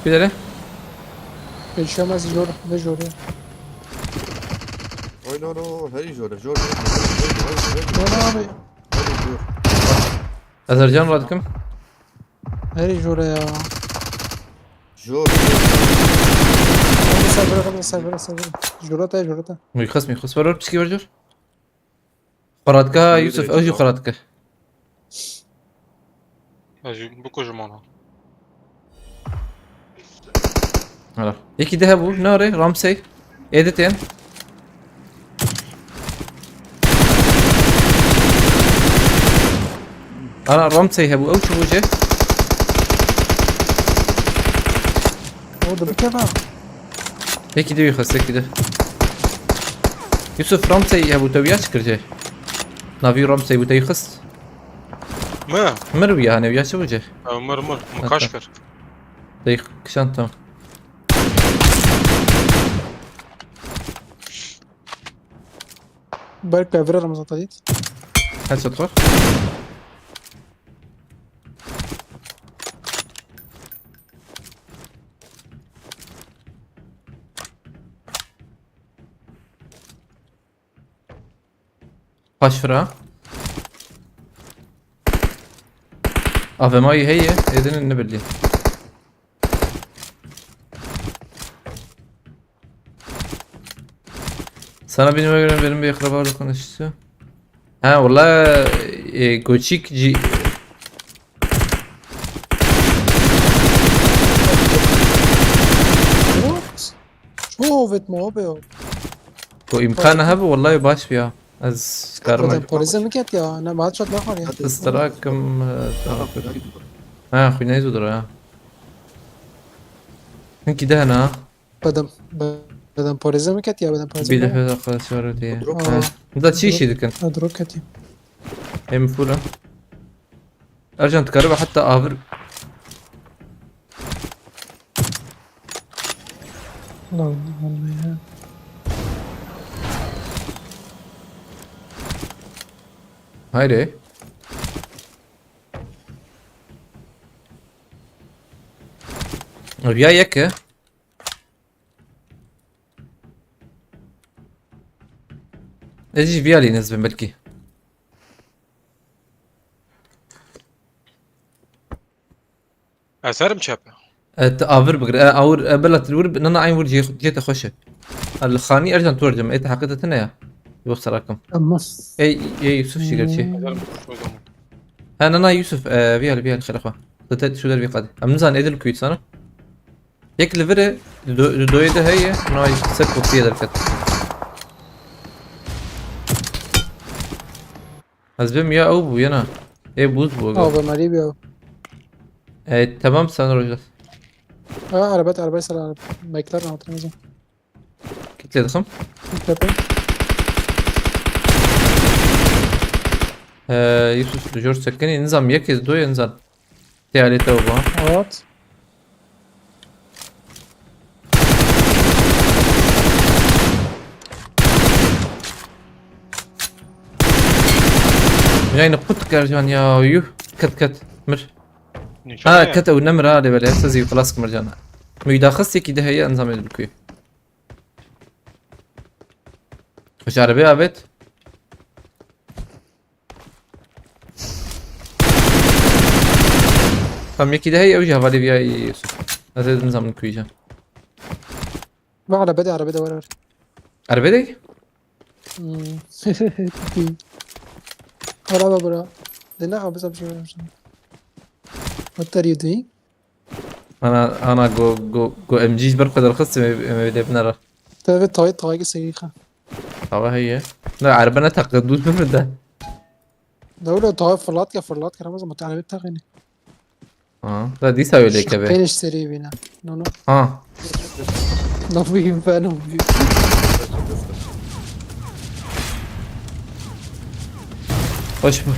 كده Yaşamaz zor ve zor. Oy no no هري جورة جورة Ne abi? ازرجان رادكم Her zor ya. جورة Sabır. Jurata. ميخص ورور بسكي برجر قراتك يوسف اوجي قراتك اجي بكو جمانا هلا يكي ذهبوا ناري رامسي ايدتين انا رامسي هبو او شو وجه O da bir kere. هيك دو يخص هيك ده يوسف رامسي هبو توياش كرجه نافي رامسي بو تيخص ما مروي انا ويا شو وجه مر مكاشكر دقيق كشان تمام Berk vere Ramazan tadit. هل تدخل قشفرة افي ماي هي اذن النبلي sana benim bir akrabalarla konuştu. Ha والله Goçik What? شوفت ما به. وإمكانها والله باش فيها از Zaten كارما polise mi ket ya? Ne بعد شد نخور ya. استراكم ها اخوي نايزو درا من كده هنا Bedem polise mi ket ya? Bedem polise بيده mi? في دقة شوارتي Aa, ده تشيشي ذكن adro ket ya. هي مفولة ارجع تقربها حتى افر Lan vallahi ya. هايدي ويا يك ايش فيالي نسبة بلكي اثر مشابه افر بقرا اور بلت الورب ان انا عين ورجي جيت اخش الخاني ارجع تورجم اي حقيقة يا يوصل راكم Ama. اي يوسف شي قال شي اثر مشابه زمان انا يوسف فيالي خير اخوان قلت شو دربي قادي امنزان ايدل كويت انا هيك لفري دويده هي ناي سكو فيه دركت ازبم يا ابو ينا اي بوز بو Abi mali bir. تمام سنة رجل Arabayı sar araba. Bekler mi hatırlamaz. قلت لي دخم Tepe. يوسف لجورج سكني نظام يكز دو ينزل تيالي توبا Evet. يعني نقطك يا رجال يا يو كت مر نشان كت او نمر هذا بلا زي خلاص مرجان ميدا خصي كده هي نظام الكوي وش عربية عبيت Tam yeki de hey اوجه havali bir Yusuf. Nasıl zaman koyacağım. بقى على بدي ورا. Arbedek? ولا برا. دنا بس أمشي ولا مش. What are you doing? انا جو ام جيش بركض الخص ما بدي بنرى. تبي طايق سريخة. طبعا هي. لا عربنا تقدوش بفرده. دولة طايق فرلات كده مثلا متعلم بتاعي. لا دي سوي لك به. كينش سري بينا. نو. نفيهم فانهم. Hoş bu.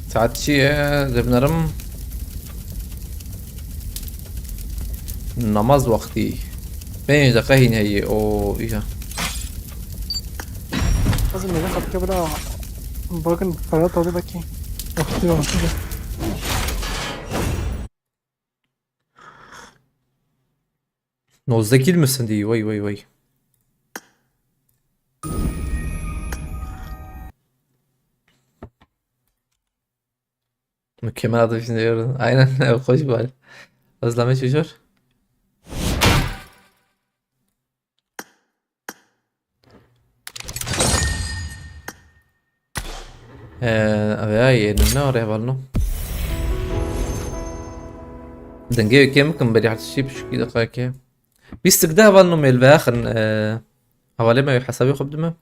Saat çiğe zebnarım. Namaz vakti. 5 dakika yine iyi. O iyi. لازم ناخد كده باكن فرات طويلة كي. أختي. Nozdakil misin diye. Vay. Mükemmel adı için diyorum. Aynen. Hoş bari. Özleme çocuk. أبي النار يا بالنو دنجي كم كم بدي حتشي بشو كده قاكي بيستقدها بالنو ميل باخر حوالي ما يحسبي خب دمه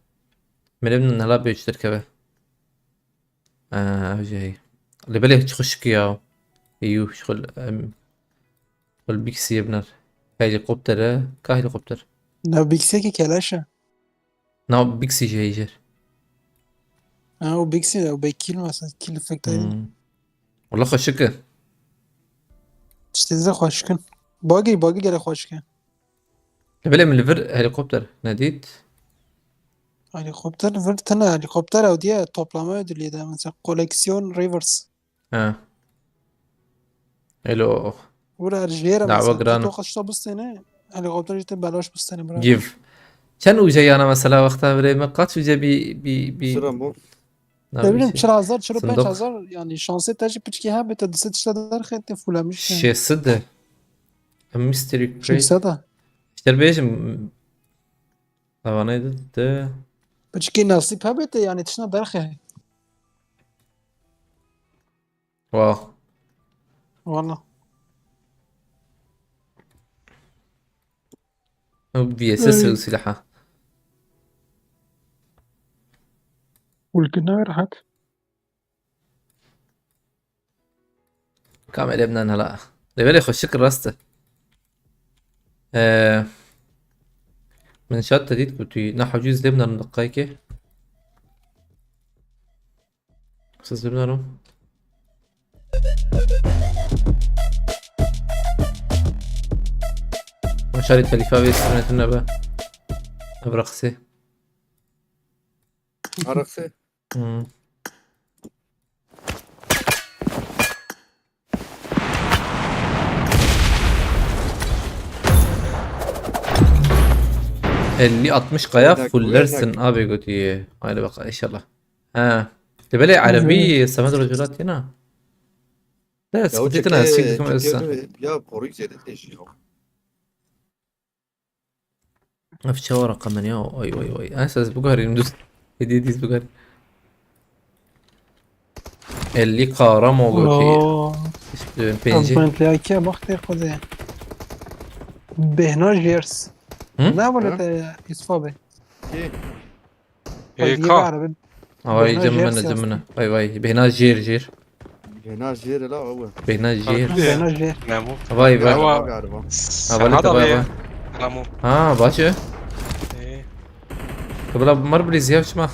من ابن النهلا بيشترك به جاي اللي بالي تخش كيا ايوه شغل شغل بيكسي ابنر هليكوبتر كهليكوبتر لا بيكسي كلاشة. نو بيكسي جاي جر أو بيكسي أو بيكيل مثلا كيل فكتة. والله خشكه تشتري خوشكن. باقي جري خوشكن. اللي بالي من الفر هليكوبتر ناديت هليكوبتر فرتنا هليكوبتر أو دي توبلامة دي ده مثلا كولكسيون ريفرس. الو ولا رجيرة دعوة مثلا جرانا توقع شو بستنى هليكوبتر جت بلاش بستنى برا. جيف كان وجاي انا مثلا وقتها بري مقات وجا بي Sıra bu. تقريبا 10000 شرو صندوق 5000 يعني شانسي تاجي بتشكي ها بتدست تشتغل خيط فولا مش شي صدق ميستري شو كريت بساطة اشتر بيش طبعا ضد بتشكي نصيب ها بت يعني تشنا درخه واو والله. بي اس اس وسلاحه والقناع راحت. كامل ابن انا لا بالي يخشك راسته من شات ديت كنت نحو جوز لبنان من دقايقه استاذ لبنان مشاري تليفا بيس سنة النبا ابرقسي Arası. اللي 60 قيا وينك فولرسن ابي قلت هاي بقى ان شاء الله تبالي عربي سماد رجلات هنا لا Ya o سكتيت انا سيك كمان çekiyordu. Ya koruyucu dedi değişiyor. في شوارع كمان يا وي انا اساس بقهري ندوس ديس بقهري اللي قارمو قلت بينجي بنت لي كي وقت خذ بهنا جيرس لا ولا يصفى Ki به عربي هاي بهنا جمنا واي بهنا جير Genel jeri la o. بهنا جير بهنا جير نامو واي هو galiba. هذا بيه نامو باشا ايه قبل مر بلي زياف شما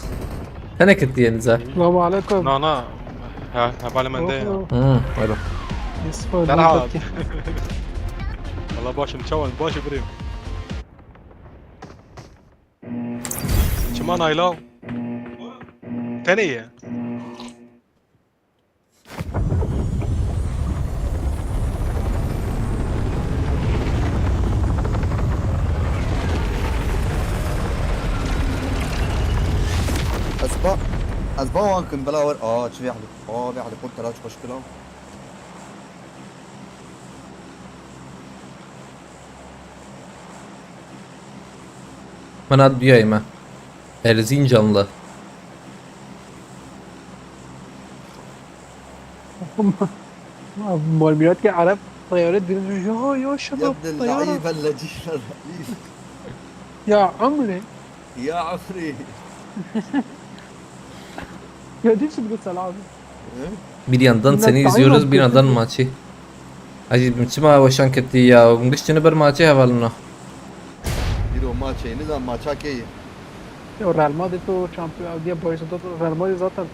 انا كنت ينزل السلام عليكم. نا هبالي من ده حلو يصفى تعال. والله باش مشون باش بريم شما نايلاو ثانية از باوان کن بلاور چه بیعلی بیعلی خود تلاش خوش کلا Ben ad duyayım ha. Erzincanlı. مال که عرب طيارات بينزلوا يا يا شباب ابن طيارة اللعيبه اللجيج الرئيس يا عمري يا عمري يا دي شو تقول سلام Bir yandan Bunlar seni daima izliyoruz, bir yandan kötü. maçı. Acı çima başan ketti ya. Ngışçını bir maçı havalına. يرو ماتش نظام ماتشا كي يا ريال مدريد تو شامبيون دي بويس تو ريال مدريد ذاته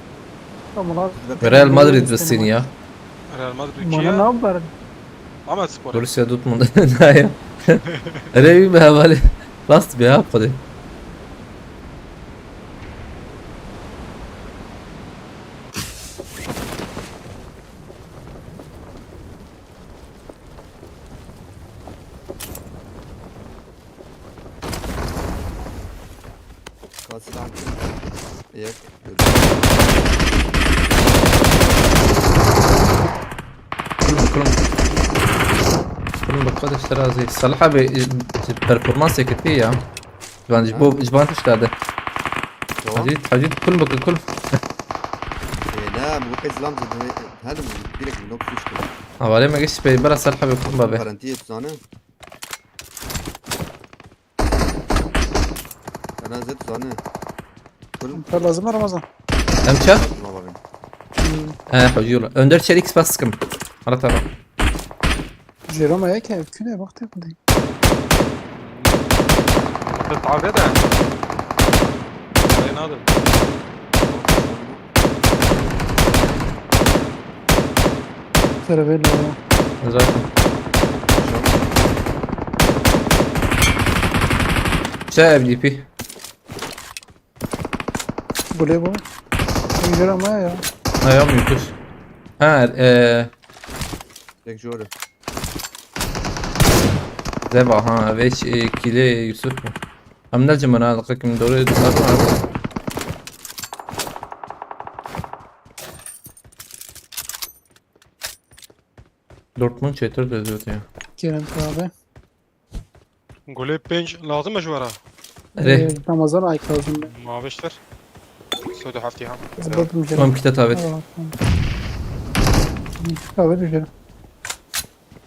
Real Madrid seni ya. Real Madrid ما كيا نابر عمل سبور Borussia Dortmund. Hayır. Real bir havale. Last bir hafta. كاسل عن ياك كلهم بقدر اشترى زي الصراحة performans كتير يا. جبان جبان تشتغل. حديد كل بك كل. لا مو كزلام هذا ديرك من نوك فيش كده Havale ما جيش برا الصراحة بيكون بابه. فرنتيه تزانه انا زدت زانه كل لازم رمضان Emçar? ما بابين حجولة. Önder Çelik baskım. Ara tamam. جيروما هيك كده وقت يقضي تتعب يده يعني نادر ترافيلا Zaten. Şey FDP. بوليبو جيروما يا Ayağım yutur. Ha ليك جوري Zeba ha ve kile Yusuf mu? Hamdalcı bana alakakim doğru tutarım. Dortmund çetir de diyor ya. كيرم كابي نقول بينج لازم مجبرة Re. رمضان هيك لازم ما بشتر سودو حفتيها زبط Tamam مجرم kitap evet. كابي مجرم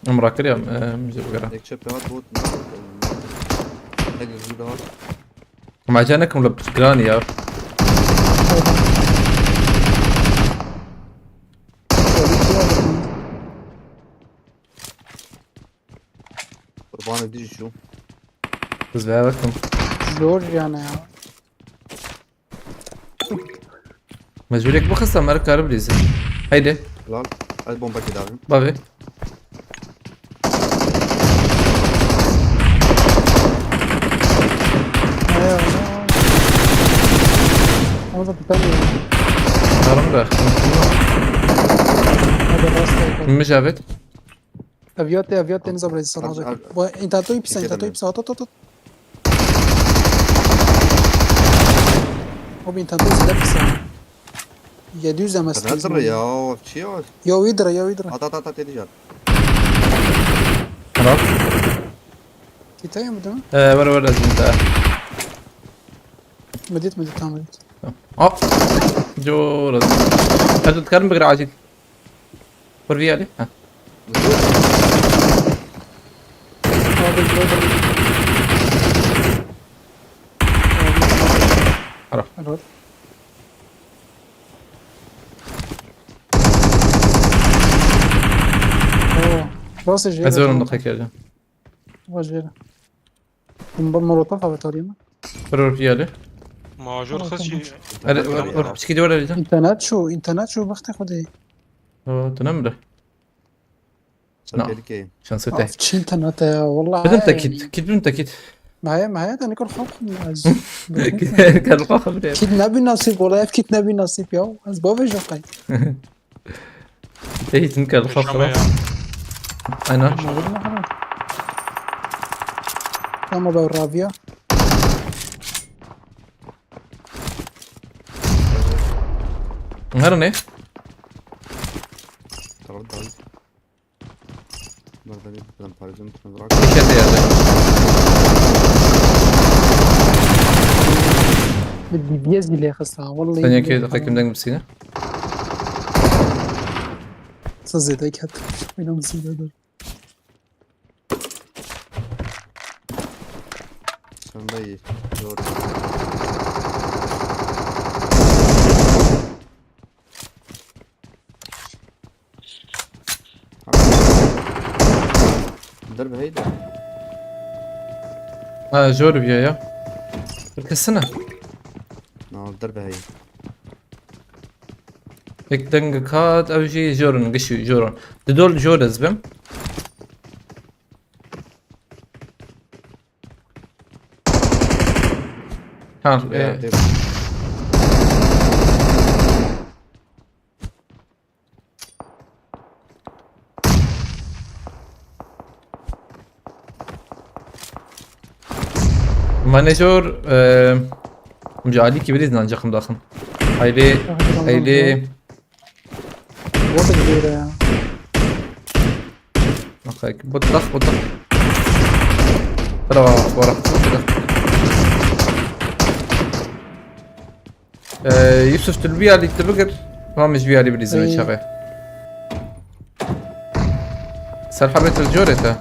Mrakır ya. Müzik gara. ليك شاب هات بوت ليك جود هات Macanekum la pişkrani ya. قربانك ديجي شو Kız ver bakın. جورج يعني يا Mecburiyek bu kısa mer karı brizi. Haydi. لال هاي بومبا كده داغن Babi. ايوه هذا الثاني Karım da. هذا الراس Mücavit. افيوتي نزل بريز صراحه انت تو يبسا انت تو يبسا تو هو انت تو يبسا يدوز هذا مسكين يا وفتشي يو يدرى يو يدرى هات هات هات تيجي Tamam. كتاية مدام Ver zinta. مديت مديت جورز. هل تتكلم بقرا عاجل؟ ورفي عليه؟ ها. هذا الجودة عرف. الواد اوه راس الجيرة أزور دقيقة يا جماعة. وجيرة مولوتوف على تقريبا ورفي عليه. ماجور خشي بس كده ولا لجان؟ انترنت شو بختي خدي تنام له. نعم. كي شان ستة. شي انترنت والله بدون تأكيد. كده بدون تأكيد. ما هي ده نكون خوف كان القاخم ده. كيد نبي نصيب والله كيد نبي نصيب يا از بابا جاقي هي تنكر القاخم. أنا. اما بالرافيا هرني ترد علي مرة ثانية بدل باريزون نزرعك كده يا بدي بيزي اللي خصها والله. ثانية كده دقيقة بدك بسينا صزي دايك حتى وين مصيبة هذا. عشان بي دور الدرب هيدا جورب يا الكسنة الدرب هي هيك دنگ كات او شي جورن قشي جورن دول جورز بم ها إيه. مانجور مجالي كبير نانجا داخل هايلي وضع كبيرة يا اوكي بطخ ورا يوسف تلبية اللي تبقر ما مش بيها اللي بليزم أي. شغال صار حبيت الجورة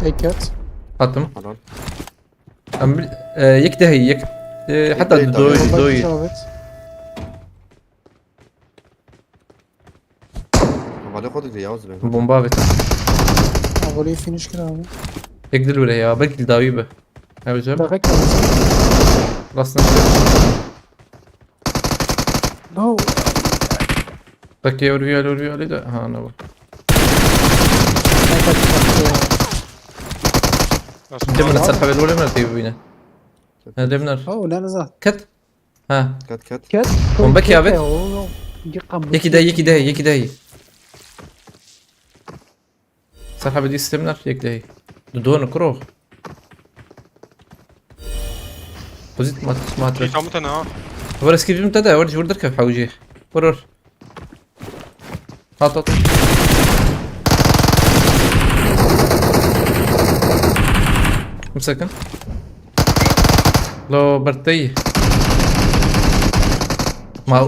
تايكات. حطم حلال يكتهي حتى يكتهي دوي شافت. وبعدين خدك يا عزبة بومبابت أقولي في مشكلة هذا. يقدر ولا يا بنك الداويبة هاي وجب دقيقة خلاص نشوف لا بكي وريال لا ها انا دمنا تسلحب الأولى من التيبينة دمنا أوه لا نزلت كت ها كات كات. بومبك يا بت. يكي يكي داي سلحب دي ستمنر يك داي دون كروغ وزيت ما في تسمع كامتنا ها ورس كيف متى ورج وردر كيف حوجيه ورر هات مسكن لو برتي ما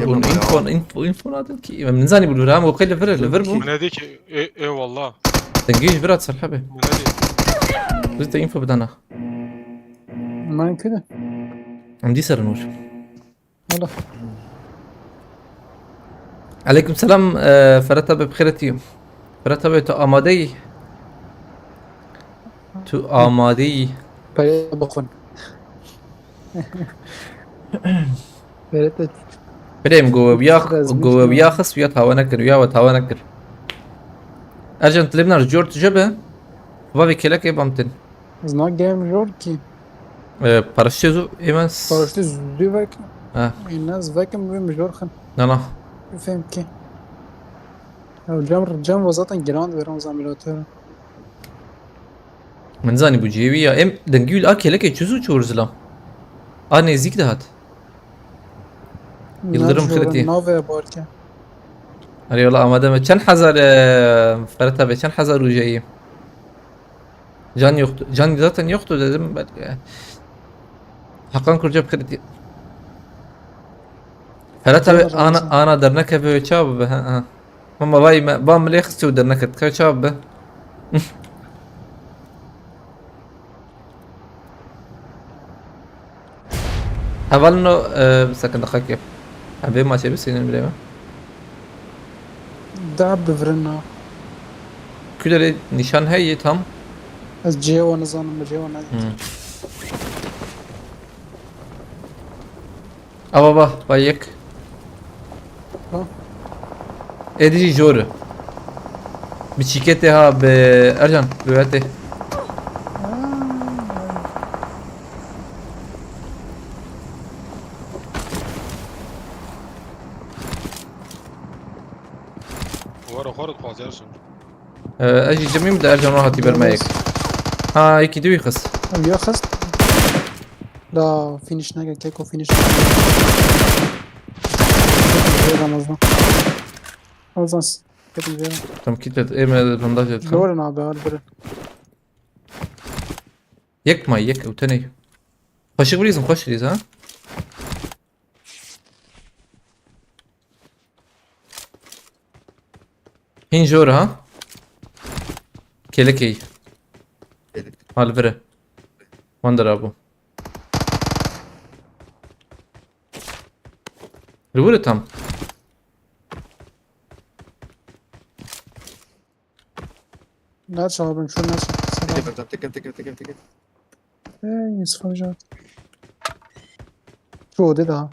انفو نادل كي من زاني بالورام وقيل لفربو من هذيك ايه والله تنجيش برات سرحبه من هذيك زيت انفو بدنا ما كده عندي سرنوش والله. عليكم السلام فرتب بخيرتي فرتب تو آمادي تو آمادي بخون فرتت بريم جو بياخس ويا تهاونكر ويا وتهاونكر ارجنت لبنان جورت جبه وبابي كيلك بامتن is not game Jorki. بارشيزو ايمانس Parçta züvek. اه الناس فاكم بين مجورخن. انا فهم كي. أو جام وسطا جراند بيرامز عملوتها. من زاني بوجيبي يا ام دنجيل اكي لك تشوزو تشورزلا انا زيك دهات يلدرم خلتي. نوفا باركا. اري والله ما دام كان حذر فرتب كان حذر وجاي جان ذاتا يخطو دم حقا كل جاب خلتي فرتب انا درنك في شاب ها ماما باي بام لي خستو درنك كشاب حوالنو سكن دقيقة كيف أبي ما شيء بس هنا دعب بفرنا. كل نشان هي تام از جيو نظام جيو نادي. أبا بايك إدي جورة بشيكتها بأرجان بيوته ورا خارج بازارشن أجي جميع بدأ أرجان راحتي برمايك ها يكي دوي خس أو ياخذ لا فينيش ناجا كيكو فينيش رمضان رمضان كده Tam kilitlet. Eme bandaj et. دورنا على بالبرد Yek may yek utani. Koşuk bilirsin koş diyez ha. Hin jor ha. Kelekey. Dedik. Malvere. Wonder abu. Rivure tam. ناتش على بنشوف ناتش سلام تكل. ايه يوسف رجعت شو ده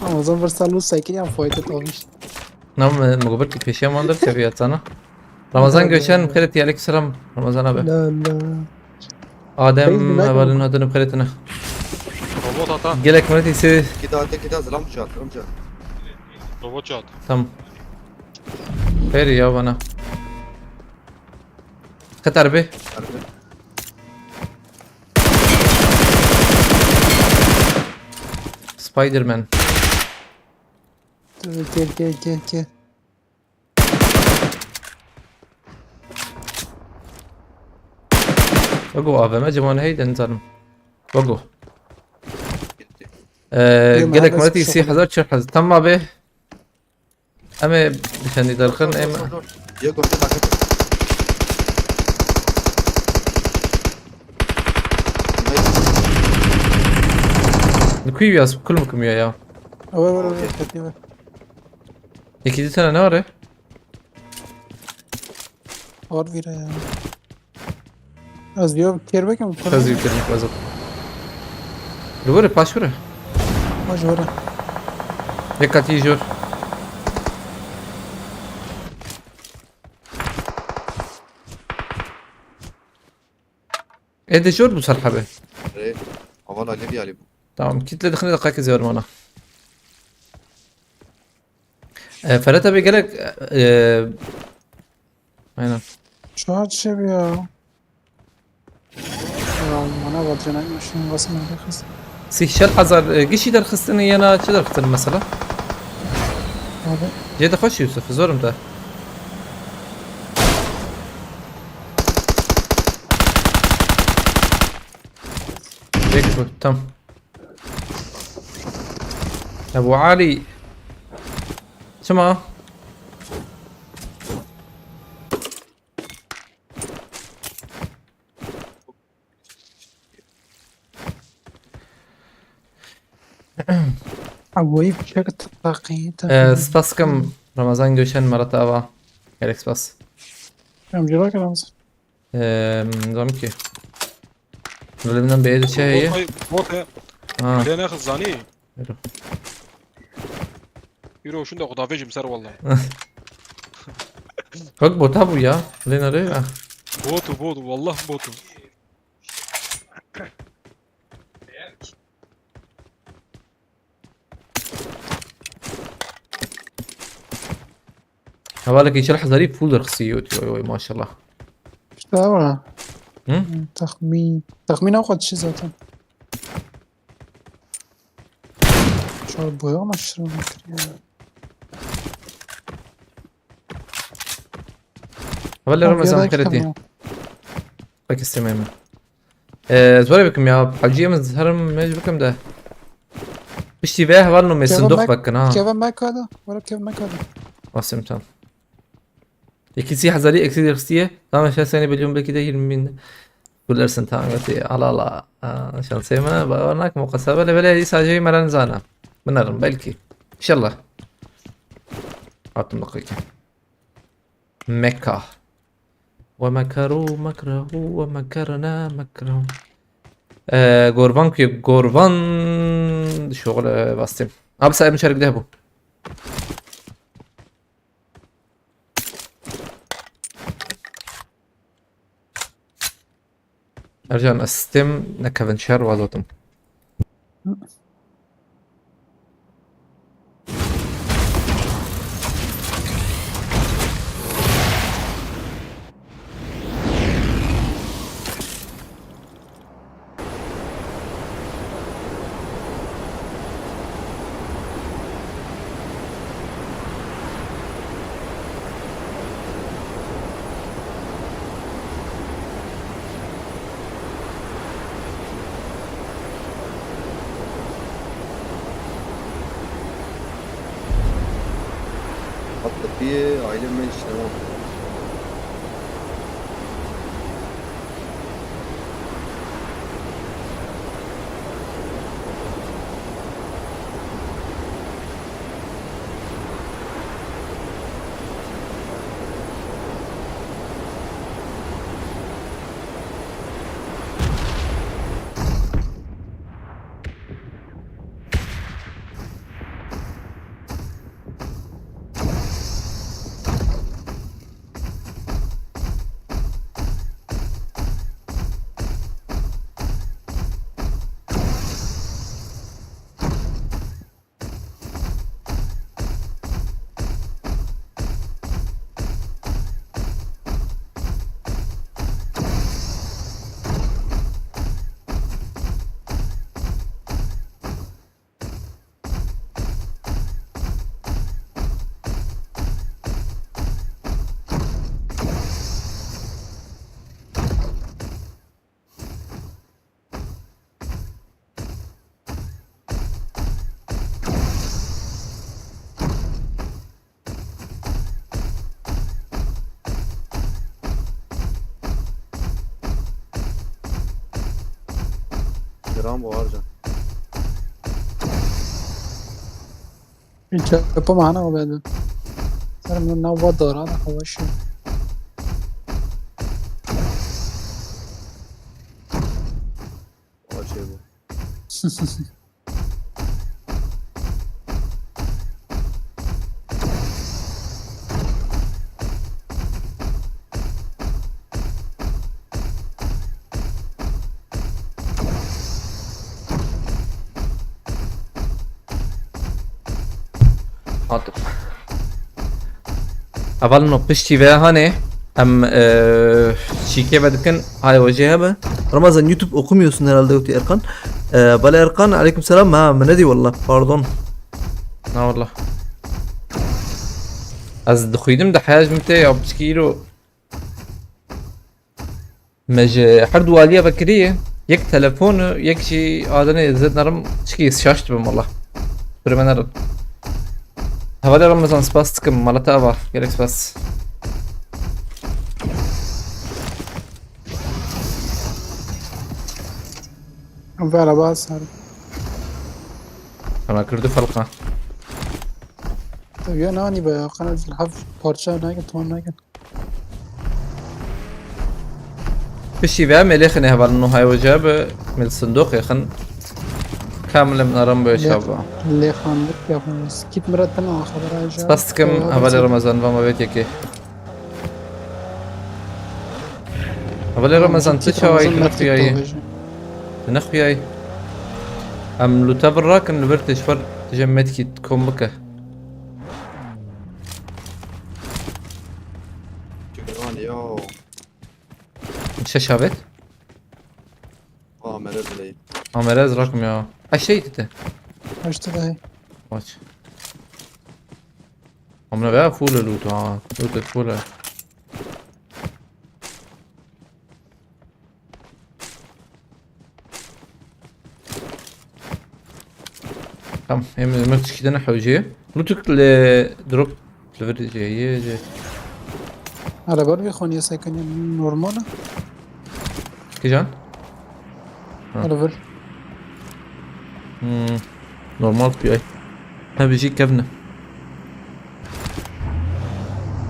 Amazon Versal'ı sakin fayda olmuş. Nam مقابلتك في شيء ما اقدر تبيها انا. رمضان قوشان بخيرتي عليك السلام. رمضان ابي. لا لا ادم Beyz bir اولن هذا بخيرتنا. Robot ata. جلك مرتي سي كده زلام شات رمجا. Robot çat. تم. خير يا وانا. خطر به. عرفت. سبايدر مان. gel. وقو ابا ما جمعنا هيدا نزلم. وقو. يوم جلك هذا مرتي سي شغل. حزر شر حز تم به. اما بشان يدخلن اما يقوم كده كده. نكوي ياس كلكم يا. وين كتبه اكيد انا نوري. और भी रहा है Az bir keer bakayım. Fazla yüklemek lazım. Doğru paşura. Majora. Dikkat iyi jor. ايه ده جور بصراحة به. ايه والله اللي بيالي. تمام كتلة دخلنا دقائق زي ورمانا. فلتا بيجلك aynen. Şu an şey ya. Ya bana bakacağına şunun basma bir kız. سيشال حذر قشي در خستني انا شو در خستني مثلا Abi جيدا خوش يوسف زورم ده يكفو تم ابو علي شما ابوي بشكل تقييد. سباس كم رمضان جوشن مرة ابا هيرك سباس Amcalar kadar نظام كي نلمنا بعيد شيء هي Bot he. اه Lene kız zani. Yürü. Yürü şunda kudafecim ser vallahi. بق بوتابو يا لينا ري Botu vallahi botu. هبالك يشرح ظريف فول رخصيوت وي ما شاء الله işte ama Hı? tahmin avukat şey zaten. Şu an boya ama şuraya ya. هبالي رمضان كرتي باك استماما زوالي بكم يا حجيه من زهرم ماج بكم ده بشتي بيه هبالنو من الصندوق بكن ها Kevin Meka'da. Valla Kevin Meka'da. واسم تام يكيسي حزاري اكسيد رخصية طبعا شا سنة باليوم بكده 20 كل ارسن تامتي على الله عشان سيما بقولناك مقصبة لبلا دي ساجي مران زانا بنرم بلكي ان شاء الله عطم دقيقة مكة ومكروا مكره ومكرنا مكره قربان كي قربان شغل باستم ابس مشارك ده بو ارجع استم نكفنشر وازوتم Bir aile meclisi var. Gram var can. الشابة معانا وبعد صار من النوبة دور هذا هو الشيء. O şey bu. حاضر. اول انه بشتي بها هاني ام شيكي بدكن هاي وجهها به رمضان يوتيوب okumuyorsun herhalde Ötü Erkan. Bala Erkan aleyküm selam ha منادي والله pardon. لا والله. از دخيدم ده حاج متى يا بسكيرو مج حرد والية بكرية يك تلفون يك شي آدني زد نرم شكيس شاشت بهم والله برمنرم هذا رمضان سباس تكم مالتا أبا جالك سباس فعلا باس هذا. أنا كردو فلقة طيب يا ناني بقناة الحف بارشا ناكن تمام ناكن. بشي بقى مليخني هبال إنه هاي وجاب من الصندوق يا خن كامل من أرم بيشابه اللي خانك يا أخوي سكيت مرة تنا خبر عايشة. سباس تكم هبال رمضان فما بيت يكي هبال رمضان تشاوي تنخفي أي تنخفي أي أم لو تبرك إنه برتش فر تجمد كي تكون بك Çıkıran ya. مش شابت Amere bileyim. عمراز رقم يا أشي تته اشتغل هاي. واتش عمنا بقى فول لوت لوت فول tamam hem مرتش كده حوجيه لوتك لدروب لفرد جاي على بال بيخون يا ساكن نورمال كيجان على بال. نورمال بي اي ها بيجيك كابنه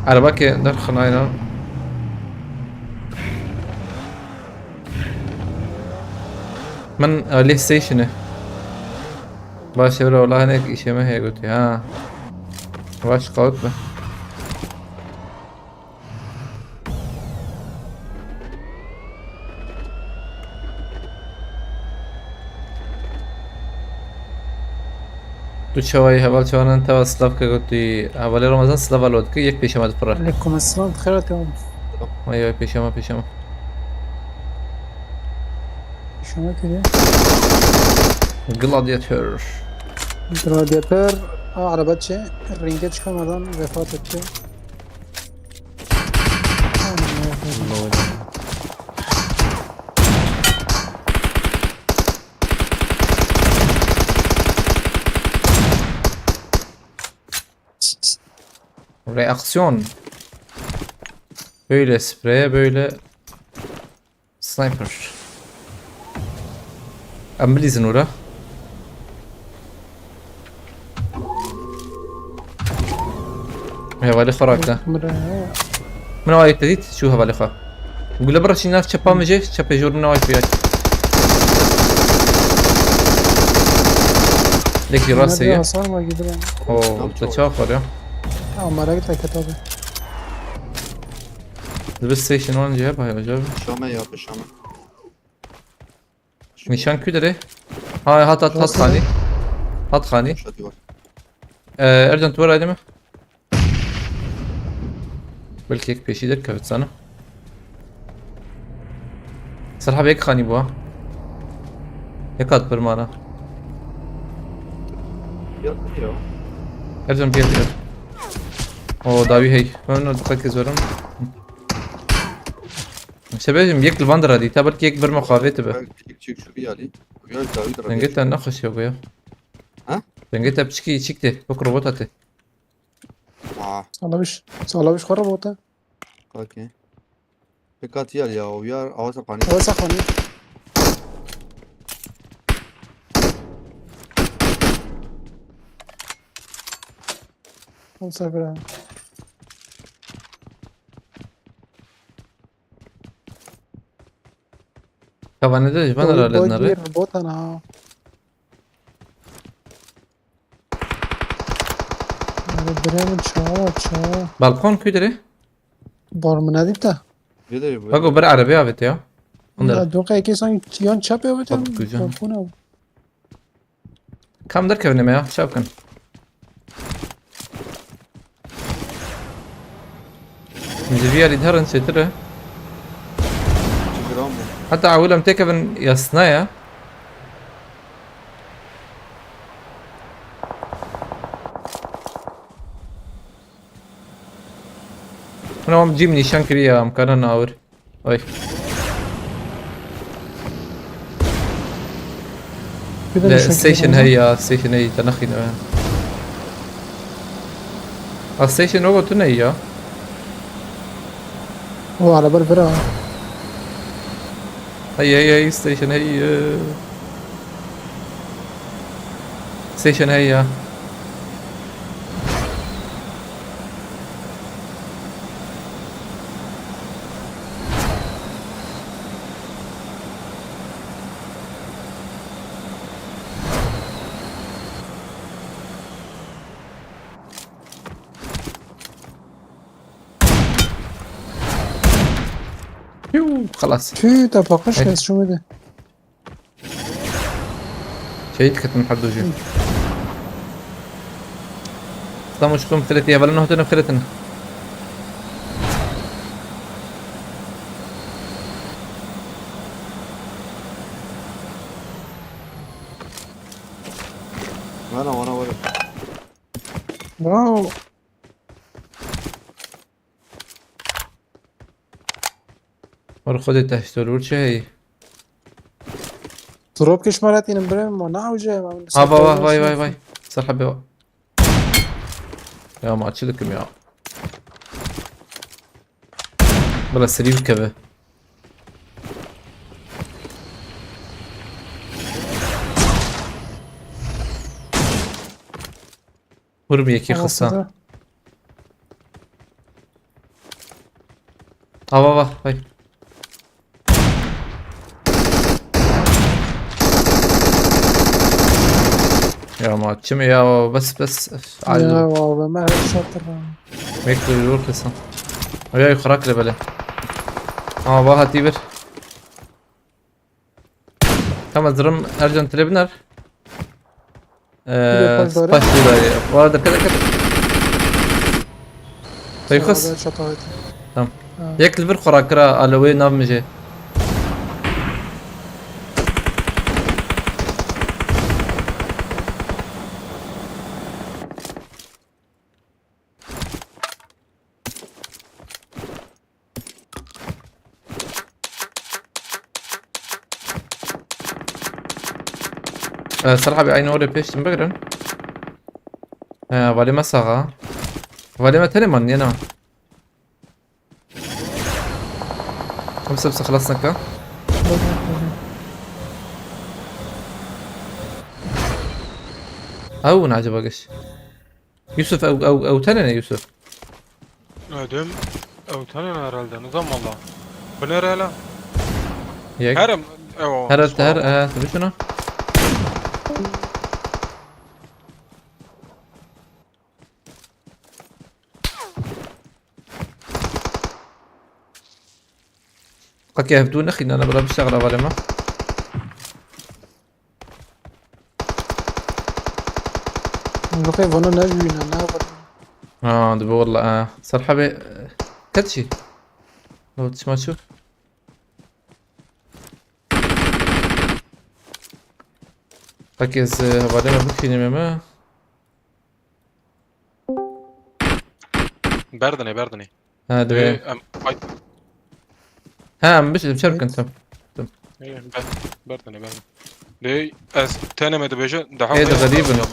على باكي دخل هنا من ليه ستيشنه باش ولا والله هناك اشي ما هي قلت ها واش قوت به تو شوي هبال شوان انت واسلاف قلتي هبال رمضان سلاف الود كي يك بيشما تفرح عليكم السلام بخيرات يوم. ايوه بيشما شو ما كده gladiator رادياتور على باتشي الرينجات شكون مردان وفاتت شي. Reaksiyon. Böyle sprey, böyle sniper. أملي زنورة. هي بالي خراك ده. من وايد تديت شو هبالي خا. نقول له برا شي ناس شباب مجي شباب يجور من وايد فيك. ليك راسي. اوه تشافر يا. ما لقيت لك كتابه. البس ستيشن 1 جابها يا جاب. شامه يا بشامه. نشان كده هاي هات خاني. هات خاني. شادي var. ارجع تورا ادمه. Belki ek peşidir kavit sana. صراحة بيك خاني بوا. يكاد برمانا. Ya. ارجع بيت يا. او داوي هي. فمن تركز ورم. شباب يك البندرة دي تبر كيك برما خافيت به. Çık şu bir ali. Uyar David Ben git نخش يا ابويا. ها؟ Ben git بشكي تشيكتي بك روبوتاتي. صلاويش خرب होता Okey. Dikkat yer ya uyar avasa pani. वैसा खानी कौन सा करा Kavane de ben herhalde nerede? बहुत है ना अरे ब्रेन अच्छा Balkon küdürü. بار منادي بتاع Ne de bu? Bak o bir arabi evet ya. Onlara. دوقع كي سان يان شابه بتاع Bak güzel. بالكونه Kam der kavine ya şapkan. مزفيا اللي دهرن ستره. Gram bu. حتى عاولة متكفن يصنايا. انا عم تجيب نيشان كريا مكاننا ناور. اي كده الستيشن هي الستيشن هي تنخي نوع. الستيشن هو تنيا. هو على بال فرع هي ستيشن هي. ستيشن هي. يو خلاص في تبقاش أي. بس شو ده شهيد كنت من حد وجه طبعا مش كم ثلاثة بل انه هتنا بثلاثنا Bana var. واو ورا خد التهشتول ورشة هي ضرب كش مرات ينبرم ما نعوجه واي صار حبي يا ما تشلكم يا بلا سرير كبه ورمي يكي خصان هاي يا ما تشم يا بس يا عادل واو ما هذا شاطر ميكتو يقول قصة ويا يخرك لبلا باها تيبر كم زرم ارجن تريبنر سباش دولار ورا كذا فيخص تمام ياك البر خراكرا الوي نام مجي صراحة بعين أوري بيش تنبقرن بالي مساغا ولا ما تاني من ينا. بس خلصنا كا. او نعجبكش. يوسف او تاني يا يوسف. Ödüm. Öğütenen herhalde. Nizam valla. Bu ne la? ياك. Herem. Evo. هر تبي شنو؟ قد يهبدون اخي ان انا بلا بالشغله ولا ما. نلقي فانا نجوي نافر. دابا والله صراحه كاتشي لو تسمع تشوف. ركز بعدين ما بكفيني ما. Berdene. دابا Ay. مش مشارك انت. Berdene. Dey. Ez tenemedi beje. Daha. إيه ده غريبة.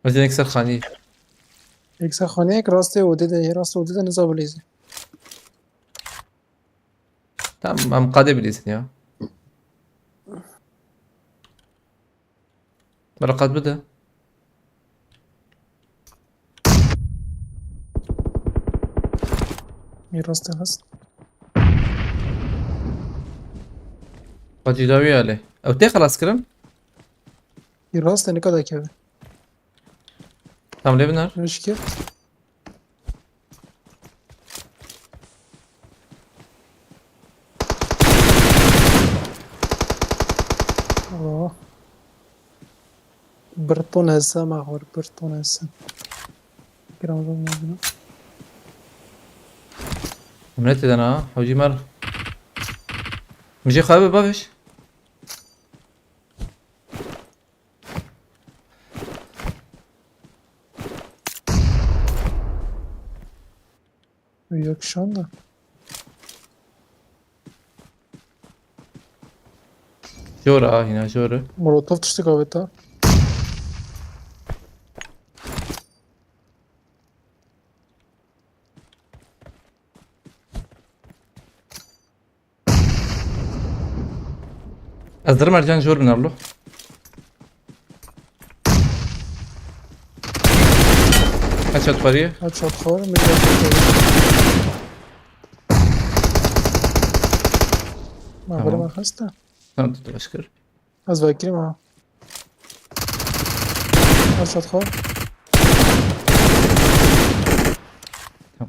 بدي نكسر خاني. یک خانه یک راسته ودیده راست ودیده نزا بلیزی. تمام ام قادة بالإذن يا. برقد بدأ. می راسته هست. قد يداوي عليه. أو تي خلاص كلام. می راسته نکاده که. تمام ليه بنار. مشکل. برتون هسه ما خور برتون هسه. كلام زمان ما عملت ده أنا حوجي مر. مجي خابة بافش. وياك شان ده. جورة هنا جورة. مولوتوف تشتكى بتا. أصدر مرجان جور بنارلو. هاتشات فريه. هاد شات خور می ما ولا ما خسته. تمام تتشكر. از وکیل ما. هاد شات خور.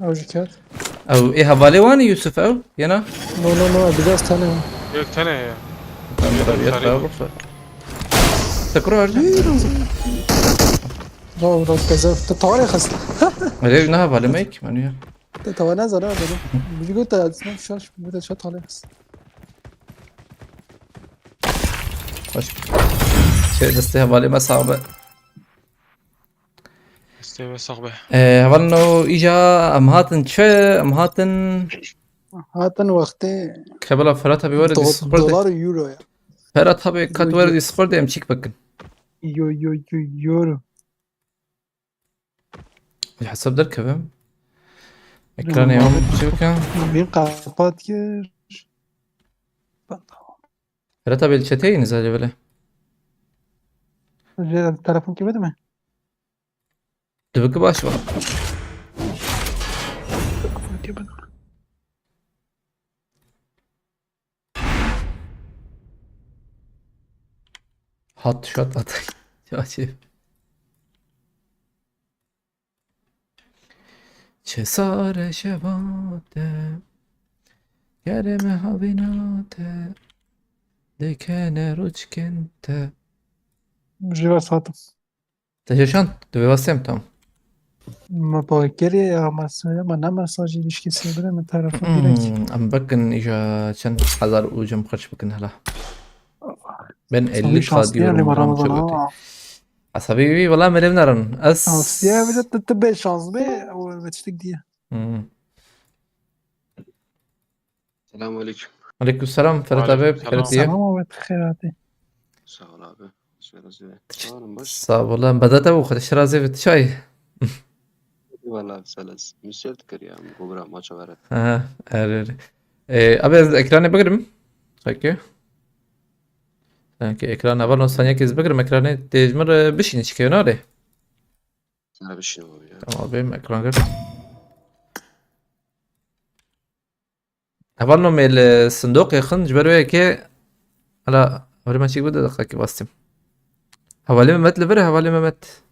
اوجي كات. أو إيه هبالي واني يوسف أو ينا. نو بداس تاني. Yok tane ya. تكرر أرجع. رو كذا تطوري خسته. ليه نهب على مايك مانيا. تطوري زرا ده. بيجي قلت اسمه شاش بده شات خلاص. خوش. شيء دستها بالي ما صعبة. İsteye sakbe. هبالنو إجا أمهاتن شيء أمهاتن. هاتن وقته كبلا فراتها بورد يسخرد. دولار يورو يا. فراتها بكات ورد يسخرد يمشيك بكن. يورو. حسب در كفم. إكراني يوم شو كان. بين قاپات که فراتها بالشتين نزل بله. تلفن که بده من دبك باش بقى. تلفن که بده حط شوت أطي. شاشي. چه سار شباده گرم هاویناته دکنه روچ کنته جوا ساعتم تجشان دوی واسم تام ما باکری یا مسئله ما نه مساجی دیش کسی بده من تلفن بیرک ام بكن اجا چند هزار اوجم خرج بكن هلا بين اللي شانسية قاديور اللي مرة مرام رمضان شغلتي عصبي والله ما نرن شانسية بدأت تتبع شانس بي وبتشتك دي السلام عليكم. عليكم السلام فرت وعليكم حبيب السلام. خيرت ايه سلام وبخيراتي Sağ ol abi. شرازي انا باش صعب والله بدأت أبو خد الشرازي في شوي. والله سلس مش تذكر يا بكره ما شغلت أريري. أبي إكراني بقرم. أوكي. أوكي إكران أبغى نص ثانية كيس بقرم إكراني تجمر بشين شكيو ناري. انا بشنو يعني تمام بيم إكران قرم. أبغى نوم الصندوق يخن جبروا هيك. لا أوري ما شيء بدأ دقيقة بس. حوالي ما مت لبره حوالي ما مت.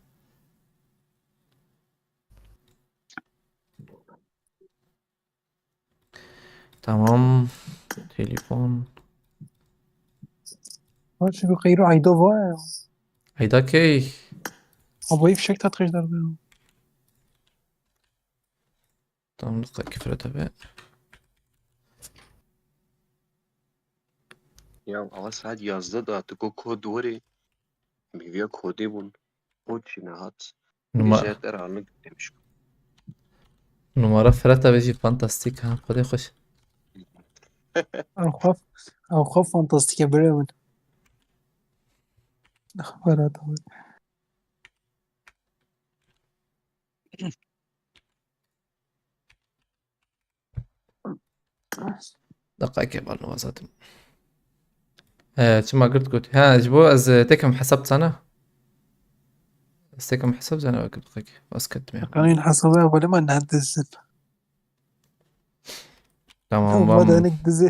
تمام. تليفون. باشه بخیر عیدو وای هيدا كي. ابوی فشک تاتخیش در بیرون تمام دقيقة كيف رتبه. ya ama saat yazdı da artık o kod var ya bir kodu bun kod şinahat نما bir der anlık demiş نمارة فرتا بيجي فانتاستيك ها خدي خوش. او خوف فانتاستیکه بره من خبرات ابوی دقيقة بالنوازاتم. شو ما قلت ها جبو از تكم حسبت أنا. از تكم حسبت أنا وقت دقيقة بس كنت مية. قانون حسابه ولا ما نهدزن تمام ما بام دانك دزي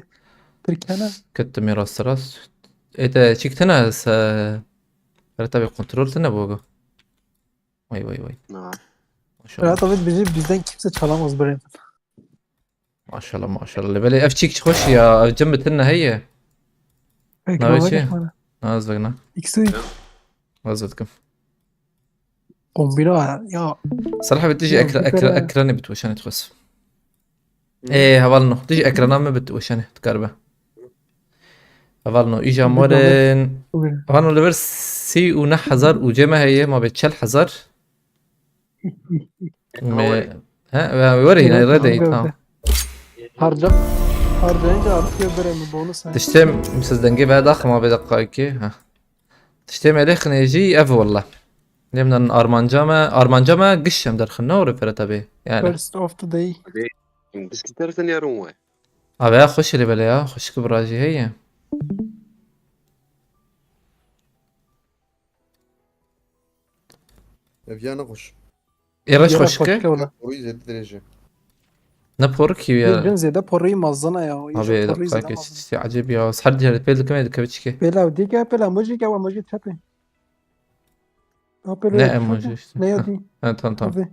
تركانا كنت مية راس. إيه شيكتنا س رتبي كنترول تنا بوجو. وي na ما شاء الله Tabii bizden kimse çalamaz bre. ما شاء الله ما شاء الله اللي بالي افتشيك خش يا جنبتنا هي. Ekrana şey. geç bana. نازلنا İkisi غزتكم kombina ya. صراحة بتجي يا أكرا فكرة. أكراني بتوشاني تخس. إيه هفالنو تيجي أكرانا ما بتوشاني تقربه. هفالنو إيجا مورين هفالنو لبرس سي ونا حزر وجمع هي ما بتشل حزر. ها وري هنا ردي تمام. Harcayınca artıyor bre mi bonus ha. تشتم مسز دنجيب هذا أخ ما بدقائق ها. تشتم عليه خنيجي أف والله. لمن أرمانجاما قشم در خنور فرتا بيه يعني. First of the day. biz gidersen yarın var أبي خش اللي بلايا خش كبراجي هي. Evya نخش إيرش Yara خشك başka ola. Orayı 7 derece. نبورك Bir يا gün zede porayı mazana ya. أبي دقائق شيء عجيب يا صحر جري بيل كمان كبتشكي. Pela diga pela muji ka wa muji chape. O pela. لا موجود. Ne yadi? تمام Abi.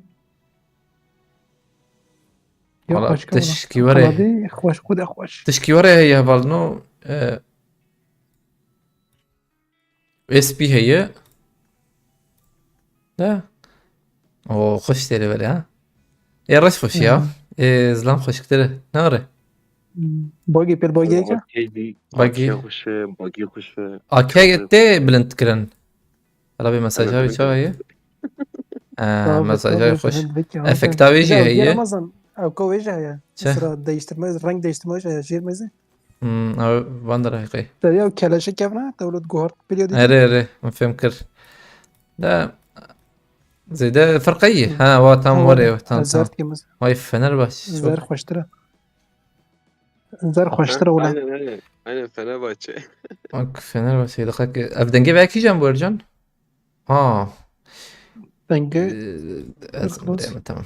Ya والله başka ola. تشكي ورا Hadi hoş kuda hoş. تشكي ورا هي فالنو اس بي هي. لا أو خش تري بلا ها. يا رش خش يا. زلام خش كتير ناري. Bagi pel bagi ka. باقي bagi kuş أكيد تي بلنت كرن. ربي مساجها شو هي. مساجها خش. Efektavici هي. Ramazan. Ko veja ya. Çe. Sıra değiştirme, renk değiştirme ya jirmezi. أو بندر هيقي. Ya keleşe kevna devlet guhar biliyor değil. أري ما فهم كر. لا زي ده فرقية ها واتام وري وتام Zert kemiz. واي فنرباش Zer hoştura. Zer hoştura ulan. aynen Fenerbahçe اوك فنرباش هي دقيقة ابدا نجيب هيك جنب ورجون اه Denge. دائما تمام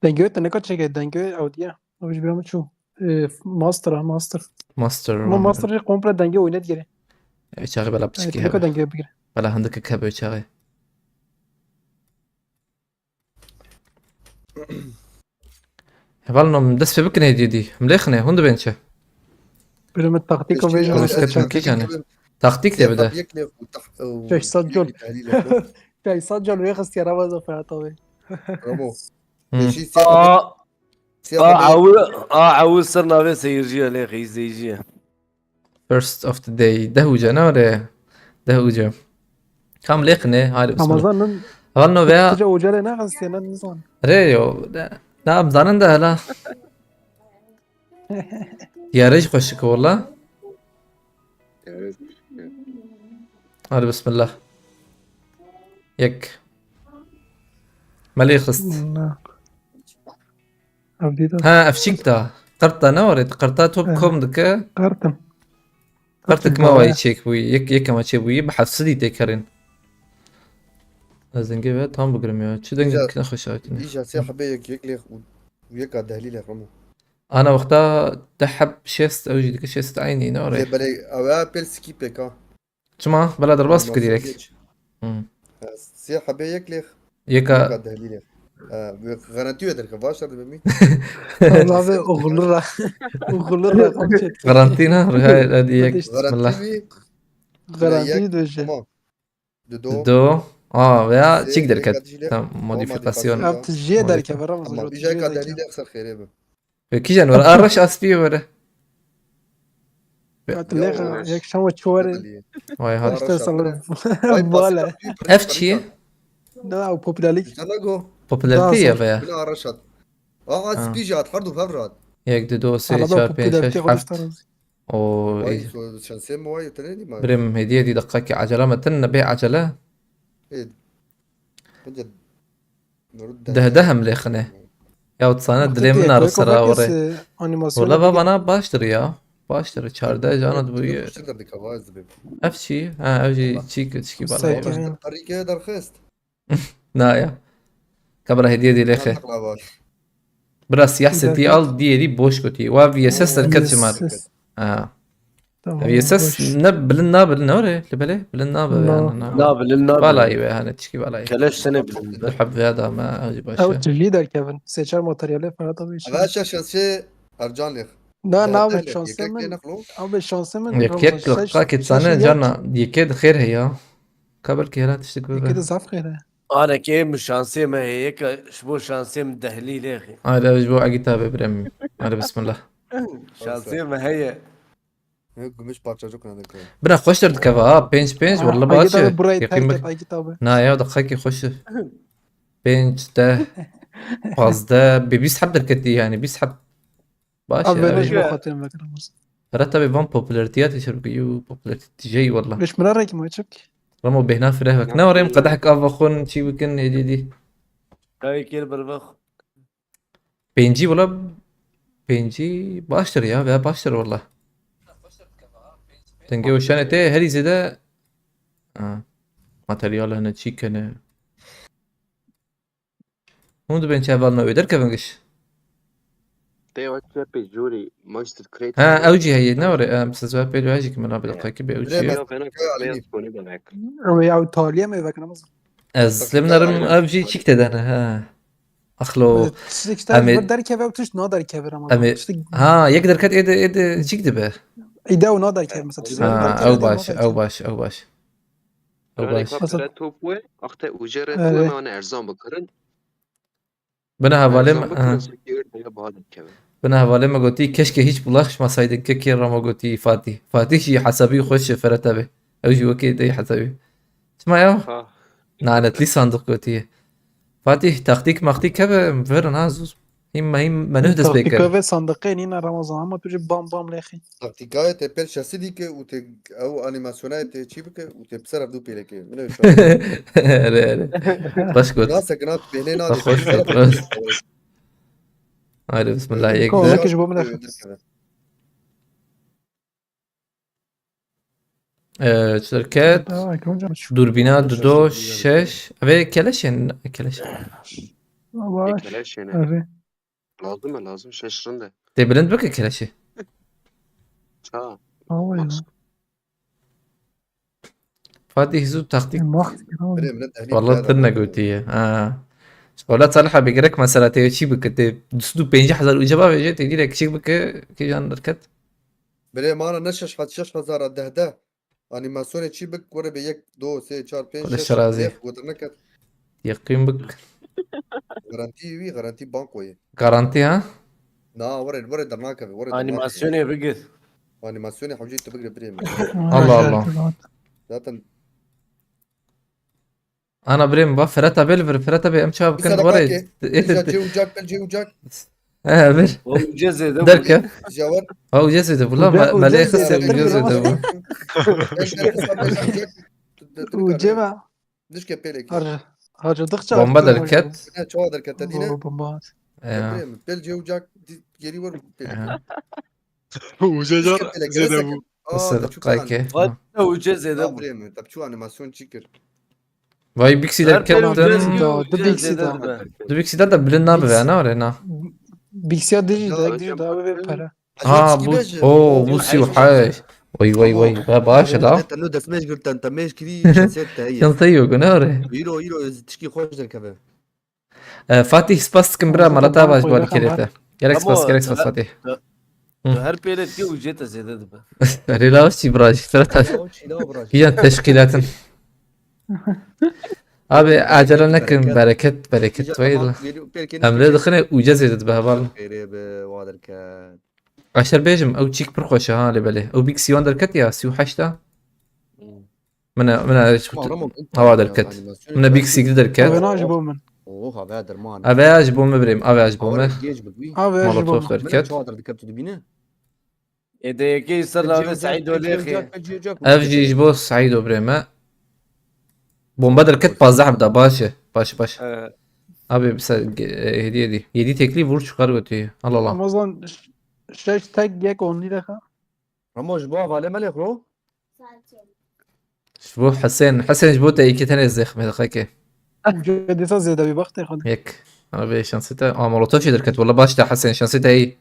Denge tane kaç şey denge audiya. O bir ama şu. Master. ماستر Ama master komple denge oynat geri. شاغي بلا بتشكي Tane هبه denge bir. بلا عندك كهبه شاغي هبالنا مدس في بكنه دي مليخنه هوند بنشه Böyle taktik o veja. بس كتم كيك يعني تخطيك تبدا Şey sadjol. Şey sadjol ve khas ya Ramazan fa tabii. رامو مم. شيء سياق عاود صرنا في سيرجيها لا اخي سيرجيها first of the day دهوجه نوري دهوجه كم ليخنه هاي بسم الله Ramazan'ın هبالنا بيا Tice ocağıyla ne khas ya ne zaman. ريو لا بزانن ده لا يا ريش خشك والله evet هذا بسم الله يك مالي خست أبديت ها افشيكتا قرطة نورت قرطة توب كوم دكا قرتم قرطك ما واي تشيك بوي يك ما تشيك بوي بحفصدي تكرين لازم نجيبها تام بقرم يا شو دنك نخش هاكنا إيجا سي حبيك يكلي ويك على دهلي لك رمو انا وقتها تحب شيست اوجي ديك شيست عيني زي نوري بلي أو بيل سكيبي كا شما بلا درباس فكريك سي حبيك يكلي يكا على دهلي لك غرانتيو درك باشر بمي والله أغلرة أغلرة قمشت غرانتينا هاي هذه يك بسم الله غرانتي غرانتي دوجه كمان دو دو يا سي تشيك يك دركت هادشي لك تام موديفيكاسيون أبت جيدر كبر أما رمز إيجا على دهلي لك خسر خيري كي جان ورا الرش اسبي ورا أبت ليخ يك شو تشوري واي هذا اشتغل بالا افتشي لا أو بوبلاليك جناجو بوبولاريتي يا بيا بلا رشاد سبيجات حردو بفراد يك دو سي على شار بالك بين بوبلاليتي شاش قد حفت اشتغل او واي شانسيم واي تريني ما بريم هدية دي دقاك عجلة متن بيع عجلة إيه بجد نرد ده مليخنه يا وتصاند دلي من نار السرا وري والله بابا انا باشتري يا باشتري شارده جانا بوي تقدر ديكافاز بيب افشي اوجي تشيك تشكي سايكل. بالا يعني. طريقة درخست نايا كبر هدية دي ليخي براس يحسن تي ال دي بوش كوتي وفي اس اس الكتشمار في اس اس نب بالنابل نوري لبلي بالنابل يعني نابل النابل بالا ايوه هنا تشكي بالا ايوه كلاش سنة بالنسبة الحب هذا ما اوجي أو باشا تجليدر كيفن سيشار ماتريالي فرطة بيش غاشا شانسي ارجان ليخ لا نعمل شانسي من نخلو أو بالشانسي من يك لقاك تصانع جانا يكيد خير هي قبل كيرات تشتكي كده زعف خيره أنا كيف مش شانسي ما هيك شبو شانسي من دهليل يا أخي هذا اسبوع كتاب ابراهيم هذا بسم الله شانسي ما هي مش بارشا جوكنا ذاك بنا خوش درد كفا بينج والله باشا يقيم بك أي كتابة نايا دقاكي خوش بينج ده باز ده بيسحب دركتي يعني بيسحب أبي باشا نجم خاطر مكان مصر رتبي بان بوبولاريتيات يشربيو بوبولاريتي جاي والله ليش مرارك ما يشك رمو بهنا في رهبك نوريم قدحك افا خون شي وكن دي هاي كيل بربخ بينجي ولا بينجي باشتر يا باشتر والله تنجي وشانة تي هري زيدا ماتريال هنا تشيكن هون بين شافالنا ويدر كيفنقش تي واتش بيجوري ماستر كريت اوجي هي نوري بس زوا بيلو هاجي كمان بدقايق بيوجي روي أو تالية ما يبقى مصر از لمنا رم اوجي تشيك تدانا اخلو تشتغل بدر كيف وتش نادر كيف رمضان يقدر كات ايد تشيك دبه إيدا ونادر كيف مثلا او باش او باش توبوي أخطأ وجرت وما أنا أرزان بكرن بنا أرزان havalim بكرن سكير يا بعض كمان بنا havalim قلتي keşke hiç bulaşmasaydın كيكي رما قلتي فاتي شي حسابي خوش فرتبه اوجي وكي دي حسابي اسمع يا نعنت لي صندوق قلتي فاتي تخطيك مخطيك كبه فرن هازوز هم ما نهدس بيكر كيف صندوقين هنا رمضان ما تجي بام لأخي تكتيكاية تبل شاسي ديك او انيماسيوناية تشيبك وتبصرف دو بيلك من باش قلت ناسك نات بهني نادي خوش فكرة هاي بسم الله يقدر كيش بو من الآخر شركات دوربينات دو شش ابي كلاش كلاش هنا لازم ششرنده تبلند بك كلاش شا فادي هزو تخطيك والله طلنا قلتي ولا تصلح بيجرك مسألة تيجي بك تسدو بينجح هزار وجبا بيجي تيجي لك شيء بك كي جان دركت بلي ما انا نشش حد 6000 ده انيماسيون تشيبك ورا بيك 2 3 4 5 ولا الشرازي. ودرنك يقيم بك غارانتي بانك وي جارانتي ها نا ورا درناك ورا أنيماسيوني بقت انيماسيون حوجي تبقى بريم الله ذاتن انا بريم بفرتا بيلفر فرتا بي امشي كان ورا جي وجاك بر وجزء ده دركه جاور هو جزء والله ما ليه خسر الجزء ده وجيبها دش كبيلك harcadıkça Bomba artıyor derket. ne çoğu derken tadine bu bomba. Ya. belge ucak geri var pelek ya. وججر دش كبيلك زيد زي ابو Nasıl kayke? غدا وجاز هذا ابو بريم طب شو animasyon çıkır Vay Bixi derket Her dön. peri Da وجاز Bixi هذا da. دابا. Bixi de bilin ne yapıyor ne var ya ne? Bilgisayar dici Ya, direkt dici daha bir para. Ha bu bu سيوحاي وي وي باشا ده انت لو دسماش قلت انت ماش كري شنسيت هي كان طيب نوري يرو تشكي خوش در كبه فاتح سباس كمبرا مرتا باش بال كريتا جالكس باس جالكس باس فاتح هر بيرت دي وجيت زيادة دابا. ريلاوش براج ثلاثة هي التشكيلات abi acele nekin bereket ويل امره دخنه وجزت بهبال قريب وادر كان عشر بيجم او تشيك برخوش ها لبله او بيك سيون دركت يا سيو حشتا من هوا دركت من بيك سيك Abi دركت ne acaba ben? اوه هذا در مان ابي اجبو مبريم ابي اجبو اول مه جيش بقوي Abi acaba مولوتوف ben. من دركت شو هذا ركبت دبينه اذا يكي صار هذا سعيد ولا اخي. اف جي جبو سعيد وبريمة بومبا دركت بازح بدا باش abi mesela hediye tekli vur çıkar götüyor. Allah Allah. Ramazan şeş tek yek 10 lira. رموش بوا فالي ملك رو شبو حسين جبوته iki tane زخم دقيقة. Cedisa ziyade bir baktı kadın. هيك abi şansıta مولوتوف دركت والله başta حسين şansıta iyi.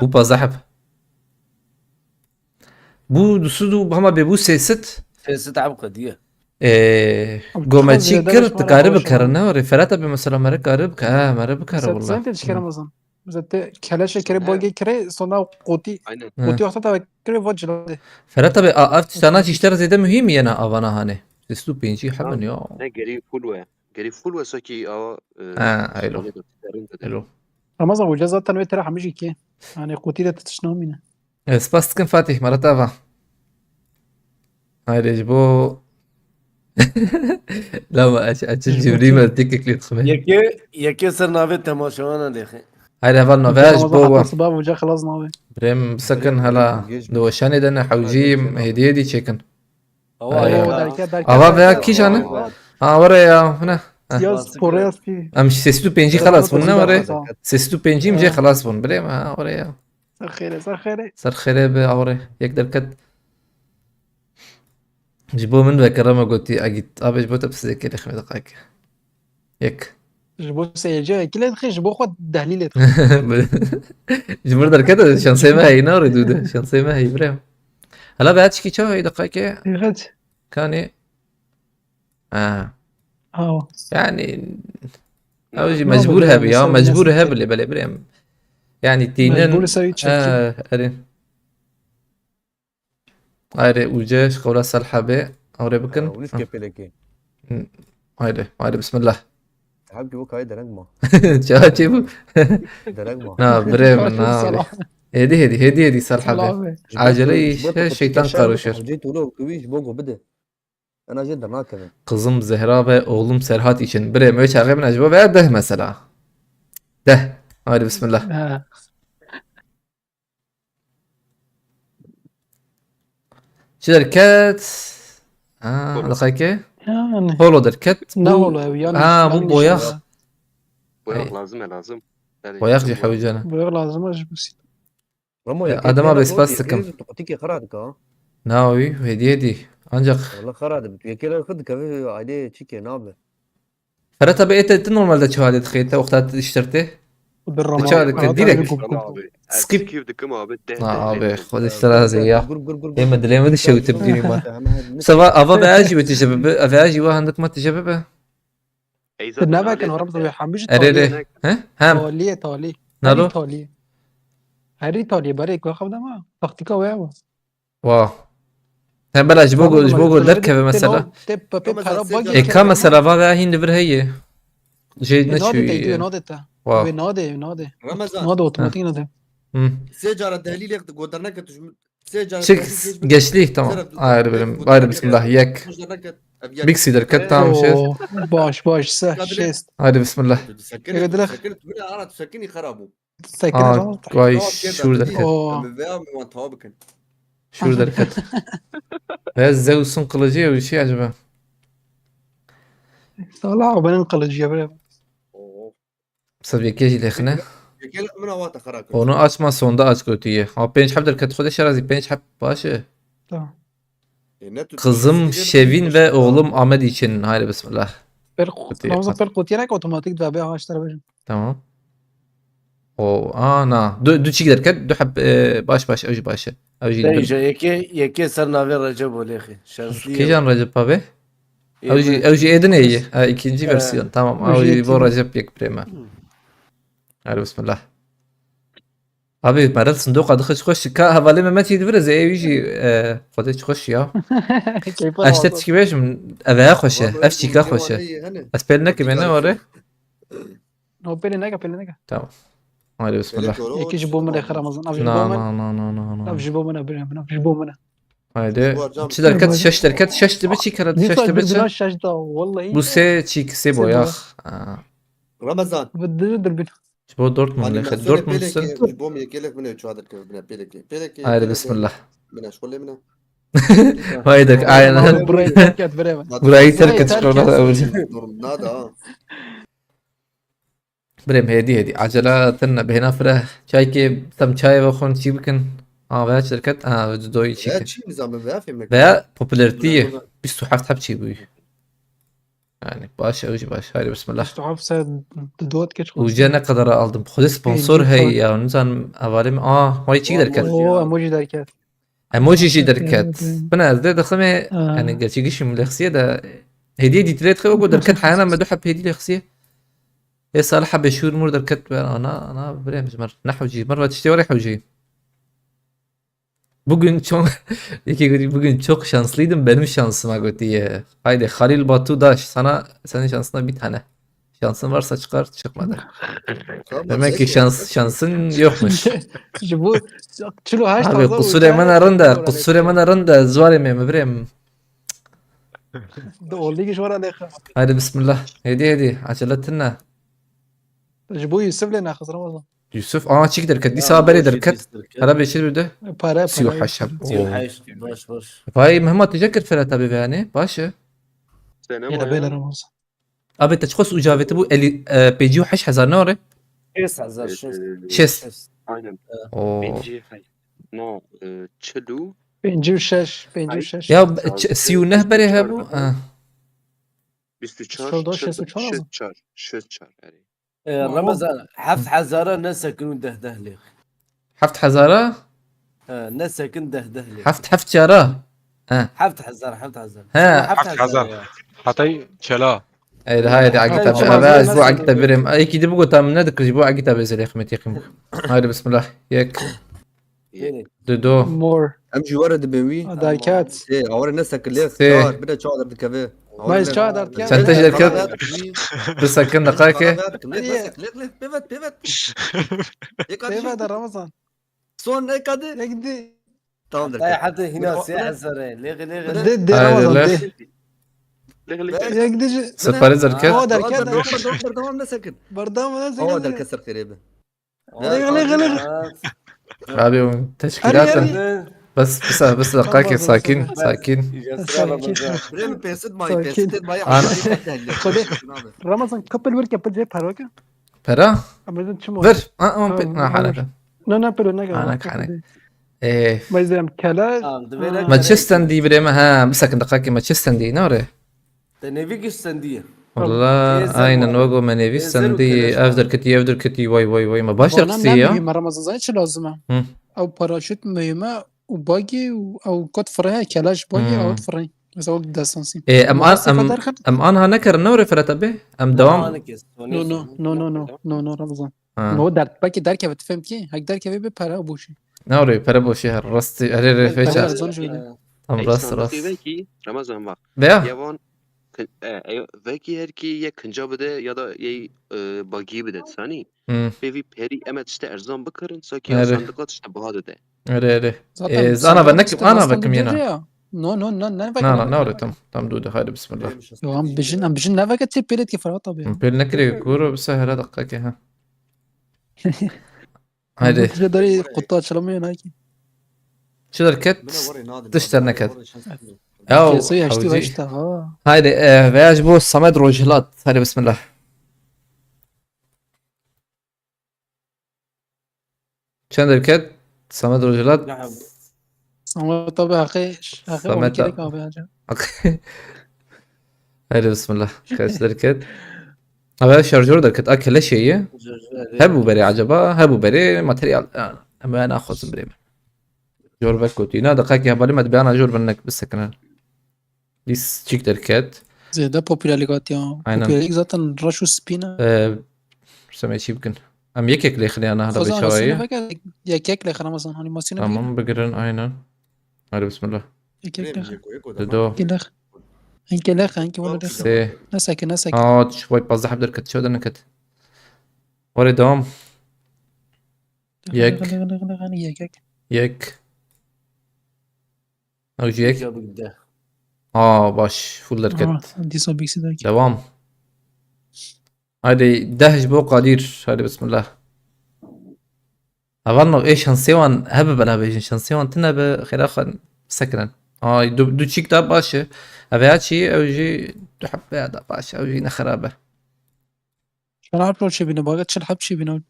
Bu pazahap. Bu sudu ama be bu sesit فيست عبقدية. قوم زيادة تشكر بس مرة تقارب خوش كرنا ورفرات مثلا مرة قارب مرة بكره Sen والله. de çıkar Ramazan. Zaten keleşe kere boyge kere sonra koti Aynen. koti vakti tabi kere vacıladı. فرات abi sana işler zede mühim yana avana hani. Sestu penci hamen ya. Ne geri full ve saki ama حلو حلو. Ramazan bu zaten ve teraha mıcı ki. Yani koti de tutuşnağım yine. سباس كان فاتح مرة تافا. هاي جبو لا ما اجل جبريل ما تيكك لي تخمين. يكي صرنا في تماشوانا دخي. هاي ليفل نوفاج بو Ramazan sabah buca خلاص نابي. بريم سكن هلا دوشاني دنا حوجي هدية دي تشيكن. derken Ava veya kiş hani? Ha oraya هنا. yaz spora yaz ki. امشي سيستو بنجي خلاص بنا وري سيستو بنجي مجي خلاص بون بريم ها oraya. Sarı صار خير به اوري يقدر كد جيبوه من ذكر ما قلت اجيت ابي جبوته بس ذيك اللي 5 دقائق يك جبو سيجا كلا دخل جبو خد دهليل جمهور در كده شانسي ما هي نار دوده شانسي ما هي بريم هلا بعد شكي شو هي دقائق يخد كان اه يعني اوجي مجبور هبي يا مجبور هب اللي بلا بريم يعني تينن مجبور يسوي تشكيل ارين هاي وجاش قولا سلحبه اوري بكن ونس كبيلك هاي بسم الله حبيبي بوك هاي درجمه شايفه درجمه بريم هدي سلحبه عجلي şeytan karışır. جيت ولو كويش بوكو بده انا جدا ما كمان Kızım Zehra ve oğlum Serhat için بريم ايش من acaba veya de mesela. De. Hadi bismillah. ها شركات دقيقة يعني هولو دركت ne oluyor yani bu boyak. Boyak lazım. Yani boyak جي حوجنا boyak lazım acı bu sit. رمو adama besbas sıkım. تيكي خرادك ها Navi hediye ancak والله خراد يكيل خدك في عليه تشيكي نابه Ferhat abi ete normalde çağırdı tıkıyta oktat iştirdi. بالرماد Çağırdık direkt. abi. Skip. Skip dıkım abi. Abi خد اشتراها ya. قرب ليه ما تشوي تبديني ما سواء افا بأجي وتجبب افا اجي عندك ما تجببه النبا كان ورا بده حمش اريري ها هم تالي نالو هاري تالي بريك واخد ما تخطيكا واو واو هم بلاش بوغل دركبه مثلا كم مثلا فا هين دبر هي جيد نشوي واو نادي رمضان اوتوماتيك نادي سيجارة دهليل ياخد قدرناك سيجارة شك قشليه تمام عارف بسم الله ياك بيكسي دركت تمام شيء باش سه شيست عارف بسم الله سكنت بلا عرض سكني خرابو ساكن كويس شو دركت شو دركت بس زو سن قلجيه ولا شيء عجبه طلع وبننقل الجبل. بس یکی لخنه يكلك من هواته خراك onu açma sonda aç götüye. Ha 5 hafdır kat خودش razı 5 hafta başı. tamam. Kızım Şevin ve oğlum Ahmet için. Haydi bismillah. برق رمضان برق وتيرك اوتوماتيك دفع بيها 10 ترى Tamam. O ana. Du çi giderken du hab baş اوجي başı. اوجي دايجا يكي صرنا في رجب وليخي شانسلي Kejan Recep abi. اوجي edin iyi. Ha, ikinci versiyon. Tamam. اوجي bu Recep yek prema. Haydi bismillah. Abi مرات صندوق هذا تخش كا هذا ما تيجي فرز يجي خذ تخش يا كيف اشتت كيفاش ابها خوشه افشي كا خوشه اسبلنا كمان وره هو بيلي نجا تمام هاي بسم الله يكي جبو من اخر رمضان افجي لا بو من لا لا لا لا افجي بو من افجي بو من هايدي شي دركات شش تبتشي كرت شش تبتشي الشاشة والله bu se çi kse boyak رمضان بدي ادري bu Dortmund يعني لخد مسؤول Dortmund بيلك sen بوم يكلك من شو هذا من بيلك هاي بسم الله من شغل منها هايدك aynen بري تركت بريمة burayı terk et şuna اول نادا بريم هدي عجلاتنا بهنا فره چای که تم چای بخون چی بکن veya şirket دوی چی لا کن شيء نظام ما في veya popülariteyi 27 حب چی بوی yani baş اوجي baş haydi bismillah استوعب ساد دوت كتش وجانا قدر aldım خود sponsor هي ya نزان avalim هاي çi gider kat اوه اموجي دركات emoji جي دركات بنا ده دخمه يعني قال شي قشم الشخصيه ده هديه دي تريد خو قدر كات حانا ما دوحب هديه الشخصيه يا صالحه بشور مر دركات انا بريمز مر نحوجي مره تشتي حوجي Bugün çok bugün çok şanslıydım benim şansıma götüye. Haydi Halil Batu Daş senin şansına bir tane. Şansın varsa çıkar çıkmadı. Demek ki şansın yokmuş. جيبوه تشيلوا هاش Abi Süleyman Arında Süleyman Arında zuarime mi birem. والليجي شو ورا الاخر Haydi bismillah. Hedi aceletine. جيبوه يوسف لنا خسر رمضان Yusuf çik derket. Disa haberi derket. Hala beşir bir de. بارا Siyuh haşab. عايش باش باش Vay مهما تذكر فلا tabi yani. Başı. سنة يلا بينا رمضان Abi تشخص اجابته bu بيجيو حش حزار نوري. 9000 Şes. aynen. Oo. Bence no çelu بنجيب الشاش Ya siyuneh beri ha bu. bistuçar şöçar yani. رمضان حفت حزارة ناس يكونوا ده لي حفت حزارة ناس يكون ده لي حفت شارة. حفت حزارة ها حفت حزار حتى شلا هاي عقيتها بقى اسبوع عقيتها بريم اي كده بقول تام ندك اسبوع عقيتها بزل يا اخي يقيم هاي بسم الله ياك دو مور امشي ورا دبوي دايكات ايه اور الناس اللي سي. صار بدا شاطر بالكافيه مايز شادر شنتج الكت بس كنا دقائق بيفت كيف هذا رمضان صون ايه كده يقدي تمام طيب حتى هنا ساعة زرين لغي دي هاي رمضان لا. دي يقدي سباريز هو الكت دركات بردوام مسكن بردام هو ناس كسر قريبه لغي ابي تشكيلات بس دقائق ساكن بريم بيسد ماي ساكن. بيسد ماي رمضان كابل ور كابل جاي باروكا برا امازون تشمو ver حالك نو بلو نجا حالك ايه ما يزرم كلا مانشستر دي بريم ها بس دقائق مانشستر دي نوري تنفيك السندية والله aynen وجو منافسن دي افضل كتي واي ما باشر قصية مهمة رمضان زين شو لازمه او باراشوت مهمة وباقي او كود فرعي كلاش باقي او فرعي بس هو ده سنسي إيه ام انها نكر نوري فرتبه ام دوام نو رمضان هو دار باقي دار كيف تفهم كي هيك دار كيف ببارا وبوشي نوري بربوشي هالرستي هري فيشا ام راس Ramazan bak. بيا Yavan belki her ki ya Kincabı'da ya da ya Bagi'yi de sani. Bevi peri emet işte erzan bakarın saki Evet. sandıklat işte bu hadi de. هري انا بنكم ينا نو نوري تم دودة هاي بسم الله هم بيجن نافا كتير بيريت كيف راه طبيعي بيل نكري كورو بس هلا دقيقة ها هايدي تقدري قطات شلمين هاكي شو دركت من وري نادي تشتر نكد. وري شنو اسمه. او كيسوي اشتي حوجي واشتا ها هايدي فياج بو صمد روجلات هايدي بسم الله شن دركت صمد روجلات نعم. سما طبعا اخي اون صمد كده كابي حاجه هايدي بسم الله كاش دركت هذا شارجور دركت اكل شيء هبو بري عجبا هبو بري ماتريال اما انا اخذ بري جور بكوتينا دقائق يا بالي ما تبي انا جور بنك بس كنا ديس تشيك دركت زي ده بوبيلاريغاتي Aynen. بوبيلاريغ zaten رشو سبينا سمعت شي يمكن ام يكك لي خلي انا هذا خزان animasyonu بشوية فكر يا كيك لخنا مثلا animasyonu بيجي تمام بقرن aynen هذا بسم الله يا كيك لخ دو كلخ انك لخ انك ولا لخ سي نسك شوي بزح بدركت شو دركت وري دوم يك يا كيك يك او جيك جابك ده. باش فول دركت دي صبيك سيداك دوام هذه دهج بو قدير هذه بسم الله أظن إيش شانسيوان هبب أنا بيجي شانسيوان تنا بخلاف سكنا دو تشيك دا باشا أبيات شي أو يجي تحب هذا باشا أو يجي خرابة شو عارف لو شي بينا باغت شو الحب شي بينا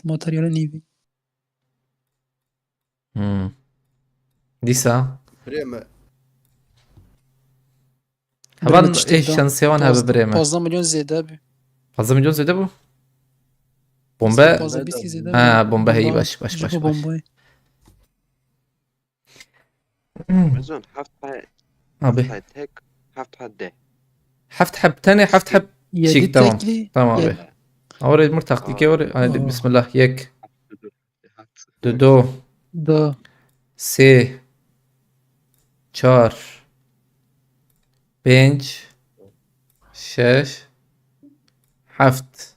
ماتريال نيفي ديسا بريمة أظن إيش شانسيوان هبب بريمة 15 مليون زيادة بي 15 مليون زي دبو بومبا 15 بيسكي زيادة بومبا هي باش جيبو بومباي مزون هفت أبي تك هفت ده حفت حب تاني حفت حب يا شيك دي تمام تاكلي تمام يا- أبي أوري مرتاح ديكي أوري بسم الله يك دو ده سه چهار پنج شش هفت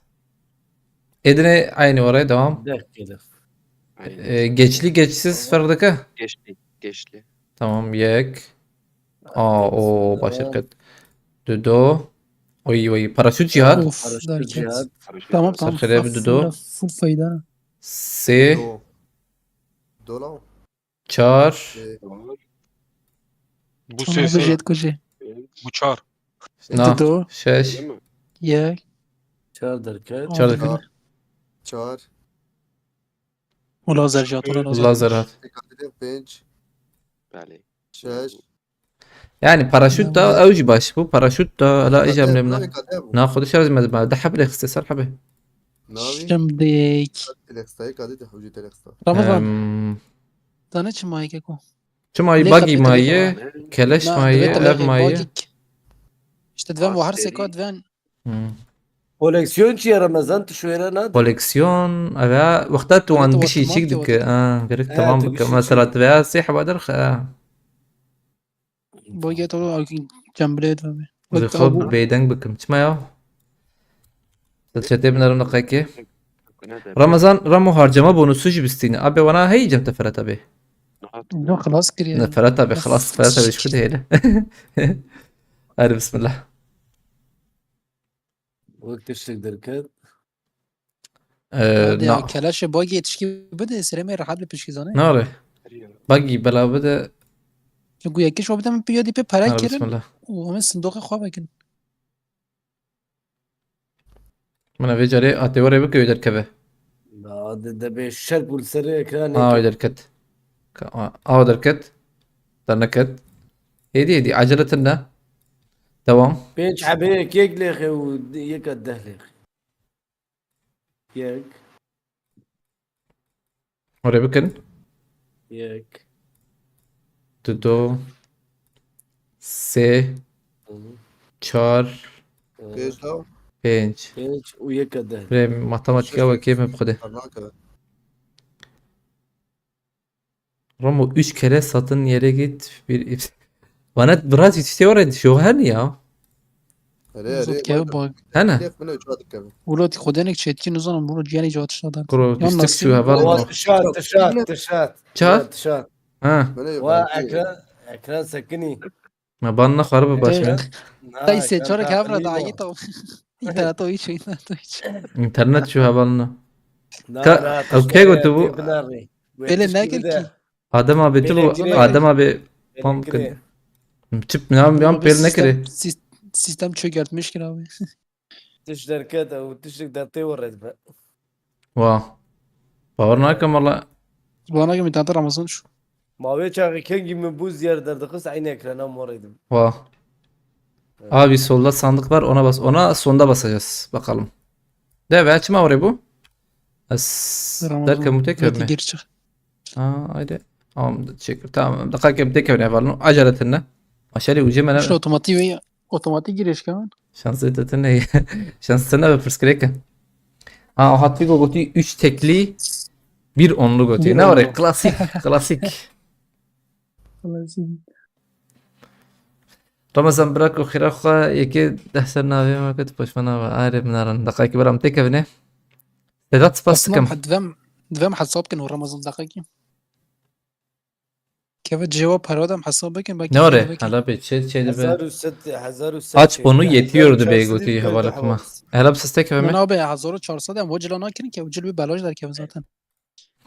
ادنه aynı oraya devam. ده كده. Geçli geçsiz ferdeke. geçli. Tamam yek. O başarkat. Dudu. Oy paraşüt cihat. اوف عرفت ده الجهاد. تمام Sarkıya bir dudu. فول فايدة Se دو دولا çar. Bu انا sesi. بجيت كوجي Bu çar. Na. دو Şeş. Değil mi? يا شهر دركات. Çar. چهار ولا زرجات ولا Allah لازر zarat. تكاتلين بنج Bəli. شاش Yani paraşüt da avcı baş bu paraşüt da لا اجى من ناوي هنا كاتبو ناخذ ايش لازم ده حب الاختصار حبه ناوي جنبك تلكستاي كاتي حوجي تلكستا رمضان أم... تانا چه ماهی که کو شو ماي ليه باقي كابيتال مايه Ne? كلاش لا مايه دبيت اب لاغي مايه باقيك işte dven bu her Seri. seko dven كوليكسيون شي رمضان تشويرة نادي. كوليكسيون ابيع وقتها وان قريت قشي شيك اوتوماتيك دك قريت تمام بك تقشي مثلا شيك. تبيع سيحة بدرخ باقي تو جنبلي dven زخوب بيدنگ بكم ما يا تلشتي بنرم نقايكي رمضان رمو هارجما بونوسو جبستيني ابي وانا هي جمت فرت ابي لا خلاص كريا فرت ابي خلاص فرت ابي شو هيدا هذا بسم الله وقت تشتك دركات. ya kelaş باقي yetişki bده سرمه راحت بپشکیزانه ناري باقي بلا بدا چون یکی شو بدم بیادی په پرک بسم کردن الله و همین صندوق خواب بکن من ابي جاري اتي وري بك يدر كبه لا ده بالشرق والسر كان يدر كت دركت درنكت هيدي عجلة لنا دوام بيج حبيك يقلخ ويك الدهلخ يك وري بكن يك دو سه چهار بيج داو پنج بيج ويك الدهلخ. بریم ماتماتیکا و کیف بخوده طرناكا Romo 3 kere satın yere git bir bana biraz yetişiyor şu her ya ري زود ري که باگ انا كيف منو يجوا كمان ولاد خودنك چتکی نزانم برو جیانی جواتش دادن كرو يلا دستك شو هو هبال تشات شات؟ تشات ها منو يجوا واكرا سكني ما بالنا خرب باش من تایسه چرا که افراد آگی تو این طرح تو ایچ این طرح تو ایچ انترنت شو هبالنا اوكي قلت بو بله نگر کی Adem abi tu Adem abi pumpkin. Çıp ne yapayım Abi pel ne kere? sistem çökertmişkin abi. تشتر كذا وتشترك داتي ورد بقى. Vah. Power nakam valla. Bana gibi tane Ramazan şu. ما بيش كان من بوز yer derdi kız aynı ekrana moraydım. Vah. Abi solda sandık var ona bas. Ona sonda basacağız. Bakalım. De ve açma oraya bu. Derken bu tek Hadi mi? geri çık. Ha haydi. Tamam teşekkür. Tamam. Dakika tek ne yapalım? Aceletinle. Aşağıya ucum Şu otomatik giriş kaman. Şans edetin ne? Şans ne yapıyoruz kreka? Ha o Hatvigo goti 3 tekli bir onlu goti. Bir Ne var ya? onlu. Klasik. Klasik. Ramazan bırak o khiraqa yeki dehserna ve ma kat pashmana ve arif naran dakika beram tekevne. Tedat bas اصلا kam. دوام حساب كان رمضان دقيقة كيف الجواب هرادم حساب بكن باقي Ne var ya? Hala bir şey de be. 1007 Aç bunu yetiyordu be goti havalatma. Hala bir ses tekeve mi? انا ابي 1400 هم وجل انا كن كيف وجل ببلاش در كيف ذاتن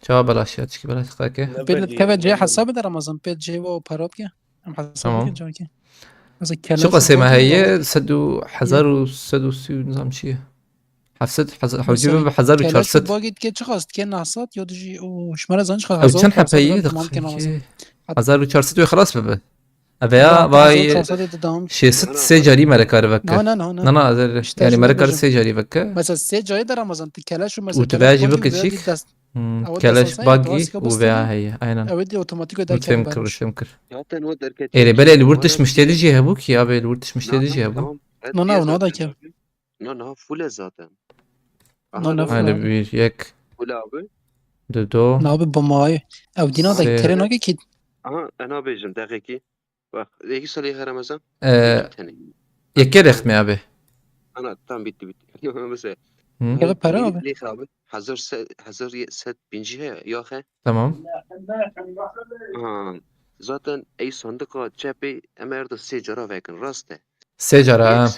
Cevap belaş ya çıkı belaş kake. بيل كيف جاي حساب در رمضان بيل جيبو باراب كي هم حساب تمام. بكن جاكي مثلا كلام شو قسمة هي سدو حزار وسدو سي نظام شيء. حوجيبه بحزار كلاش وشارست. باقي كي تشخص كي نحصات يودجي وش مرة زنش او چند حبهیه ممكن رمضان دقیقه 1400 خلاص ببه اویا وای 600 جاری مرکار نه وکه نه نه نه نه İşte yani şunu مرکار diyeceğim. 3 جاری وکه مثلا سه جای در رمضان تكلاش مثلا وتباجي كلاش بك باقي تشيك. بيودي دست أو كلاش دستاساي باقي متوسكة بس وبيع هي aynen اودي اوتوماتيكو در متفهم كيف كر ببلاش فهم كر Zaten o derken ele bele el vurtiş müşteri ya bu ki abi el vurtiş müşteri ya bu Tamam. No, no, no da ki. No, full zaten. No, no, hadi full. bir yek Full abi. do Ne abi bombayı اودينا دا سه. كرينا كي Aha, ana bejim dakiki. Bak, iki salı Ramazan. Tane. yekerek mi abi Ana tam bitti. Mesela. كذا para abi ليه abi? Hazır set binciye yok he. tamam Ha. Zaten ey sandık cephe emerde secara vekin raste. secara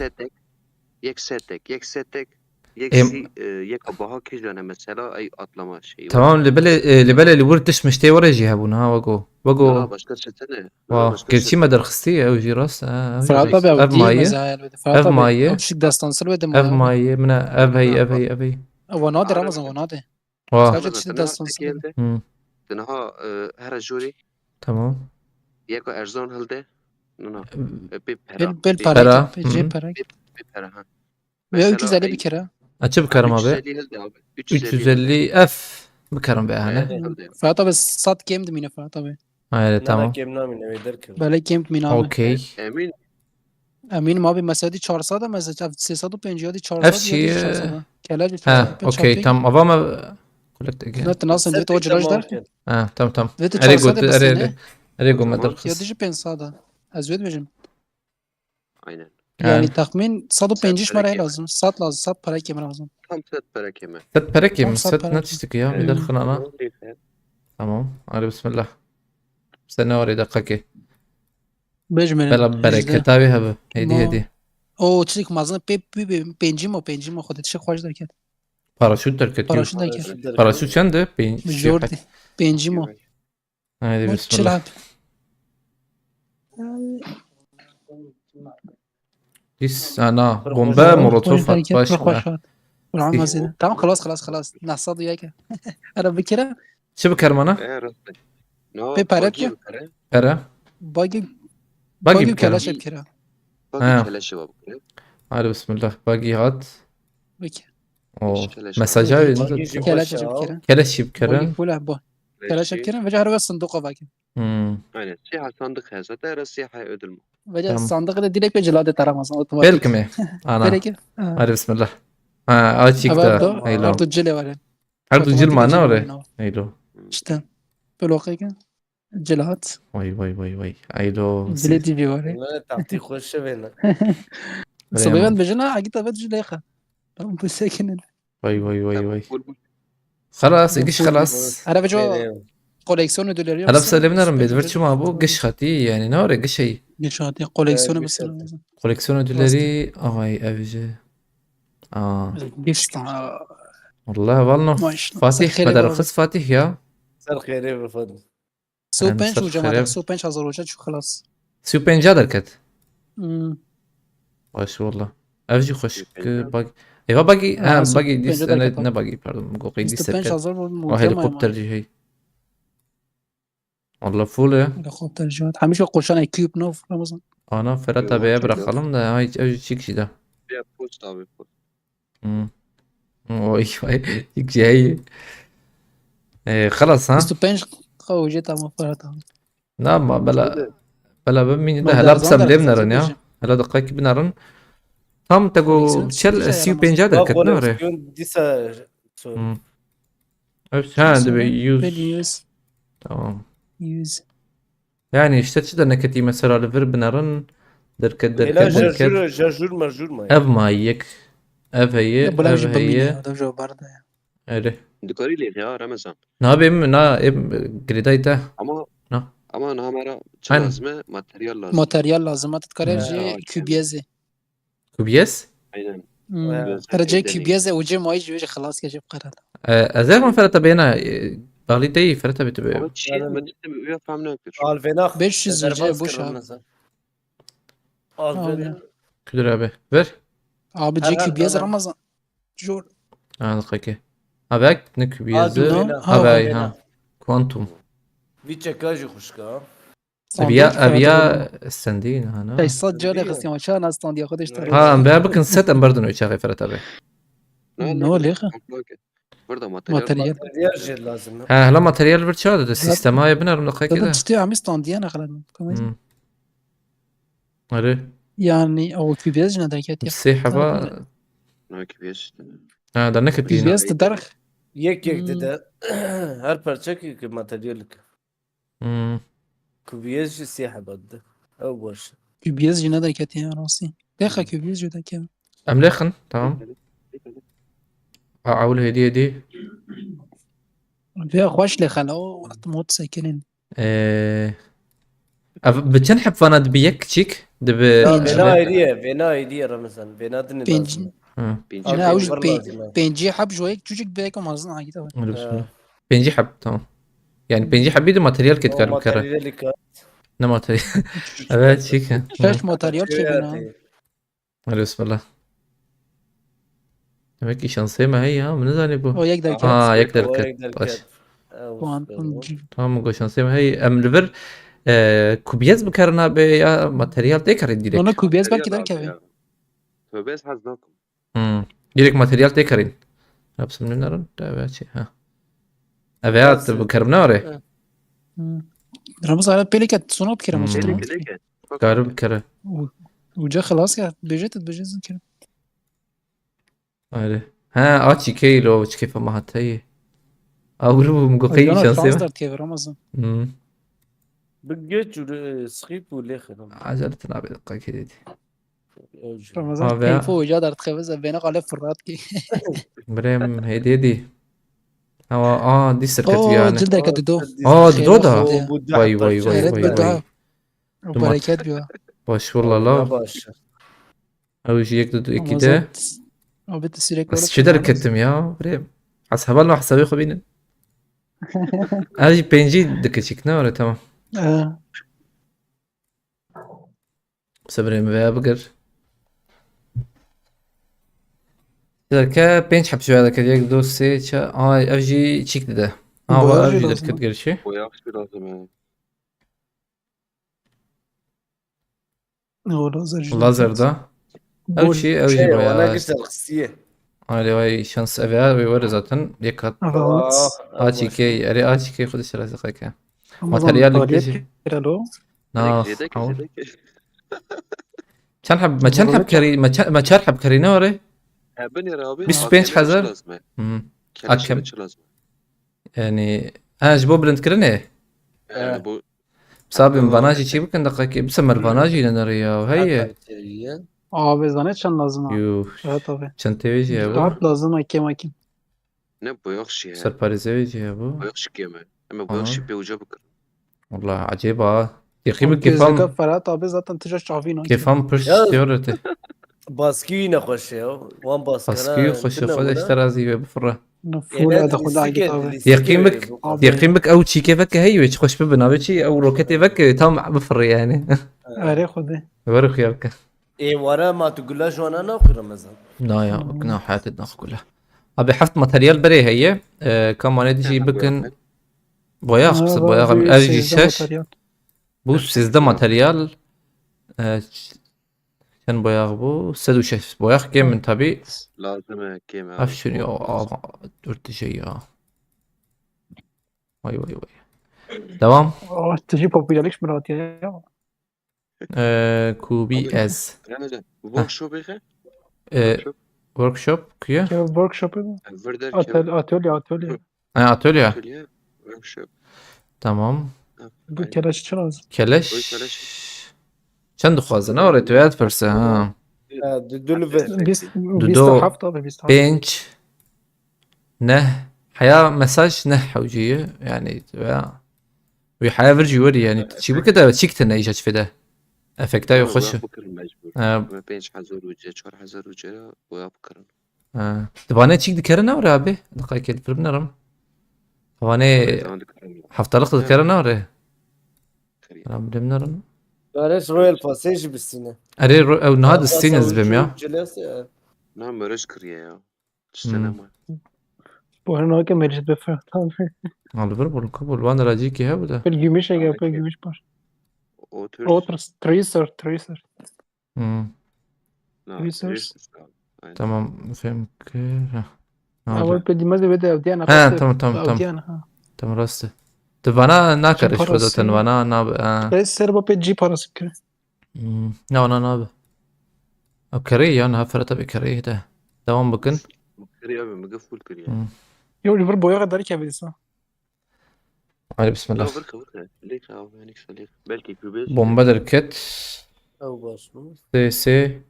Yek setek. Yek abaha kejane mesela ay atlama şeyi. tamam lebele el vurtiş müşteri ورا هبون ها وقو Başka setene. واو كرشي ما درخستي او جي راس فرات abi اف اودي مايه مزايل فرات اف abi مايه او شيك داستانسل ودي اف مايه من اف هي ونادي رمضان ونادي واه sadece çiğ داستانسل Tanaha her juri tamam yek erzan halde. No. Bir بل Para. para جي Hı. para Bir para ha. ve 350 bir kere açı bakarım abi 350 halde abi. 350 F bakarım be yani فرات abi sat game mine فرات abi hayır tamam كم نامي نبي دركم. böyle game mine abi okey Emin. eminim abi mesela 400 da mesela 350 ya 400 Hepsi, ya 400 كلاج ha okey tamam ama kolekte gel لا تناصن ديت وجلاش در ha tamam ديت Erego 400 بس ne Erego ma Tamam. ya درخص dici 500 da azvet bejim Aynen. yani Yani. tahmin 150 para mara keme. lazım sat lazım sat para kemer lazım Tam set para keme. ست بركي Tam من sat ست para. نتشتكي يا بدر خنانا tamam hadi bismillah استنى وري دقيقة bejmenin بلا بركة تابي هبه هدي ما- هدي او چیک مازن پنجیم خودت چه خوش درکت باراشوت دركت يو پاراشوت درکت باراشوت چنده بين جوردی پنجیم هادي بسم چه الله لعب ديس انا بومبا مولوتوف باش والعام مزيد تمام خلاص نحصد وياك انا بكره شو بكرمنا No. Bir para ki? ارا باقي باقي بكرم كلاش بكره Ha. Keleşi var. هادي بسم الله باقي هات بك او كلاش. مساجا كلاش بكره كلاش باقي بكرم ولا بو كلاش بكره وجه هرب الصندوق باقي Aynen. Siyah sandık hesa. Tera siyah ödül mü? وجه تمام. الصندوق ده ديلك بجلاد ترى مثلا اوتوماتيك بيلكمي انا بيلك هادي بسم الله ها اتشيك برضه ده ايلو برضه الجلي ولا هردو جيل معنا ولا ولا ايلو işte بالواقع كان الجلاد واي ايلو بلدي في وري لا تعطي خوش بينا. صبيبا بجنا عقيت بد جليخه بس ساكن واي خلاص ايش خلاص انا بجو كوليكسيون دولارية هلا بسلمنا بيدفرت شو ما ابو قش خاتي يعني نوري قشي نشاطي كوليكسيون بس كوليكسيون دولاري هاي افجي قشطة والله والله ماشي فاتح بدل رخص فاتح يا صار خيري بفضل. سو يعني بنش صار وجا ما خراب. سو بنش هزار وجا شو خلاص. سو بنجا دركت مم. باش والله افجي خوش بنجا. باقي ايوه باقي سو باقي دي بنجا دركت نه باقي باردون مقوقي دي سو بنش سركت هزار وجا وهليكوبتر ما جي هي والله فول يا هليكوبتر جات همیشه قوشان کیوب نوف رمضان. انا فرتا بيبرا خلم ده هاي افجي شيك ده بیا پوست آبی پوست. وای وای يك جاي خلاص ها سو بنش خوجه تمام فرتا. لا ما بلا بمين ده ما هلا درزان بسم لي درخت بنرن يا بوجه. هلا دقيق بنرن هم تقو Koleksiyon تشل sıkıcı سيو yaramaz. بنجا با دركت نوري koleksiyon disa sorry. ايش هذا Ben بيوز 100 تمام 100. يعني اشتريت ده نكتي مثلا لفر بنرن دركت Vela دركت jajur majur ma اف ما يك اف هي Ya bırak اف şu bamini هي ya. Da şu barda ya. ايه دکاری لیه یا رمضان. نا بيم نا ام جريدايتا اما نا اما نه مرا چه عن لازمه ماتریال لازمه. Materyal lazım. Atıt karar مم. je kübiyeze. كوبيس aynen. Karaca kübiyeze ucu mai je خلاص ya jeb qarar. ازاي ما فرتا بينا بغليتي فرتا بتبقى ama çiğ من ya faham ne yapıyor. alvenax 500 ucu boş abi. Alvenax. كدر ابي ver Abi Her je her kübiyeze dönem. Ramazan. Jor. دقيقة اباك نكوبيز No. اباي ها كوانتوم Viçeka ji xuşka. ابيا السندين هنا Tesisat jare xistiyam aşağı nastan diye خودش تر. ها ام بكن ست ام بردن ويشاغي فرتا بي No leха. Burada materyal. Materyal. Diğer şey lazım. ها هلا ماتريال برشاد السيستم هاي بنر دقيقة Zaten كده tutuyor amistan diye ne kadar. Tamam. اري Yani o kübiyeze ne derket ya. مسيحة با Ne kibiyes. ها ده نكتينا Kübiyeze de darx. Yek dedi. Her parça ki materyal. Kubiyez ji siyah badı. Ev boş. Kübiyeze ne derket ya rasi. Lexa kübiyeze de ki. املاخن تمام اعول هدية دي فيها خوش لخلا موت ساكنين. بتنحب فانا دبيك تشيك دب Vena hediye Ramazan. Vena dini Penci. lazım. انا اوج var lazım. بينجي حب شوي küçük بيكم azın عادي طبعا. بنجي حب تمام يعني بنجي حبيده ماتريال كت O كرم كره materyali ka. نه ماتريال evet شيك شاش ماتريال كيفنا. بسم الله demek ki şansı mı hey ya bunu da bu او يقدر كده. اه يقدر O كت yek باش derket. وان tamam bu şansı mı hey em liver kubiyez بكرنا be ya materyal tekrar direkt انا كوبياس بالك ده كيف. Tövbe haznakum. direkt materyal tekrar yapsın bunların evet şey ha evet bu karımna oraya رمز على بيليكات صنوب كده مم. مشتري. Leke. karım kere وجا خلاص كده بيجت بجز كده. öyle ha açı kilo كيف ما هتي أولو مقوقي انا شانسي ترانسدر كيف رمضان. Biggeç sıkıp u lekhir. عجلة نابي دقة كده دي رمضان بيع. كيف هو جادر تخبز بينا قال فرات كي. بريم هي دي هو دي السركت اوه يعني جلدك كدو. دودا Bu واي واي واي خيرات واي بدعاء. واي وبركات بيها. باش والله لا Baş. أول شي يكدو كده رمضان. او بنت السيرك بس شو دركتم يا بريم حسب الله حسابي خبينا هذه بينجي دكتشيكنا ولا تمام سبريم بيا بقر دركا بينج حب شوية هذا كده يكدو سيتشا أفجي تشيك ده هو بأفجي أفجي لازم. دركت قرشي Bu yakış bir lazım yani. اللازر ده أول شي أوجي Şey ona بيا güzel kısiye. هاي واي شانس أبيا ويوري زاتن يكات آتشي كي أري آتشي كي خد الشراء دقيقة ماتريال الكيجي ناخ Zedek, حاول zedek. كان حب ما كري ما كان حب كرينوري Ben ya abi. Biz bench hazır. Hakem. Hakem. يعني جبو بلند كرني Yani bu بسبب فاناجي شي بكن دقيقة بسمر فاناجي لنا ريا وهي Abi zanetçen lazım abi. يو Evet abi. كان تيجي يا بو Rahat lazım hakem hakem. ne bu yakış ya. سربرايز يجي يا بو Bu yakış ki hemen. Ama bu yakış bir uca bakır. والله عجيبة يا اخي Gözlük كيفام Ferhat abi zaten tıcaş çavino. كيفام برش Ya- سيورتي باسكي نخش يا وان باسكنا باسكي خوش خودش ترازي بفره فول هذا خد عقد أبي يقين بك او تشي كيفك هي خوش ببنا بشي او روكتي بك تام بفر يعني أري خده ورخ يا بك اي ورا ما تقولهاش وانا ناخذ رمضان لا يا بكنا حياتي الناخ كلها ابي حفت ماتريال بري هي كمان تجي بكن بوياخ بس بوياخ اجي شش بوس سيزدا ماتريال كان بوياخ بو سدو شش بوياخ كم من تبي لازم كيما افشن يا دورت شيء واي واي واي تمام تجيب بوبيلاليش مراتي يا كوبي از رمضان ورك شوب يا ورك شوب كيا كيف ورك شوب فردر أتولي اتوليا اتوليه ورك شوب تمام بكلاش شنوز كلش چند خوازن آره تو یاد فرسه ها دول بيست حفظ هذا بيست حفظ بنج نه حياة مساج نه حوجية يعني وي حياة فرجي وري يعني تشي بكده تشيكتنا ايجاج في ده افكتا يخش بكره مجبور ما بينش حزور وجه 4000 وجه وبكره تبغاني تشيك دكرنا ورا ابي دقيقة كده فربنا رم تبغاني حفتلق دكرنا ورا رم دمنا رم معلش رويال باسيج بالسنة اري او نهاد السين زبم يا نعم رشكر يا تستنى بوهنا هاك مرجت بفهم على بربر قبل وانا راجيكي ها ولا بالجيمش يا جاب بالجيمش باش اوترس تريسر ريسورس تمام فهمك اول بدي ما بدي اودي انا تمام تمام راسته طب انا ناكر ايش فضلت وانا ناب بس سيربا بيجي باراسك لا انا كريه انا هفرت بكريه ده دوام بكن كريه مقفول كريه يو ليفربول يا غدارك يا بيسا علي بسم الله ليك او يعني خليك بلكي كوبيش بومبا دركت او باش سي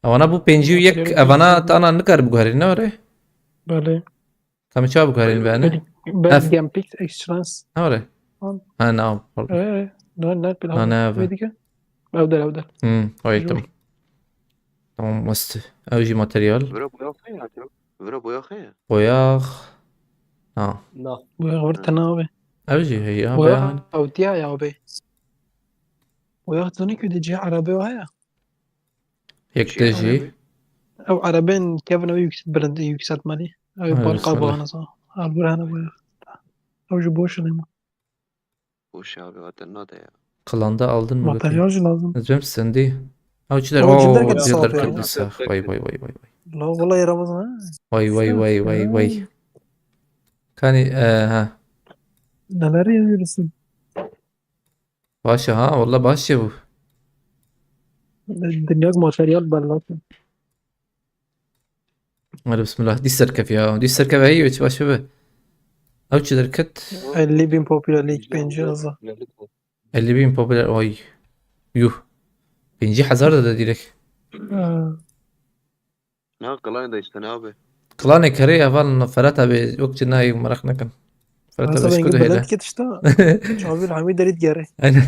او انا بو بنجيو يك انا انا نكر بغاري نوري بله كم تشاب بغاري بانه بس جيم بيك اكسترانس نوري انا ايه لا انا فيديك اودل ويتم تمام مست اوجي ماتريال برافو يا اخي بوياخ لا وغرت انا اوجي هي او تيا يا ابي وياخذوني كده جي عربي وهي يك تجي او عربين كيفن يكسب بلد يكسب مالي او بالقبه انا صح البرهان ابو او جبوش لما وش abi vatandaş ya Kılanda aldın mı bakayım? ماتريال لازم Özlem sendi. Avcılar Ama cidden ooo kötü diyorlar sağ ol ya. Kürdistan. Vay. لا والله يا رمضان Vay. Kani ha. neler yazıyorsun? Başa ha valla başa bu. دنياك ماتريال بلات Hadi bismillah. Diz serkef ya. Diz serkef هي وش başa be. Avcılar kıt. اللي بين بوبيلر ليج بينجي رزا 50.000 popüler. Oy. Yuh. Binci hazar da direkt. ne kalan da işte ne abi Kılane kare yavan Ferhat abi yok cenayı merak nakın. Ferhat abi هذا şkudu بلد hele. كده اشتا شعبي الحميد ريد جاري Aynen.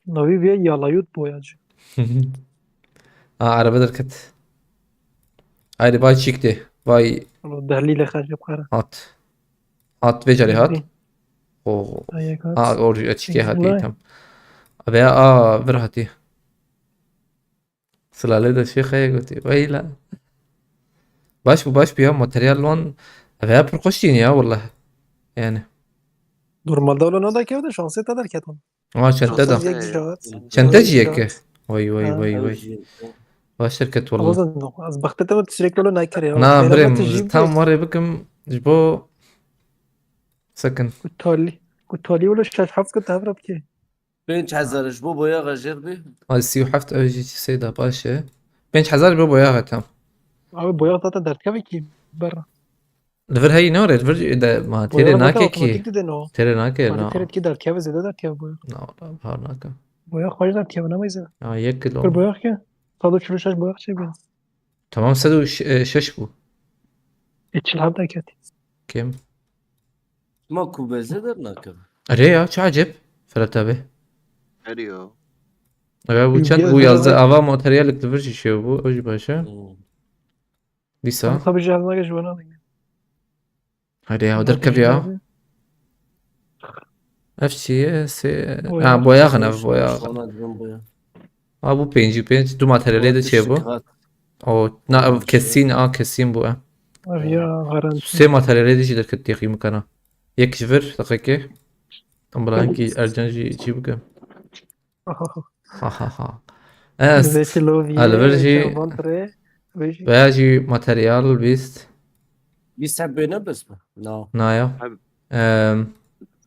نبي بيا يلا يوت بوياج Araba derket. Haydi bay çıktı. Vay دهليل خارج بخير at. At ve cari hat. Oo. هيك Oraya çıkıyor hadi Güzel. tam. Veya ver hadi. Sılale de şey kaya götü. Vay la. Baş bir ya materyal lan. Veya perkoştin ya vallahi. Yani. Normalde öyle ne da ki öyle şansı da derken. Ama çanta da. Çanta ki. Vay. Baş şirket vallahi. والله az baktıkta mı sürekli öyle naker ya. Na brem tam var ya bakım. Bu sakın. كنت هولي ولا شاش حفظ كنت هفرب كي بنش حزرش بو بويا غجر بي هذا سيو حفت اوجي سيدا باشا. بنش حزار بابا يا تام. abi boya tata dert kavi ki برا الفر هي نور الفر ده ما تيري ناكي كي. تيري ناكي لا. تيري كي dert kavi زده dert kavi boya لا بار ناكي. boya خوش dert kavi نما يزه يكلو. bir boya ki tadı çürü şaş boya şey bir تمام سدو شش بو. içil hatta kati كم؟ ما كو بزدر ناكب أري يا شو عجب فرت أبي. arıyor Evet bu çent Biraz bu yazdı daha- ava materyal kılıfır şişiyor bu. Oji başa. Disa. Tabii cihazına geç bana. Hadi ya derkev ya. Efşi se. Boya. Ha boya gına boya. Sonra diyorum bu ya. Ha bu penci du materyali de şey bu. O na kesin bu. Ya garanti. سه ماتریالی دیجی در کت دیگه میکنم یک جفر دقیقه ام برای اینکه ارجان چی بگم ها ها ها است Zeki Loviye. الورجی Vantre. بیاجی ماتریال بیست Biz hep böyle bes mi? No. نایا Abi.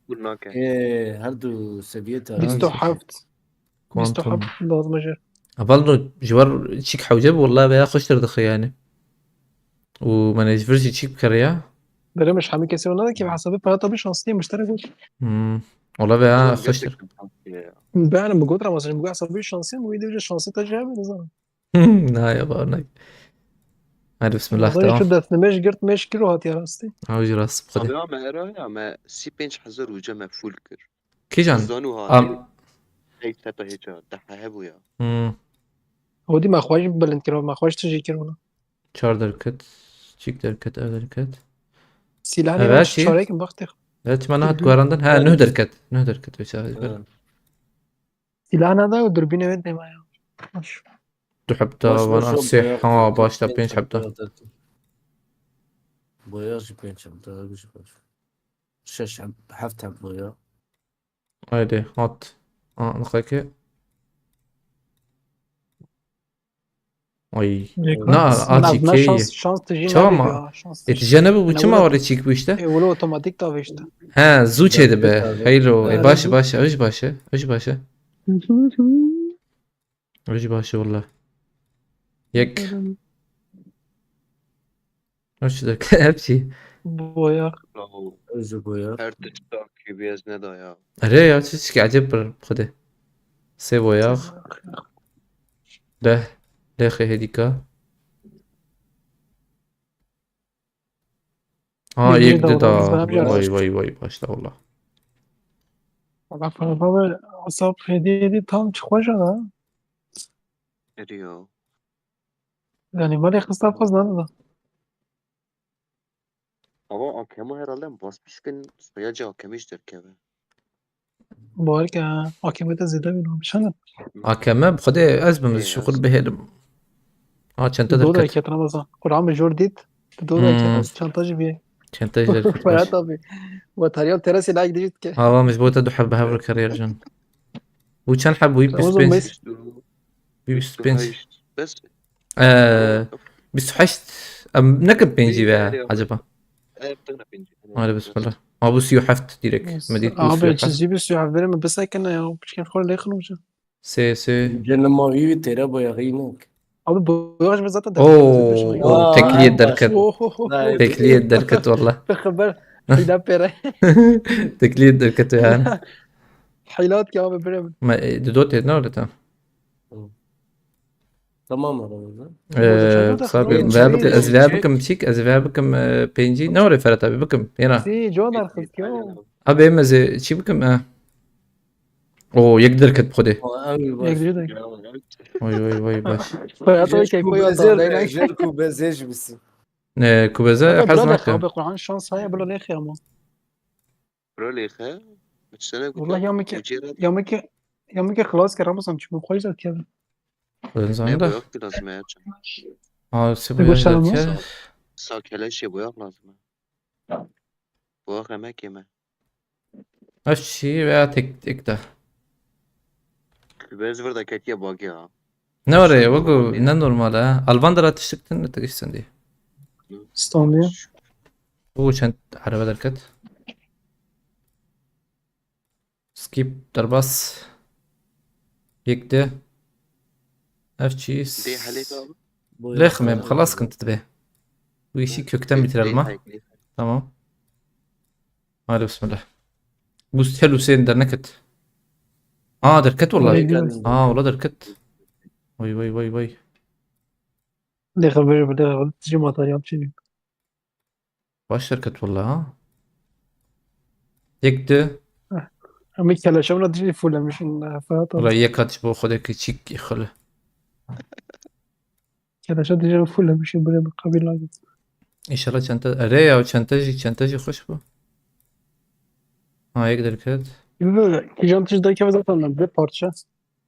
Bunlar ki. Her du seviyete. Bisto haft. Bisto كوانتوم haft. Lazım acar. أظل جوار تشيك حوجب والله بيا خوش تردخ يعني وما نجفرش تشيك بكريا Böyle مش حامي كسي ولا كيف حسابي بقى طبيعي شخصية مشترك والله بيا خوش تر ben bu kadar masaj bu asabi şansım bu video şansı tecrübe ne zaman نايا بقى ناي هذا بسم الله والله شو تمام ده مش قرت مش كيلو هات يا راستي عاوج راس Abi بقدي ama era ama si 5000 uca me full kir. كي جان Zanu ha. ام Hey seta hecha. Daha bu ya. هو دي ما اخواش بلند كيلو ما اخواش تجي كيلو چهار دركت چيك دركت او دركت سلاح Evet, مش şey. شارك بختك Evet bana hat guarandın. Ha nuh derket بيساوي سلاح هذا ودربينه وين معايا مش تحب وانا افسح ها باش تبين حبتا Boya jipen çabda bir şey var. Şaş hafta boya. هايدي هات دقيقة اي شانس تجي Çama. شانس اتجنبوا بچما var çik bu işte. ولو اوتوماتيك طاف işte Ha zuçeydi be. Haylo. Evet. Başı öj başı. Öj başı valla. Yek. Öj derket hepsi. boya Özü boya. Her tışta QBS ne da ya. أري يا تشكي عجب بخده سيبو ياخ ده لخي هديكا اه يجي يقدر دورة بس بلعب جرس. واي باشلا والله والله بابا اصاب هدي tam çıkmış ha Eriyor. yani mali kısa fazla da Ama akema herhalde basmışken soyaca akemiştir keve. bu arka hakimiyete zede bilmiyorum şana كمان بخده أزمة من الشغل بهلم اه çanta دو دركت hareket Ramazan Kur'an mı jor dit دو hareket çantacı bir çanta دركت bayağı باش tabii بطارية التراس اللي عايق ديجيت كي اه مزبوطة دو حب هافر كارير جن وكان حب ويب Ramazan سبنس بس ويب سبنس Bes. بس حشت أم نكب بينجي بها عجبا هذا بسم الله ما بو سيو حفت ديرك مديت بو سيو abi حفت çizgi bir sürü haberim mi bes ayken ya bir şey falan ne kılmış سي Cennet mavi tera boya giynek. abi bu yaş biz zaten اوه تكلية دركت لا، تكلية دركت والله خبر حيلات بيري تكلية دركت يعني حيلات يا abi بريم ما دودوت هنا ولا تمام Tamam aramızda. صابي خلاص. فابك إيه. أزفابكم تشيك أزفابكم بينجي نوري فرت أبي بكم هنا سي جونر خذكيو أبي مزي شي بكم أوه يقدر كتب خده يك جدا وي باش فيعطيك كيف يوضع Jerku bezej misin? كوبازا بلا حزنا لك abi Kur'an şans haya bلا ليخ يا مو Rölehe. Sene والله يومك خلاص كرامة سامش مو كويس كذا زين Ne ده boyak lazım ya. سيبو يقول شلون يا Sağ keleş boyak lazım. Boyak emek yeme. أشي بقى تك ده QBS var da ketiye bak ya. نوري وقو نورمال الفاندرا تشتكتن تقيسن دي استونيا هو كانت على بدل كت سكيب درباس يكده اف تشيس De hallet abi. ليخمم خلاص كنت تبيه ويشي kökten bitirelim ha. Tamam. Hadi bismillah. بوست حلو سين درنكت دركت والله والله دركت وي اللي خبر بدا تجي مطاريات شي باش دركت والله يكده اما کلاشم را دیدی فول میشین فقط والله يكات بو خودك تشيك خله کلاشا دیدی فول میشین بره به قبیل لازم ان شاء الله چنتا ريا وچنتاجي خوش بو ها يقدر كد جانتش da که zaten bir parça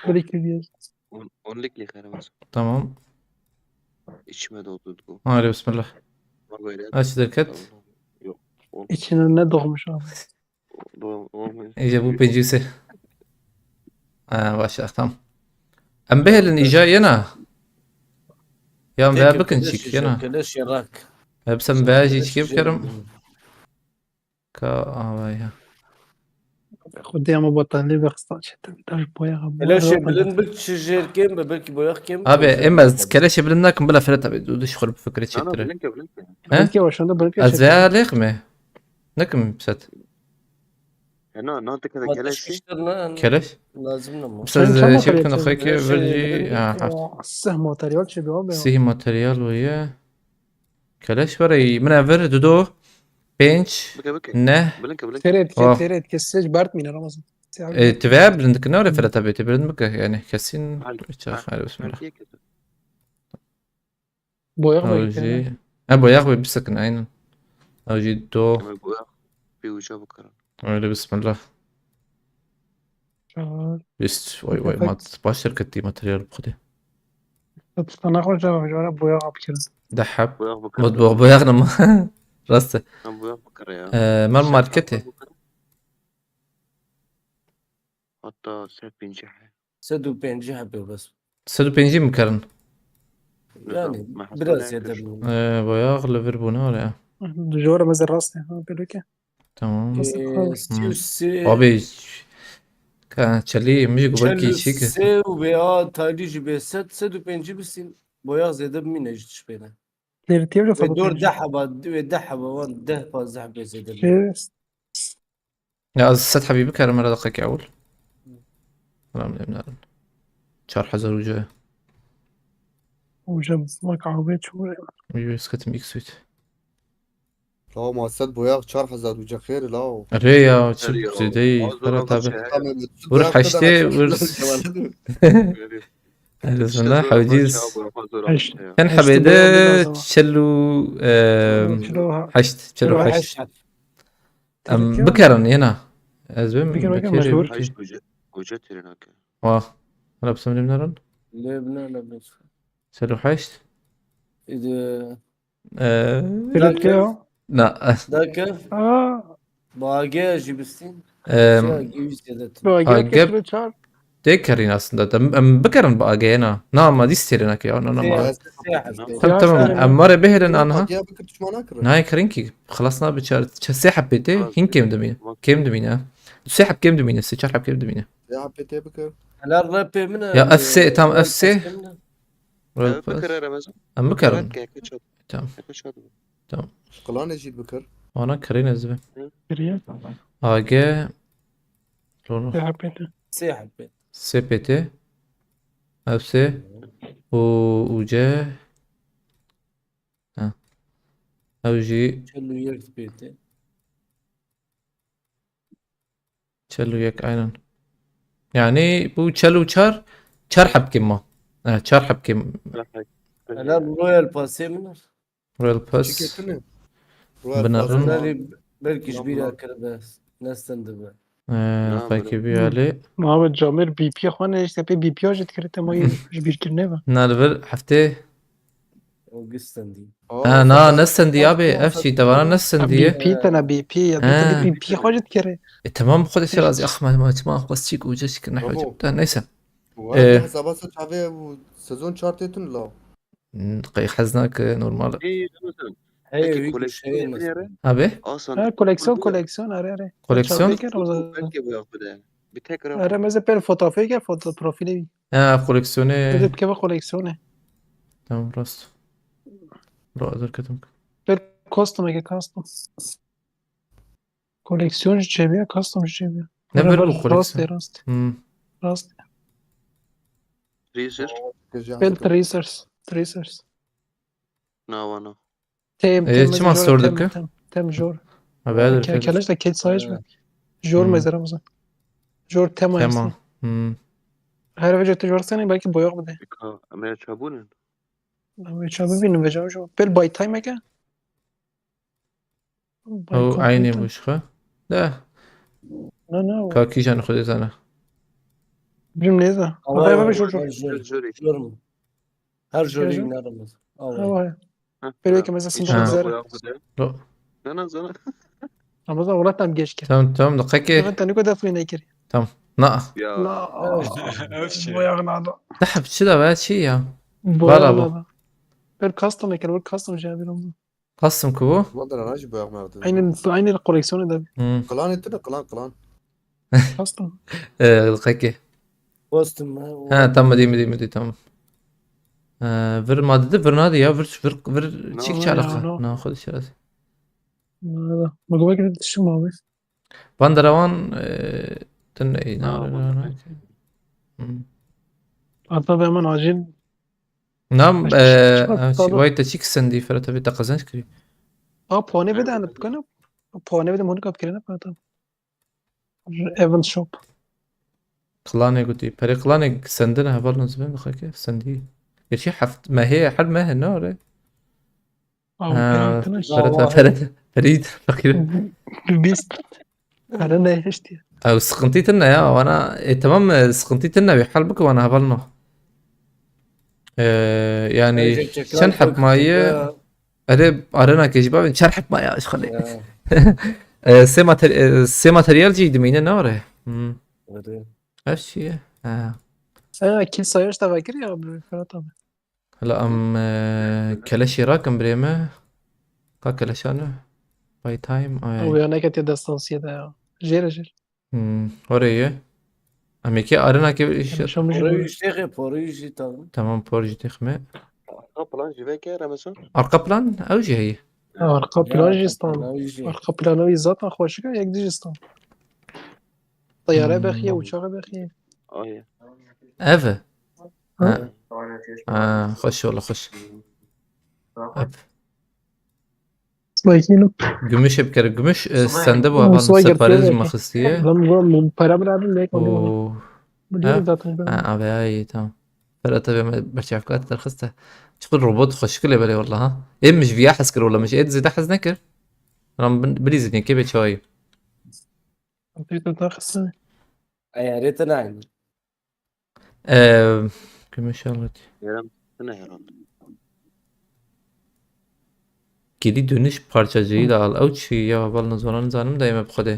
böyle ki 10'lik li kare mesela. تمام İçime doldurdu. هاي بسم الله Bak böyle. ايش دركت Yok. içine ne doğmuş abi. Olmuyor. اجا بو بنجيسه باشا تمام ام بهلن اجا ينا يا ام Tek بكن keleş شيك işe, ينا keleş yarak. بسم باجي Keleş كيف işe. كرم كا يا خودی اما بطلی بخستان شدم داشت بایا Keleş bilin bir çizer kim, belki boyak kim. ابي اما كلاش بلناكم بلا فرتا بدوش خرب فكرة Ana شتري bilinke. ها belki başında belki ازيا لقمه نكم بسات Ne kadar Ma keleşi? teşkişlerine كلاش lazım ama. بس Sen çam شيف materyal كنا çizdin. خيك Keleş فرجي bilin- Seh materyal çiziyor abi. سيه ماتريال ويا كلاش بري من افر دودو بينش Bıke. نه Bilinke. Teret kesseç Bert miyine Ramazan. تباب لندك نوري فلا تبي تبرد بك يعني كاسين خير بسم الله Boya او boya. جي ابو ياخوي بسكن عين او جي دو Bir uca bakarım. او بسم الله بيست واي ما تبقاش شركتي ماتريال بخدي Sana hoş cevap boya yapıyorum. دحب Boyak bakarım. مطبوخ بيغنم راسته Ben boyak bakarım ya. مال ماركتي Hatta serpince. Sedu penci yapıyor bas. سدو بينجي مكرن Yani biraz yeter. بياغ ليفربول ولا Jora mezar rastı. Böyle ki. تمام Stüssi. ابي كان تشلي مش قبل شيك Çelüsse veya tarihi beset sedu penci bisin. Boyak zede mine şüphene. Leritiye Ve fazla. dört dehaba van deh fazla bezede. يا استاذ حبيبي كان مرة دقيقة اول سلام عليكم شهر حزر وجاي Hocam bak abi çok. يسكت ميك سويت لا مؤسسات بوياغ 4000 وجه خير لا ريا تشب زيدي فرا تابع ورح حشتي ورس بسم الله حوجيز كان حبيدة تشلو حشت تشلو حشت ام بكرن هنا ازبم بكر مشهور. Hoca tırnak. واه انا بسم الله منرن Lebna. تشلو حشت İde. Leritiye. لا Dakika. Aa. Bagaj bisin. Bagaj çağır. تذكرين اصلا بكرن بقى جينا نعم ما دي ستيرنا كي انا ما تمام امر بهرن انها يا بك تشمانا كره نهاي كرينكي خلصنا بشار ساحب بيتي هين كيم دمينا كيم دمينا ساحب كيم دمينا ساحب كيم دمينا يا حبيتي بكر يا اف سي تام اف سي Bakır Ramazan. ام بكرن تمام قلان يجي بكر وانا كرين ازبي Geriye. اجا لونو Yapıyordum. سي بيتي اف سي وجا ها او جي تشلو يك aynen يعني بو تشلو تشار حب كيما تشار حب كيم Royal Pass minir. رويال باس شكيتني بنرن Belki bir akırda nesten de be. خايكي بي علي Muhammed Camer BP خانه işte pe BP ajit کرده ما bir kirne var. نالفر حفتي Augustin değil. نا نسن ديابي اف شي تبع نسن دي BP tane BP ya da BP ajit kere. تمام خد شي رازي اخ ما بس شيك وجش كنا برافو. حاجه نيسا وهذه حسابات شعبيه وسيزون شارتيتون لا قي حزناك نورمال İyi Ramazan. Hey, Peki bir koleksiyon şey yapıyor. ابي Aslında Koleksiyon are. Koleksiyon? belki bu yok bir de. Bir tekrar Are meze per fotoğrafı gel foto profili. كوليكسيوني Dedim ki bak koleksiyonu. تمام راست لا اقدر كتم Per custom ke custom. Koleksiyon cebiye custom cebiye. Ne böyle bu Rast koleksiyon? rast. امم Rast. Freezer. Pel tracers. Navana. çima sorduk ki? Tem jor. ابي هذا Keleş de ket size mi? Jor Hmm. mezeramızın. جور تما تمام. هستی هر وجه تجار سنی belki boyak bide. Ama çabunin. ویچا ببینم وجه شو بل بای تایم اگه بای او عيني کامپلیت مشخة لا نه نه كاكيش انا خديت انا بیم نیزه Havaya آقای var. ببین جور Her jori. Juri. Jori. Her jori Jori? inanılmaz. Havaya. آقای بری که مثلا صندوق İnşallah زره boyak bide. لا Sana sana. اما از اولاد هم گیش کرد تمام دقيقة من تنیکو دفعی نکردی تمام لا Ya. لا Öfşe. boyak nada تحب شدا بعد شي يا boyak Bravo. nada بل کاستم میکرد بل کاستم جابی رو قسم كبو ما ادري انا ايش بيع مرة aynı الكوليكسيون ده قلان انت قلان كاستم دقيقة Bostum. ها تم مدي تمام فر ما دي فر نادي يا فر تشيك No. شعلقة no. ناخذ شراسي هذا ما قبل كده تشم بس باندراوان تن اي No. أعتقد من عاجل نعم طلع. وايد تشيك سندي فرتا بيتا قزنش كري پانه بده انا بکنم پانه بده مونیکا بکنه پاتا ایونت شاپ قلاني قلتي بري قلاني سندنا هفالنا زبين دقيقة سندي يشي حفت ما هي حد ما هي النار او پیران تنش فرتا فريد فقير بیست انا نهشتي او سقنتيتنا يا وانا تمام سقنتيتنا بحلبك وانا هبلنا يعني شنحب مايه اريب ارنا كجباب شرحب مايه ايش خلي سي ماتريال جي دمينا نوره ايش هي انا كل سايرش تفكر يا بفرطه هلا ام كلاشي راكم بريمه كلاشانه باي تايم او انا كنت دستانسيه ده جير oraya اميكي ارنا كي شو مش Orayı işte porayı tamam. تمام بورج تخمه Kaplan jive ke Ramazan. ارقى بلان او جي هي ارقى بلانجستان ارقى بلانوي ذات خوشك يك ديجستان طياره بخيه وشاغه بخيه Ay. افا ها خش والله خش سلايكينو gümüş hep kere gümüş sende bu havan Soy separizm getiriyor mahsiye لما para beraber ne و kalıyor مدير ذات اه اي تمام فرقت برشا افكار ترخصتها شغل روبوت خش كله بالي والله ها ايه مش في احسكر ولا مش ايه زي تحز نكر رام بليزني كيف شوي انت تاخذ Hayalete aynı. gümüş aldı Yaram. Sana yaram. Geri dönüş parçacığı da al. Ouch ya والله زمان زانم دايما بخده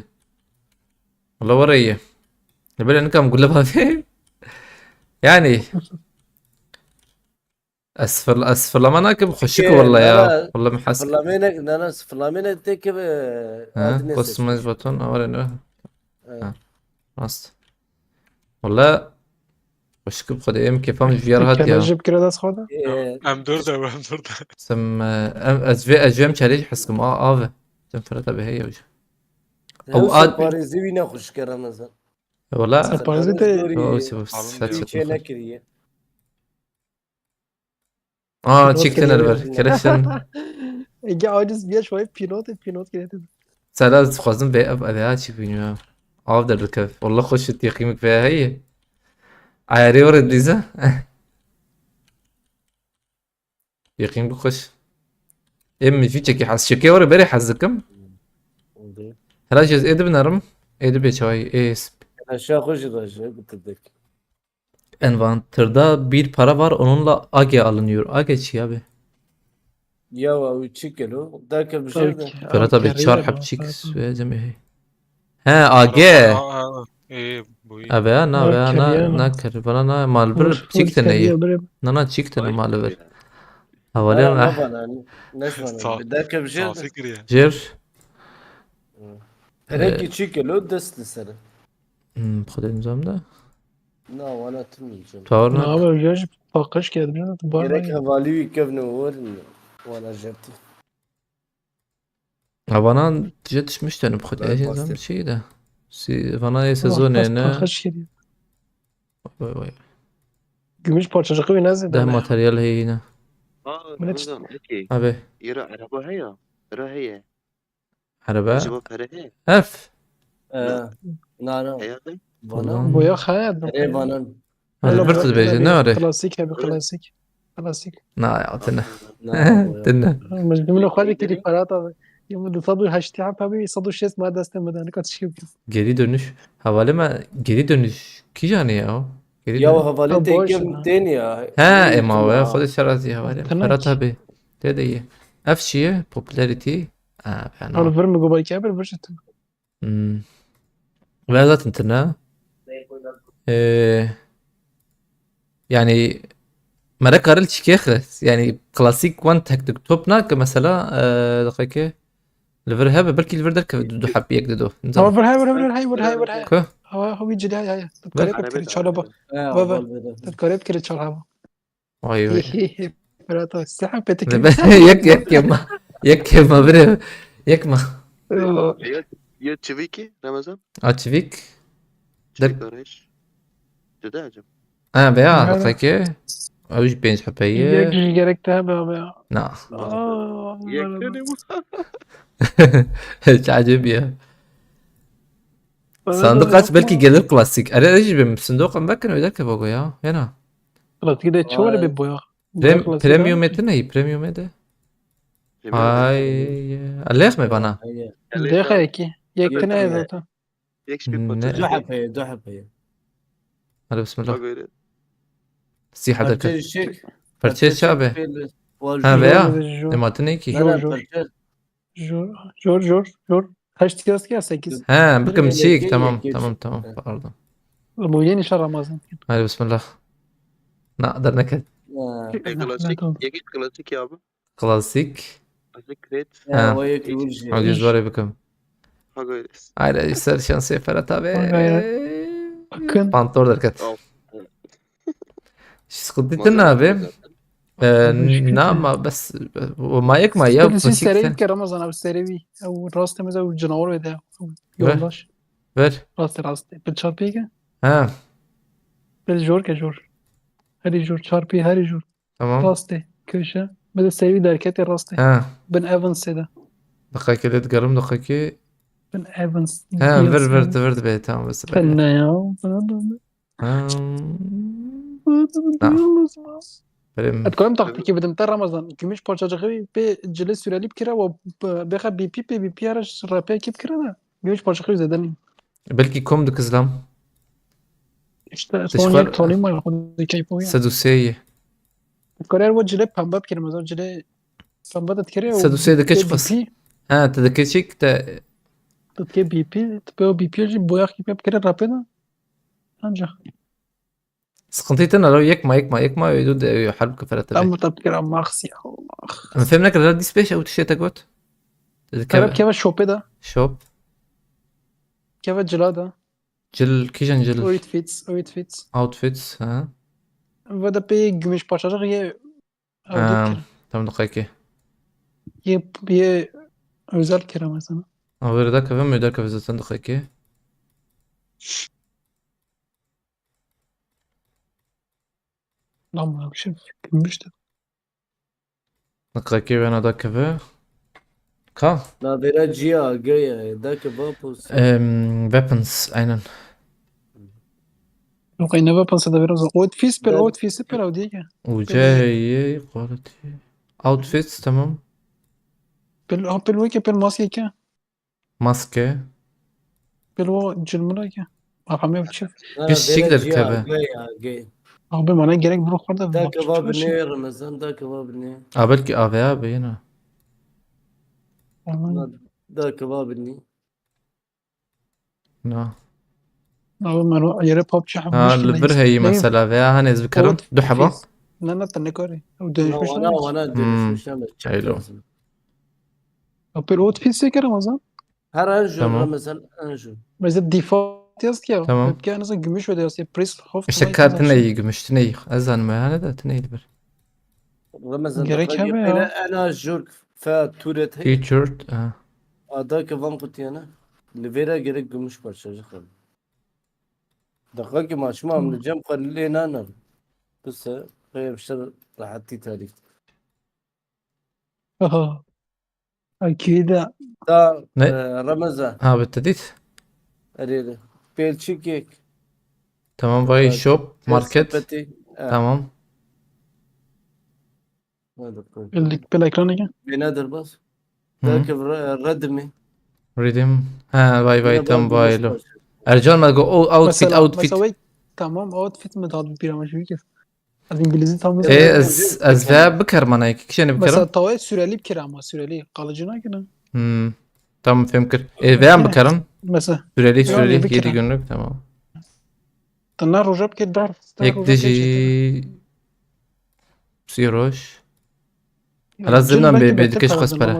والله وريه نبي انكم نقول لها فين يعني اسفل لما انا كم خشك والله يا والله محسك Fırlamene nana fırlamene tek gibi ها adını قص ما بطن اول Evet. راست والله خشك بخده ام كيف فهمت فيار هات كان يا اجيب كده ده خده Hem dörde hem dörde. سم اجفم تشاليج حسكم اه تم فرتا بهي وجه O او اد Paris'i yine hoş Ramazan. والله Paris'i de او Alın Ülke ne kiriye? اه Pilot تشيكتن geliyor. البر كلاشن Ege aciz bir şöyle pilot geldi. سلام تخوازم بي اب ابياتي فينيو افضل الكف والله خش يقيمك فيها هي عياري ورد ليزا يقيم بخش ام في تشكي حس شكي ورا بري حزكم Oldu. هلا جز ايد بنرم ايد بيچوي ايس Aşağı hoş aşağı bitirdik. envanterda bir para var onunla age alınıyor. Age çi abi. Ya o 3 kilo. Dakika bir Tabii şey de. ki. Ferhat abi Kariyer çarp var, çik zaten. ve cem'i. He age. İyi bu iyi. Abi ana Var, ve ana kariyer var. nakar bana na malbir Var, çikten kariyer iyi. böyle. Nana çikten malbir. Ha Havalı ne mı? bana ne bana. Bir dakika bir şey Sağ de. fikir ya. Jir. Herek 2 kilo destli sana. Bخد nizamda. Ne bana atmayacağım. Ne Tavarnak. haber Gölge? Bakış geldi. Gerek Bana havali yıkavne var mı? Valla jeti. Havana tije düşmüş yani bخد لا، ايش باستيل. nizam şey de. Si bana sezon ne? bakış geliyor. Vay vay. Gümüş parçacığı bir nezle ده materyal هي هنا. Aa من Ramazan. Peki. Abi. Yara araba haya. Ara heye. Araba. Acaba para he. F. Ne ne. Haya he. Vanan. بويا خيال Ere vanan. هذا والله برتد بويا بيجي كده ناري كلاسيك هبي كلاسيك كلاسيك نا يا تنا Na boya. تنا مش من اخواتي كده فرات يوم صدوا هشتي abi صدوا şes ما دست مدن كات شيء geri dönüş havale mi geri dönüş ki yani ya geri Ya dön havalete boş ekem ya. ten ya. ha Yürü ema ve tuma. خد الشرازي havale تنك Ferhat abi dedi iyi Afşiye popularity ha على fena فيلم جوباي كابل برشت hmm. Ve zaten tına يعني ما قارلتش كيخلص يعني كلاسيك وان تكتك توب ناك مثلا دقيقة الفر هذا بركي الفر ده دو حب يقددو هو نظام في هاي كو هو يجي هاي بل تتقرب كده شربة Ha بابا haval veda. تتقرب كده شربة واي واي فراتو السحب بيتك يك ما بره يك ما يا تشيفيكي رمضان اتشفيك تشيفيك ده ايش جدا عجب بيا دقيقة اوش بينج حباية يجي جركتها بابا نا يا كلمة hiç عجب يا صندوقات بلكي gelir klasik. Arayıcı benim صندوق ممكن وذاك بقى ya هنا. خلاص كده تشور بيبويا بويا خلاص بريميوم اتنا هي بريميوم ده. هاي اللي اسمه بنا. ده خيكي يكنا يكنا. هذا يكش بيك Ne? دو حباية دو حباية. هذا بسم الله. بطل سيحة Parça ذاك. şek. Parça şabe. Ha جور veya. جور Ematine ki. لا لا جور. parça. جور kaç tiras ya 8 Ha bakın Yeki, şik tamam yeki. tamam pardon. bu yeni şar Ramazan Hadi bismillah. نقدر نكد Ha. كلاسيك يجي كلاسيك يا ابا klasik. كلاسيك ريت Ha o yeki vuruşu. Hadi yüz var bakın. هاجويرس Haydi ister şansı Ferhat abi. Bakın. Pantolon derket. أو. صدقتنا abi. نعم بس وما يكمل يا بس كلاسيك سريع ثاني. كرمزان او سريع او راست مز او جناور ده او Ver. يولاش Ver. راست بالشاربيجا Ha بالجور كجور هري جور شاربي هري جور tamam. راسته كوشة بدأ سريع دركات الراسته Ha بن ايفنس ده دقيقة لا تقرم دقيقة. بن ايفنس Ha ver be tamam bس. فنا يا Benim اتكلم تحتكي بدم تر رمضان كمش بارشا جخوي بي جلس سورالي بكرا و بخا بي بي ارش رابي كيف كرا كمش بارشا خوي زدني belki komdu kızlam. işte Dışvar- son yak toni ma خد كيفو يا Saduseye. الكورير وجه لب هم باب كده مثلا جلي فهم بدأ تكري Saduseye de kaç fas. Ha tedekçik de تتكي بي بي تبيو بي بي جي بويا كي باب كده رابينا انجح sıkıntıydı لو يكما يدود يحارب كفرات اما تذكر اما اخسي اخ انا فهمنا كده دي سبيش او تشيتا جوت كيف كيف الشوبي ده شوب كيف الجلا ده جل كيجان جل اويت فيتس اوتفيتس ها بدأ بي جمش بارشا غي او ديك تمام دقيقة يه özel kere مثلا او غير ذاك فهم يدرك في زيتون دقيقة lan bu şey gümüştü. دقيقة انا ذاك في كا Na vera gia gaya. Dake vapus. weapons einen Yok ay neva pensa da biraz oit fis per او ديك وجاي قالتي اوتفيتس تمام بال ويكي بال ماسكي كا ماسكة بال و جلمنا كا رقمي بتشوف Biz şekilde kabe. Gaya gaya. abi bana gerek bu kadar Dake vabne Ramazan dake vabne. belki abi yine Dake vabne. no abi ben yere pop çah ها البر هي مثلا فيها هنز بكرم دو حبا لا لا تنكوري او دهش مش وانا dönüşmüş ama. حلو. او بال اوت فيس كده مثلا Her anjur Tamam. Ramazan anjur. بس الديفولت ياس كيا Tamam. كان مثلا gümüş ve yas بريس خوف شكات تني قمش تني أزان ما هذا ده تني البر Ramazan Gerek daqqa hebe ya. gepene ana jur fa turet hey. featured Adake van kutiyana. Livera gerek gümüş parçacık. دقة ki maçma amlayacağım kalile nanar. بس غير بشر راح أعطي تاريخ. اه اكيد دا Ne? رمزة ها بالتديت أريد بيلشيكيك Tamam vay shop market. Sepeti. Tamam. هذا كله. اللي بالاكران كده بنادر بس Hı. ذاك الردمي Redeem. Ha vay vay هنا tam برضه vay lo. مش Ercan ma go outfit مثلا outfit. مسوي تمام اوتفيت متعدد بيرا مش كيف الانجليزي tam E az ve bikar mana iki kişi ne مثلا bikaram? tavaya süreli bir kere ama süreli kalıcına kira. Tamam femkir. Ve an bikaram? Mesela Süreli Yani süreli bir 7 kere. günlük tamam. tanlar rojap ke dar Ekleji Siroş. Hala zimnan bedikeş kaspere.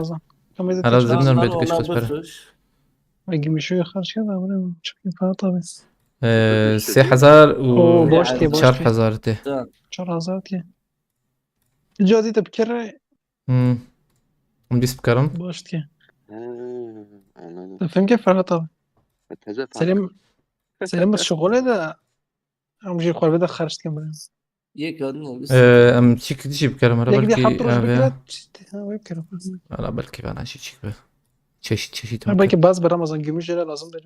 Hala zimnan Onlar bedikeş ona kaspere. bıkış. Gümüşü karşı da buraya çok para tabii. 3000 Oo, و boş ki, boş 4000 te. Tamam. Çok azalt ki. Jadi de bir kere Biz bikaram? boş ki. anladım. Fem ki para tabii. Teze Selim bas şogole de amjir khorbe de kharç kim buraya. İyi kadın. Am çik dişi bikaram. Hala Belki de belki haptroş bir abi. kere ha web kere. Hala belki bana şey çık be. Çeşit Belki bazı bir Ramazan gümüş yere lazım da.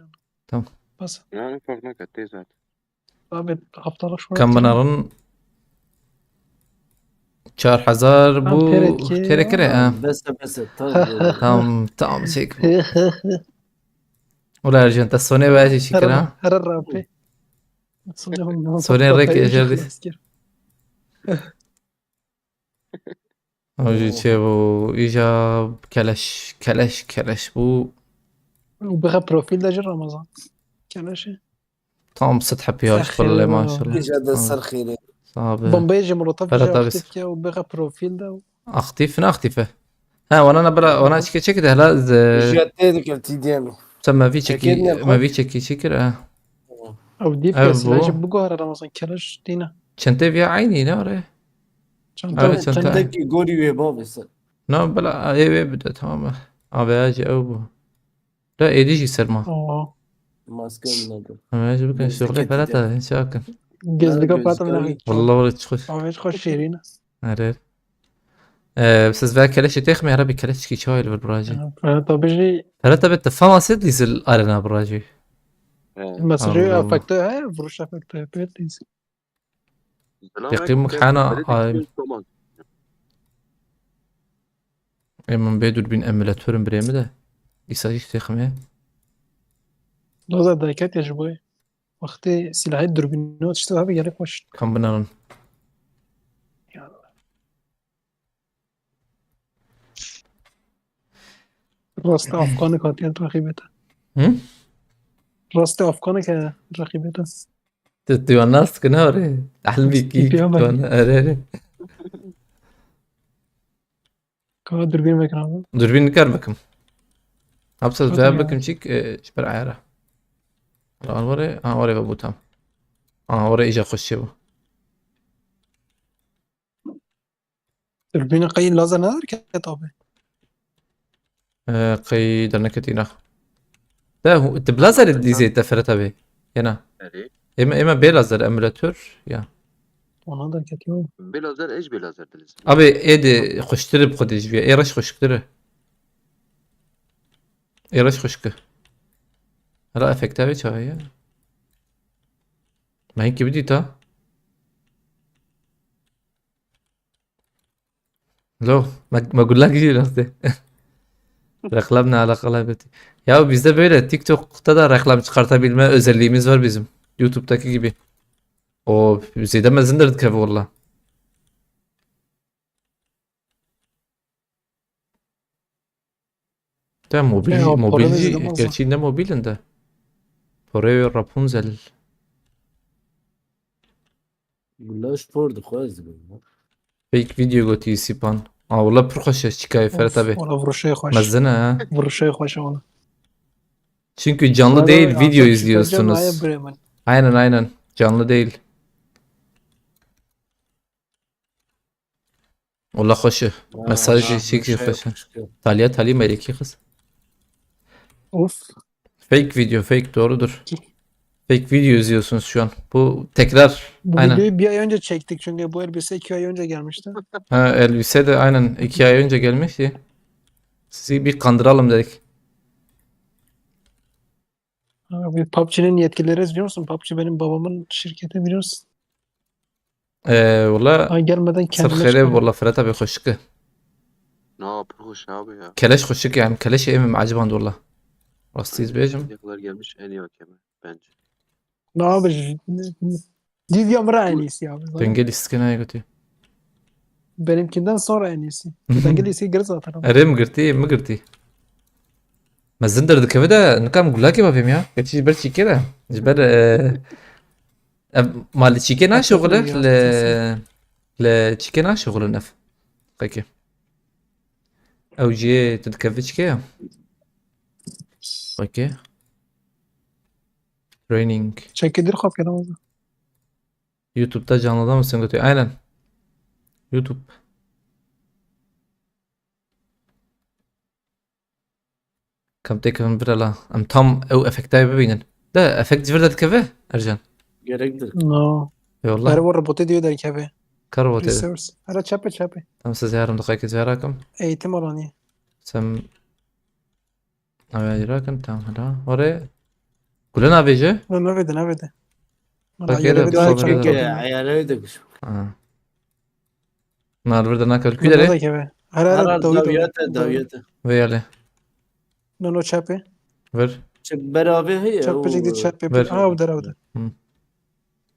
Tamam. Bas. yani fark ne kadar tez Abi haftalık şöyle. Kam banaran 4000 bu Amperet ki- kere kere ha. Bes tabii. Tamam çek. Ola Ercan ta sone başı şikara. Her rapi. Sonra rek yaşardı. Oji çe bu icab keleş bu وبغى بروفيل ده جر رمضان كان شيء tam سطح بياش سخي والله ما و- شاء الله ايش هذا السرخيري صعب بومبي مرتب فلا جا طابس. اختفى وبغى بروفيل ده اختفه ها وانا بلا وانا شكت هلا جاتيك التيديامي ما في أكيد شكي نقول. ما في شكي شكر او ديب أيوة بس بو. لا جاب بقى رمضان كلاش دينا شنتي في عيني نوري كان أيوة، تو- كان كان تا- عندك جوري ويبابس نو بلا ايه بدا تمام ابي اجي او لا ايديجي سرما اه ماسكين نادر ما اجي بكن بس شغلي كده. فلا شاكن جزلقة باتم gözlüğü- ناخذ والله ولا تخش او خوش شيرين عرفت بس از كلاش تخمي عربي كلاش كي شوي بالبراجي طب بيجي فلا تبي تفهم سيد ليز الارنا براجي المسجي الله. افكتو هاي فروش افكتو بيتيز يقيمك حانا من بيدور بين اميلاتورن بريمه ده يساجيش تخمي لازم دايكات يا جبوي وقتي سلاحي الدربينات اشتغل بيجي لك وش كم بنان راست افغانك هاتين رقيبتها هم راست افغانك رقيبتها تتوانست كناري تحلمي كي يبيعوا اري كان دربين مكان دوربين كرمكم ابسط شو جابكم تبيع؟ شيك شبر عيره وري وري بابوتام وري اجا خشبه دربين قيل لازم نادر كتابه قي درنا كتينا ده هو تبلازر دي زي تفرتا بي هنا اما بلازر اميلاتور يا ونادر كتيو بلازر ايش بلازر دلز ابي ايدي خشتري بخديج بي اي رش خشكتري اي رش خشكه لا افكتابي شويه ما هيك بدي تا لو ما اقول لك شيء قصدي reklamla alakalı bir. Ya bizde böyle TikTok'ta da reklam çıkartabilme özelliğimiz var bizim. YouTube'daki gibi. O bizi demezindir ki valla. De mobil Ya, mobilci Portekiz demez gerçi ne mobilinde. Poreo Rapunzel. ولا شبورد خواز Fake video götü sipan. Valla pırkoşa çıkıyor Ferhat abi. ولا فروشي خوش Mazına ha. فروشي خوش ولا Çünkü canlı değil video izliyorsunuz. Aynen canlı değil. Valla hoşu. Mesaj şekli hoşu. Tali meleki kız. اوف Fake video fake doğrudur. Fake video izliyorsunuz şu an. Bu tekrar Bu aynen. videoyu bir ay önce çektik çünkü bu elbise 2 ay önce gelmişti. Ha, elbise de aynen 2 ay önce gelmişti. Sizi bir kandıralım dedik. Abi PUBG'nin yetkilileri biliyor musun? PUBG benim babamın şirketi biliyorsun. والله Ay gelmeden صار kendime خرب çıkarım. والله فرات ابي خشك Ne yapıyor abi ya? كلاش خشك يعني كلاش ايه من عجبان والله رصيص بيجم Ne kadar gelmiş en iyi hakeme bence. Ne abi? Divyamra en iyisi abi. بنجلي سكناي قلت Benimkinden sonra en iyisi. Benimkisi geri zaten ama. اري مقرتي مقرتي ما الزندر ده كده نكام جولاكي ما فيهم يا كتشي برشي كده جبر مال تشيكينا شغله ل تشيكينا شغله نف قيكي او جي تدكفتش كده قيكي تريننج Çekilir kap ya ama. YouTube'da canlıda mısın götü? Aynen. YouTube. كم تكفن برلا ام tam او افكتاي ببينن لا افكت فردت كفه ارجان Gerektir. No. اي Her والله var robotu diyor der ki abi. كروت Resource. Ara çapı çapı. تم سزيارم دقيقة زياركم Eğitim alanı. سم اوي راكم تم هلا وري كلنا بيجي Ne verdi ne verdi. Bak yere Daha Sonra çok da- ayarı da kuş. اه نار برد ناكل Ne كده da ki abi. Her Her ara davi daviyete daviyete. ويالي No çapı. ver Beraber هي Çapı çekti çapı. Ver. Ha o der o der. Hı.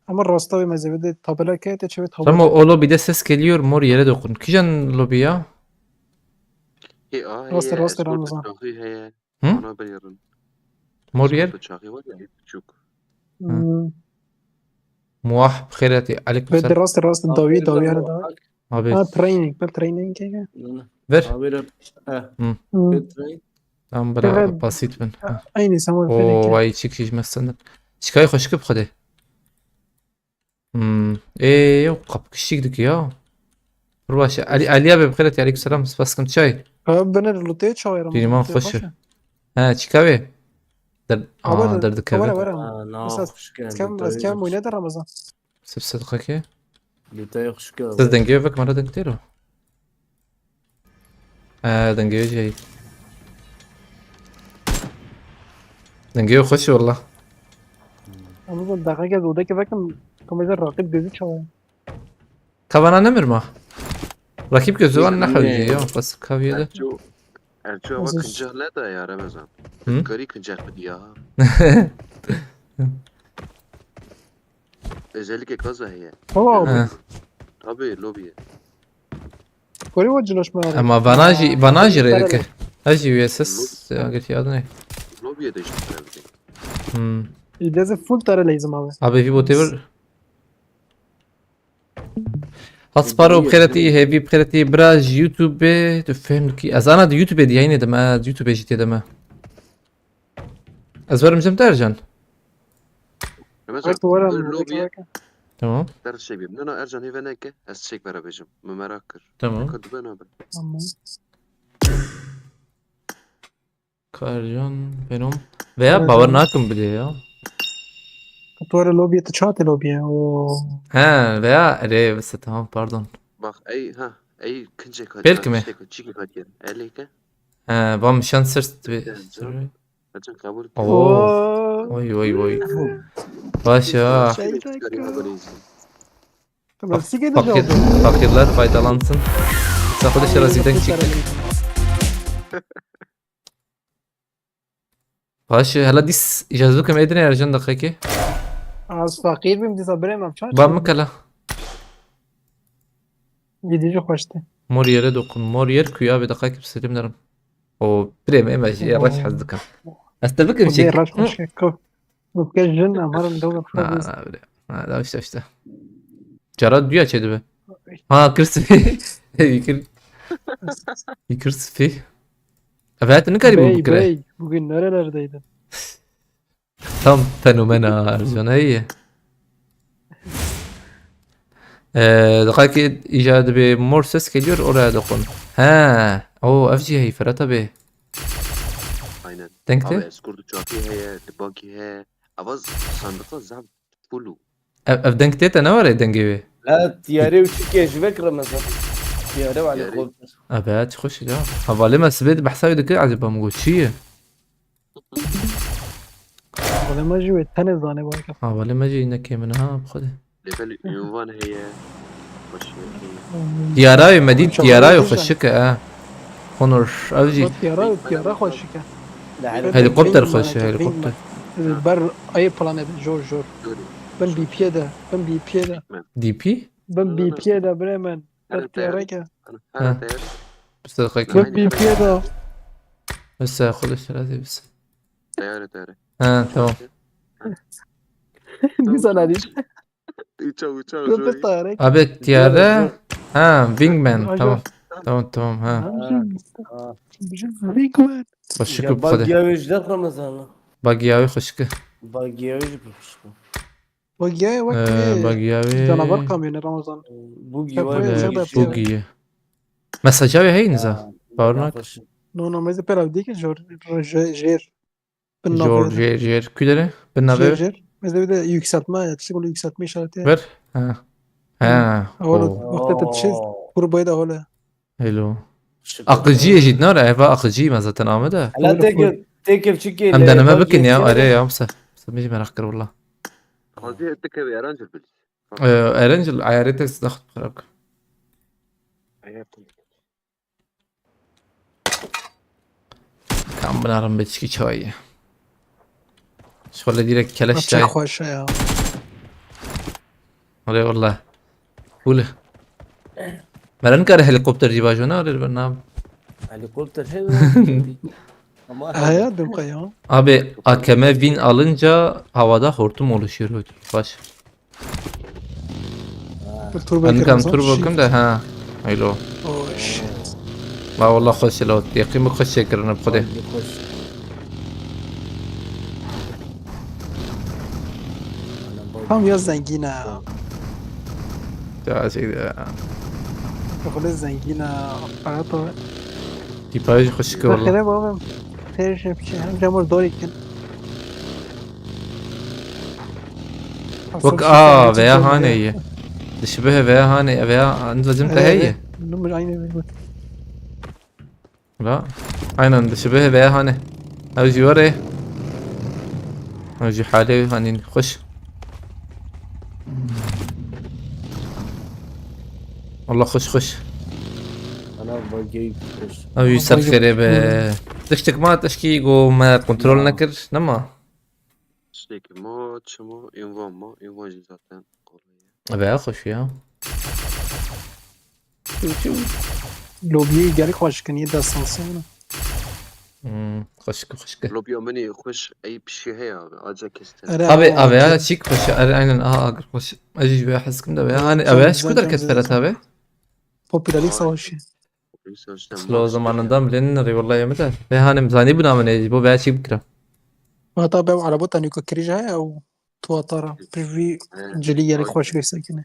Ama rasta bir mezhebede tabela kete çevit Ama o lobide ses geliyor mor yere dokun. Kijan lobi ya? Rastır, هي rastır اسكورت Ramazan. الشاقي هي Hı? انا بيرن Mor yer? اسكورت الشاقي ولا يبتشوك Muah bخيراتي عليكم Ve de السلام. rastır davi davi ara davi. Abi Ha training. Ben training kege. ver. Abi Tamam bra Evet. basit ben. Aynı zaman Oo training. vay çık şişmezsen. Çıkay hoş kıp hadi. Yok kapı kişiydik ya. Rubaş Ali abi bخيراتي عليكم السلام بس كنت شاي. Abi ben rotaya çağırıyorum. Benim an hoş. Ha çıkavi. Der Ama derdik Var evet. var ama. Az kem oynadı Ramazan. Sırf صدقك. Lütfen hoş geldin. Siz denge bak مرة دنگتيرو. دنگيو جاي. دنگيو خوش والله. Ama ben daha gel odaki bakın. Kamera rakip gözü çağırıyor. Kavana ne mirma? Rakip gözü var ne Ne? havcı ya bas kaviyede. ارجو Aziz. كنجه لا دا يا رمضان Hı? كاري كنجه بديها özellikle kaza هي Ama abi. Ha. tabii lobiye Koru o cılaşma abi. Ama bana jireydik. Aji USS ya git yadı ne? lobiye de işte tabii. İlezi full tara lazım abi. Abi في whatever. هتصبروا بخيرتي هيفي بخيرتي براج يوتيوب تفهم كي از انا دي يوتيوب دي يعني دما يوتيوب جيت دما ازبر مجم ترجن Mesela Bak duvara mı? lobiye تمام ders şey bir. Nana Ercan Hiveneke esçek verabecim. Merakır. تمام Kadı ben abi. Tamam. كارجون بينهم veya bavarnakım bile ya. Duvara lobiye tıçatı lobiye. Oo. Ha veya bس tamam pardon. Bak ey ha ey kınca kadı. Belki mi? Çiki kadı yer. Elike. Ha bam şan sırst bir. Ercan kabul. Oo. Oy oy oy. Başa. Tamam sige de Fakir, cevap. fakirler faydalansın. Sakıda şeraziden çık. Başa hala dis icazlıkım edine yarcan dakika. Az fakir bim diza biremem çağır. Bam kala. Gidici hoştu. Mor yere dokun. Mor yer kuya bir dakika selim derim. O bireme emaj yaraş hazdıkım. Astabikim Bir şey. raş hoş. Mubke jin amaram dawla Ha fadız. ha öyle. Ha da işte. Cara dünya çedi be. Ha kırsı. Yıkır Evet ne kadar bu Bey bukre. bey bugün nerelerdeydin? Tam fenomenal Can iyi. Dakika icadı bir mor ses geliyor oraya dokun. Ha, o FG hey Ferhat abi. Aynen. Abi Denkti. eskurdu çaki heye. Dibaki heye. Avaz sandıkta zab fulu. Ev denkti ne var ya dengi? لا تياري وشكي شبك رمضان تياري وعلى تياري. قول Evet خوش ya. Havalı mesbet بحسابي دك عجبها موجود شيء. ولا ما جوي تاني زاني باكر ولی مجی نکی منها بخوده ليفل يونفان هي خوش دیارای مدید شغل دیارای بيجي. خوشکه خونرش اوجی طيارة خوشك هلیکوپتر خوشه هلیکوپتر بر اي بلانيت جور بن بي بيدا دی پی بن بي بيدا بريمن الطيارة انا تيار بس دقیقه بن بي بيدا بس خودش راضی بس تيار تمام نيسان هذه تشاو بن بالطيارة abi tiyare wingman tamam tamam ريكمان خوشکه Ya بخوده bagyaviş de Ramazan'la. باگیاوی خوشکه Bagyaviş bir وجاي وقت باگیاوی جنابر كاميون رمضان Bu Yapıyor, gibi yapıyor. بوگیه مساجاوی هی نزا باورناک نو ما يزبر ديك جور جير جور جیر küdere ben nabe جير مثلا بدا yükseltme ya تشتغل yükseltme işareti ver ha أولا وقت تتشيز قربة ده ولا حلو akıcıya جدنا eva akıcı ما zaten Ahmet'e Hala tek çiki. hem deneme bakın ya araya ya مسا مش merak kır والله قصدي اتكب يا رانجل بليز ارنجل عيارتك تاخد قرارك كم بنعرف بتشكي شوية شغل ديرك كلاش أبشر جاي خوش يا ولا والله قوله مرن كاره هليكوبتر جيبا جونا ولا البرنامج Helikopter şey ama هيا بمقيا Abi AKM win alınca havada hortum oluşuyor. Baş. التوربة Ben كده kam tur bakım da ha. Haylo. أوه شيت ما والله خوش لو يقيم خوش شكرنا بخده. هم يا زنجينا Ya şey شغل الزنجينا قاطع tipaj خوش ki والله. آخره بابا خير بشي هم جمر دوري كن Bak veya haneyi. تشبه veya hane veya انت لازم تهيئ. نمر عيني لا. aynen تشبه veya hane. اوجي وري. اوجي حالي هاني خوش. والله خوش. ana bagyayı koş. او يسر خريب تشتك ما تشكي وما كنترول نكر نما شتيك ما تشمو ينفان جي زاتن ابي اخش فيها لوبيي جالي خوش كان يدا سانسينا خشك لوبيا مني خوش اي بشي هي اجا كستن ابي شيك خش انا اقر خش اجي بي احسكم ده يعني ابي ايش كدر كسبت abi popülerlik savaşı. Slow zamanından bilinir والله يمتى ve hani zani buna mı ne bu veya şey bikra وهذا بيع على بوتا نيكو كريجها أو تواتارا بريفي جلية لك خوش كيف ساكنة.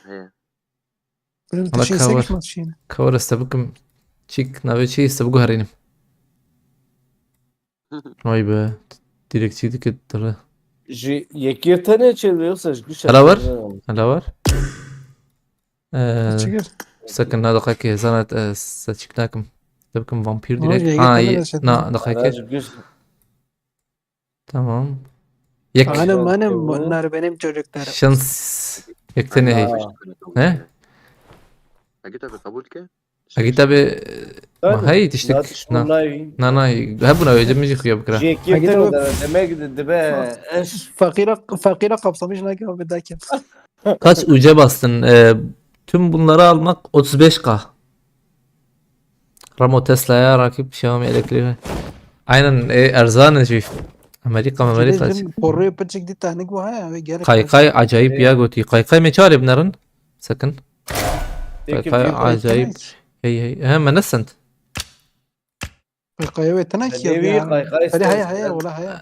هي بلن أنا تشين كور. ساكش ما تشين. كور استبكم شيك نبي شيء استبقوا هرينم vay be direksiydi ki tara Yekirte ne çeviriyorsa هلا ور هلا ور تشير. سكن هذا دقيقة زانت استشكناكم تبكم فامبير والله ديريكت جاي جدا نا دقيقة tamam يك أنا نار benim çocuklar. شانس يكتني هي ne اجيتها بقبول كده أكيد أبي ما هي تشتك نا هبنا يجب ميجي خيا بكرة Yekirte ne demek de be eş. Fakire kapsamış ne ki o bedaki. kaç uca bastın tüm bunları almak 35k Ramo Tesla'ya rakip Xiaomi elektriği aynen erzan şif Amerika Koruyor pıçık di tahnik bu ha ve geri. Kaykay acayip ya goti kaykay me çare binarin sakın kaykay acayip هي هم نسنت Kaykaya ve tanak ya. Nevi kaykay Hadi haya ولا haya.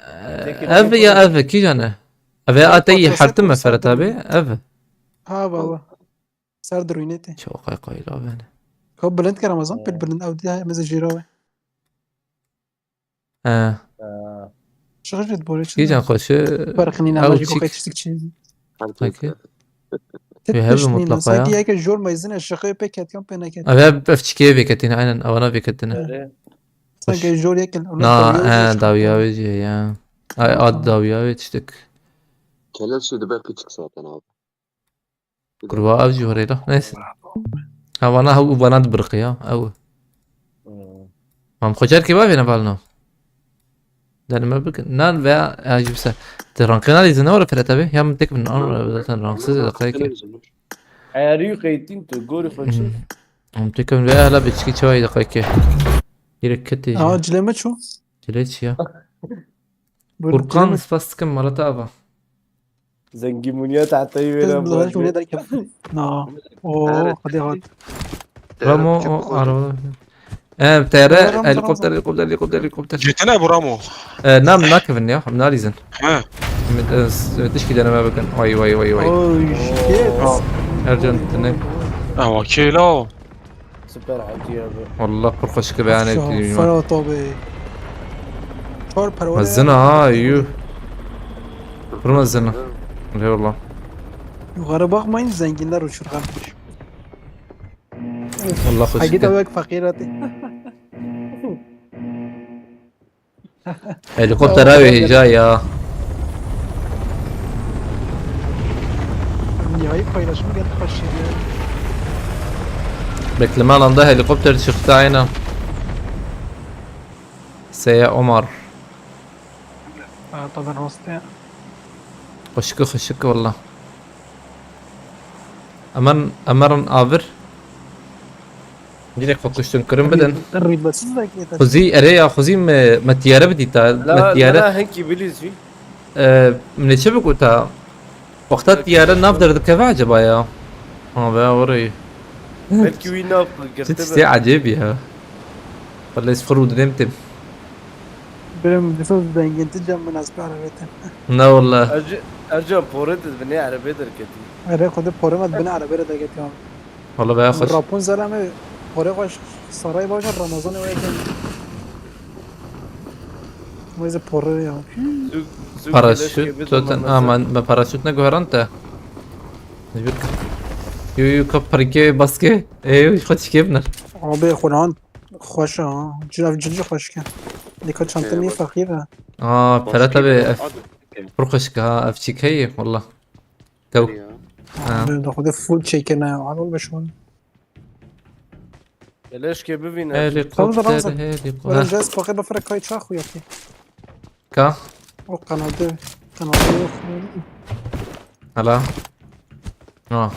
اف يا اف كي جانا ابي اتي حرتم فرت ابي اف Ha baba. Sar دروينتي. شو قايقاي لا بان هو بلند كرامازون بالبلند او دي مزه جيروي. شغل جد بولش. كي جان خوش فرقني أو نماجي تشيك. كوكاي تشتك شيء. اوكي تتشني مطلقة سايدي يا. هيك الجور ما يزن الشقي بيكات كم بينكات. ابي افتكي بكتين عين او انا بكتنا سايدي الجور هيك. نا داويا وجي يا Ay adda ya yetiştik. Kelal şey de belki çık zaten abi. Kurbağa avcı orayla. Neyse. Ha bana da bırak ya. Av. Mam خوشر ki var benim balno. Deneme bakın. Nan veya acibse. Rankına izin var Ferhat abi. Ya mı tek bin zaten ranksız ya kayki. عياري قيتين تقولي خشوش Am tek bin veya hala biçki çay da kayki. Direkt kötü. اه جلمه شو Dileç ya. بقول Furkan جلمه spastikam malata aba. زنجيمونيات حتى بلاش يبين ولا كم اه اوه خدي هات Ramo o araba. Tayara helikopter. جيتنا ابو رامو. Nam nakvin ya. Nam nalizin. ها تشكي انا ما بكن واي اوه شيت ارجع تنك اه كيلو. سوبر عجيب والله برخش كده يعني فرا طوبي شور پرواز مزنا ها ايوه برمزنا لا والله yukarı bakmayın zenginler uçur kardeş. والله خش Hagi كده de bak fakirati. هليكوبتر اوي جاي يا Nihayet paylaşımı geldi kaçırıyor. بكلمان عنده هليكوبتر شفت عينه سيا عمر Aa طبعا وسط خشك والله امرن افر ديريك فكشتن كرم بدن Ribasız da yeter. خذي اريا خذي ما تيارة بدي تا لا ما تيارة لا هنكي بليز في من الشبك وتا وقتها الطيارة نافذر ذكا عجبا يا اه بقى وري بلكي وين نافذ تشتي عجيب يا ولا يسفروا دنيمتم Benim nüfus zenginti cam münasip arabetten. لا والله ارجع بورنت بني على بدر كتير Öyle kodu poremat beni arabaya da getiriyorum. والله بقى خش Rapunzel ama pore koş saray başa Ramazan'ı ve eken. Meze pore ya. باراشوت توتن ما باراشوت نگو هرانت نجبرك يو كبركي باسكي ايوه خدش كيبنا Abi Kur'an خوش ها. جلجی خوش کن. دیگه چند می فقیره. اه ثلاثة برخشك ها افشيك هي والله تو ده خود فول چیکن نه. عمل بشون. ليش كيف ببين هليكوبتر برای هليكوبتر جاز فقط بفرق کای چه خویی کی. كا او قناده هلا اه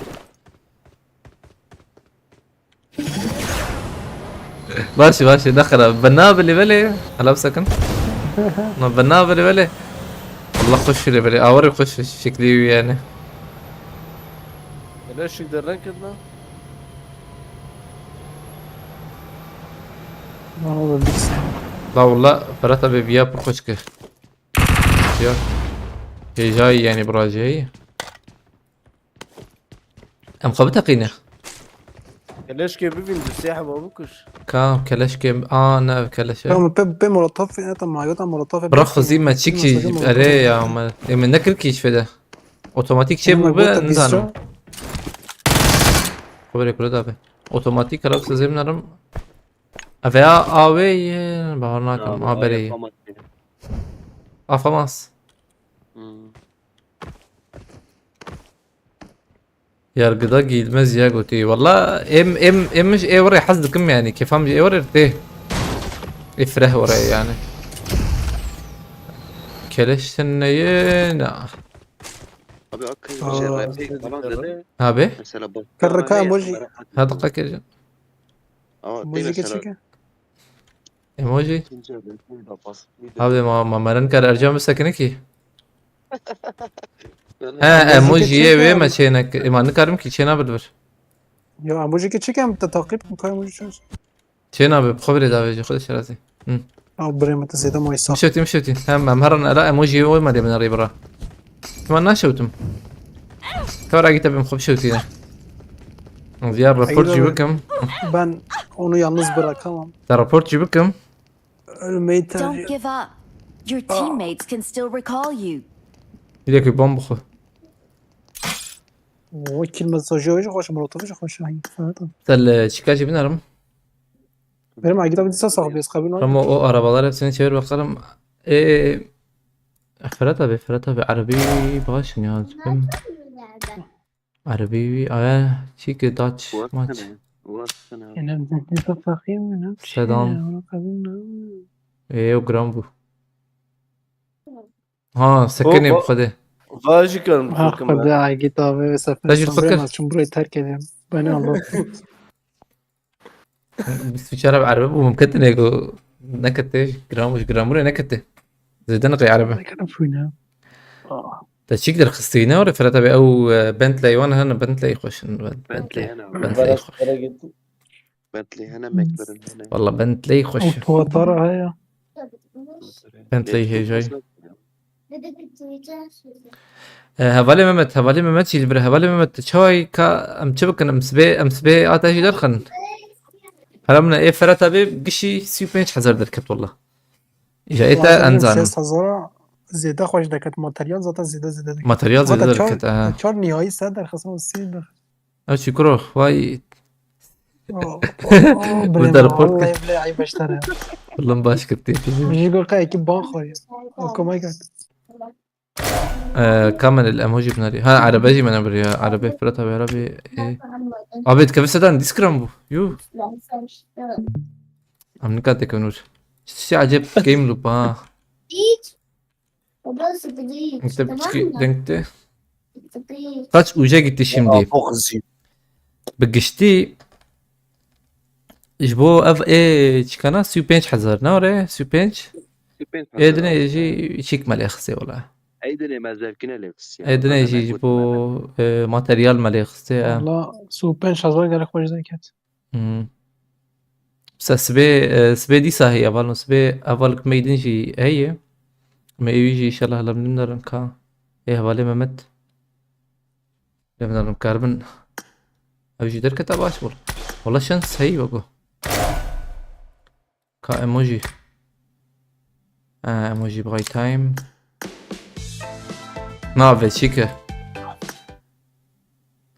ماشي دخل بناب اللي بلي هلا بسكن بناب اللي بلي والله خش اللي بلي اوري خش شكلي يعني ليش يقدر ركضنا والله بيكس. لا والله ثلاثة بيبيا برخشك يا هي جاي يعني براجعي ام خبتها قينة ليش كيف ببين بالسياحة ما بكش كام كلاش كيم انا كلاش هم به ملطف انت ما يوتا ملطف. برخ زي ما تشيكي اري يا ما من نكر كيش فدا اوتوماتيك شيء مو بنزانو خبري كل ده اوتوماتيك رخص زي منرم افيا اوي بهرناكم بري افماس yargıda giyilmez ya götü. Valla emmiş oraya hazdıkım yani kefam oraya te ifrah oraya yani. Keleşten neye na. Abi akıl şey falan dedi. Abi Mesela bu. كركا emoji. hadi kakir Emoji geçiyor. emoji. Abi ma maran kar arjam sakine ki. Ha emojiye ve ma şeynek imanı karım ki çena bildir. Ya emoji geçiyor mu? Takip mi kay emoji şans? Çena be خبري دافي خذ شراسي. Abi بريمة زيادة ما يصح. مشوتي هم هرن لا emoji وما دي من ريبرا. ما ناشوتم. ترى جيت بمخب شوتينا. Diğer raporcu bakım. Ben onu yalnız bırakamam. Raporcu bakım. Ölmeyi Don't tercih. give up. Your teammates can still recall you. Bir dakika bomba koy. O kill mesajı hoca hoş molotofu hoş hangi falan. Tel çıkacı binerim. Benim agita bir sağ sahibi kabul var. Ama o arabalar hepsini çevir bakalım. فرات أبي عربي باش نياز بم عربي شيك داتش ماتش واتخنا انا بدي تفاقيم من سلام ايه وجرامبو ها سكرني بخده باش كان اخ بفكر بدي كتابه سفر تجي صبري تفكر ما شمبري تركه بني الله بس في شارع عربي وممكن يجو نكتة جراموش جراموري نكتة زيدان غي عربي كان فينا تشيك در خستينا ولا فرات أبي أو بنتلي وانا هنا بنتلي خوش بنتلي هنا بنتلي خوش بنتلي هنا مكبرن هنا والله بنتلي خوش وتوتر هيا بنتلي هي جاي هفالي ممت شيل بره هفالي ممت شوي كا أم تشبك أنا مسبي آتاشي درخن هرمنا إيه فرات أبي بقشي سيوبينش حزر دركت والله جايتا أنزان 6000 زياده خوش دكت ماتريال زاتا زياده ماتريال زي دركت چهار نهایی 100 در خصم 30 در أو شكرا واي بله بدر ما بورت والله بلا عيب اشتري والله مباش كتير بيجي يقول قاعد كي بان خويا اوكي ماي جاد كمل الأموجي بناري ها عربي من أبري عربي فرات أبي عربي إيه أبيت كيف سدان ديسكرامبو يو أم نكاد تكونور شيء عجيب جيم لوب ها أنت بتشكي دنكت kaç uca gitti şimdi بغزي بقشتي جبو اف اي چكنا سوبينش حزر نوري سوبينش ايدنا يجي شيك مالي خسي والله ايدنا ما زالكنا لبس ايدنا يجي جبو ماتريال مالي خسي والله سو 5000 گره خوش دکت بس سبي دي ساهي اول سبي اول كميدن جي هي ما يجي ان شاء الله لما نقدر نكا ايه حوالي ممت لما نقدر نكاربن اوجي دركة تاباش والله شانس هي وقو كا ايموجي ايموجي بغاي تايم نافي شيكا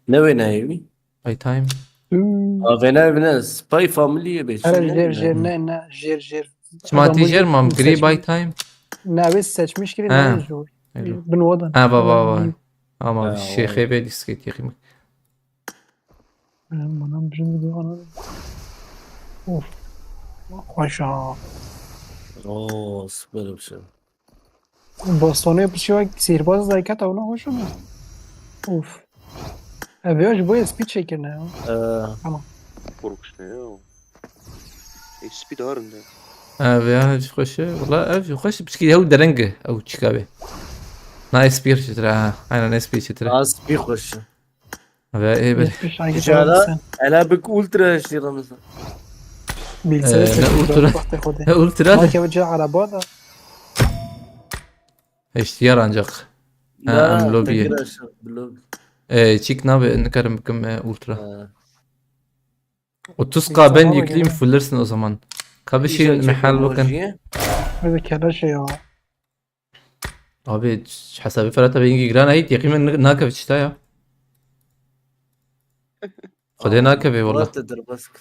نوي نايمي باي تايم غنى بناس سباي فاميلي بيش هر جير نه جير سمعتي جير مام جري باي تايم ناوي seçmiş gibi ne جو بنوضن بابا ما في شي خيبه دي سكيت يا اخي منم بجن بدو انا اوف خوشا اوه سبر بشو باستانه بچه سیرباز دایکت اونا خوشم اوف اویاش باید سپید شکر نه فروكشنا ايش سبيد هارن ده يا خوش والله خوش بشكي هو درنجه او تشكابي نايس بير شترا انا نايس بير شترا ناس بيخش ايه بل انا بك ultra شي رمز قلت لا که بجا عرباده اشتيار انجق ام لوبي تشيك نابي نكرم بكم ultra وتسقى بن يكليم فولرسن o zaman kabişin محل bakın هذا كلاش يا abi حسابي فرات بيجي جران هيت يقيم ناكف تشتايا خدي ناكف والله تدربسك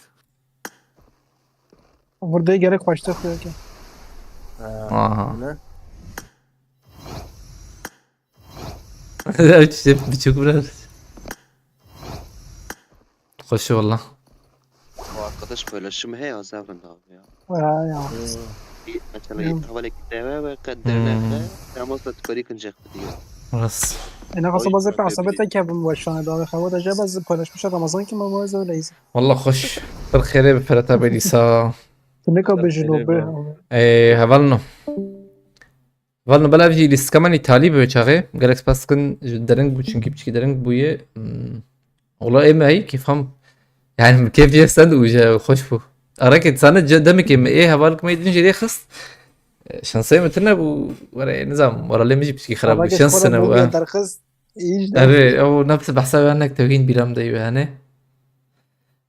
burada gerek başta koyuyor ki لا بتشوف برا خش والله arkadaş paylaşımı he ya zaten abi ya. ya مثلا حوالي كتابة قدرنا تمام تذكري كنجح diyor. خلاص انا خاصة بازی به عصبت که باشانه داره خواهد عجب از پایلش میشه رمضان که مبارزه و لیزه والله خش بالخير بفرتا بليسا تنكا بجنوبه ايه هفالنو بلا بيجي لس كمان ايطالي بيشاغي جالكس باسكن درنج بو çünkü بچكي درنج بويه والله ايه ما هي كيف هم يعني كيف يستند وجا خوش بو اراك تساند دمك ايه هفالك ما يدنجي دي خص شانسي متنا بو ورا نظام ورا اللي مجي بشكي خراب شانس انا بو اري او نفس بحساب انك توين بيرام دايو يعني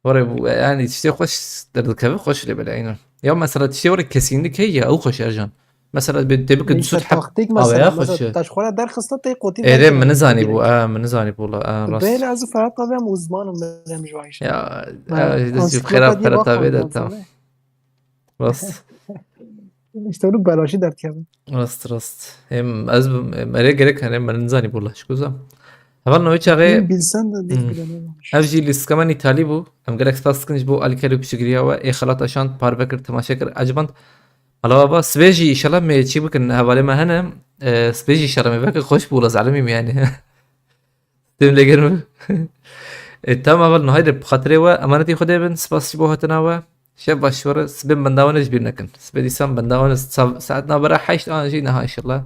ورا بو يعني تشتي خوش دركبه خوش اللي بالعين يوم مثلا تشتي ورا كسينك هي او خوش ارجان مثلا تبك تسوت حق مثلا تشخوره در خصته تي قوتي ايه من زاني بو من زاني بو راس بين از فرات طبعا وزمان من جوايش يا دز خراب فرات بيدا تمام بس يستولوا ببلاشي درت يا راست هم از مري gerek hani ben nizani bulla şkuza havan no içare من بيلسان ده ديك بلانه evji list kaman İtali bu em gerek spas bu alikeli pişigriya ve xalat aşan parvekir temaşekir acband ala baba sveji inşallah me çi bıkın havale me hene sveji inşallah me belki hoş bula zalimim yani dem legerim tamam aval no haydi bxatre ve amaneti xude ben spas bu hatana ve شاب باشور سبب بنداونج بيرنكن سبب ديسان بنداونج ساعتنا برا حيش انا جينا ها ان شاء الله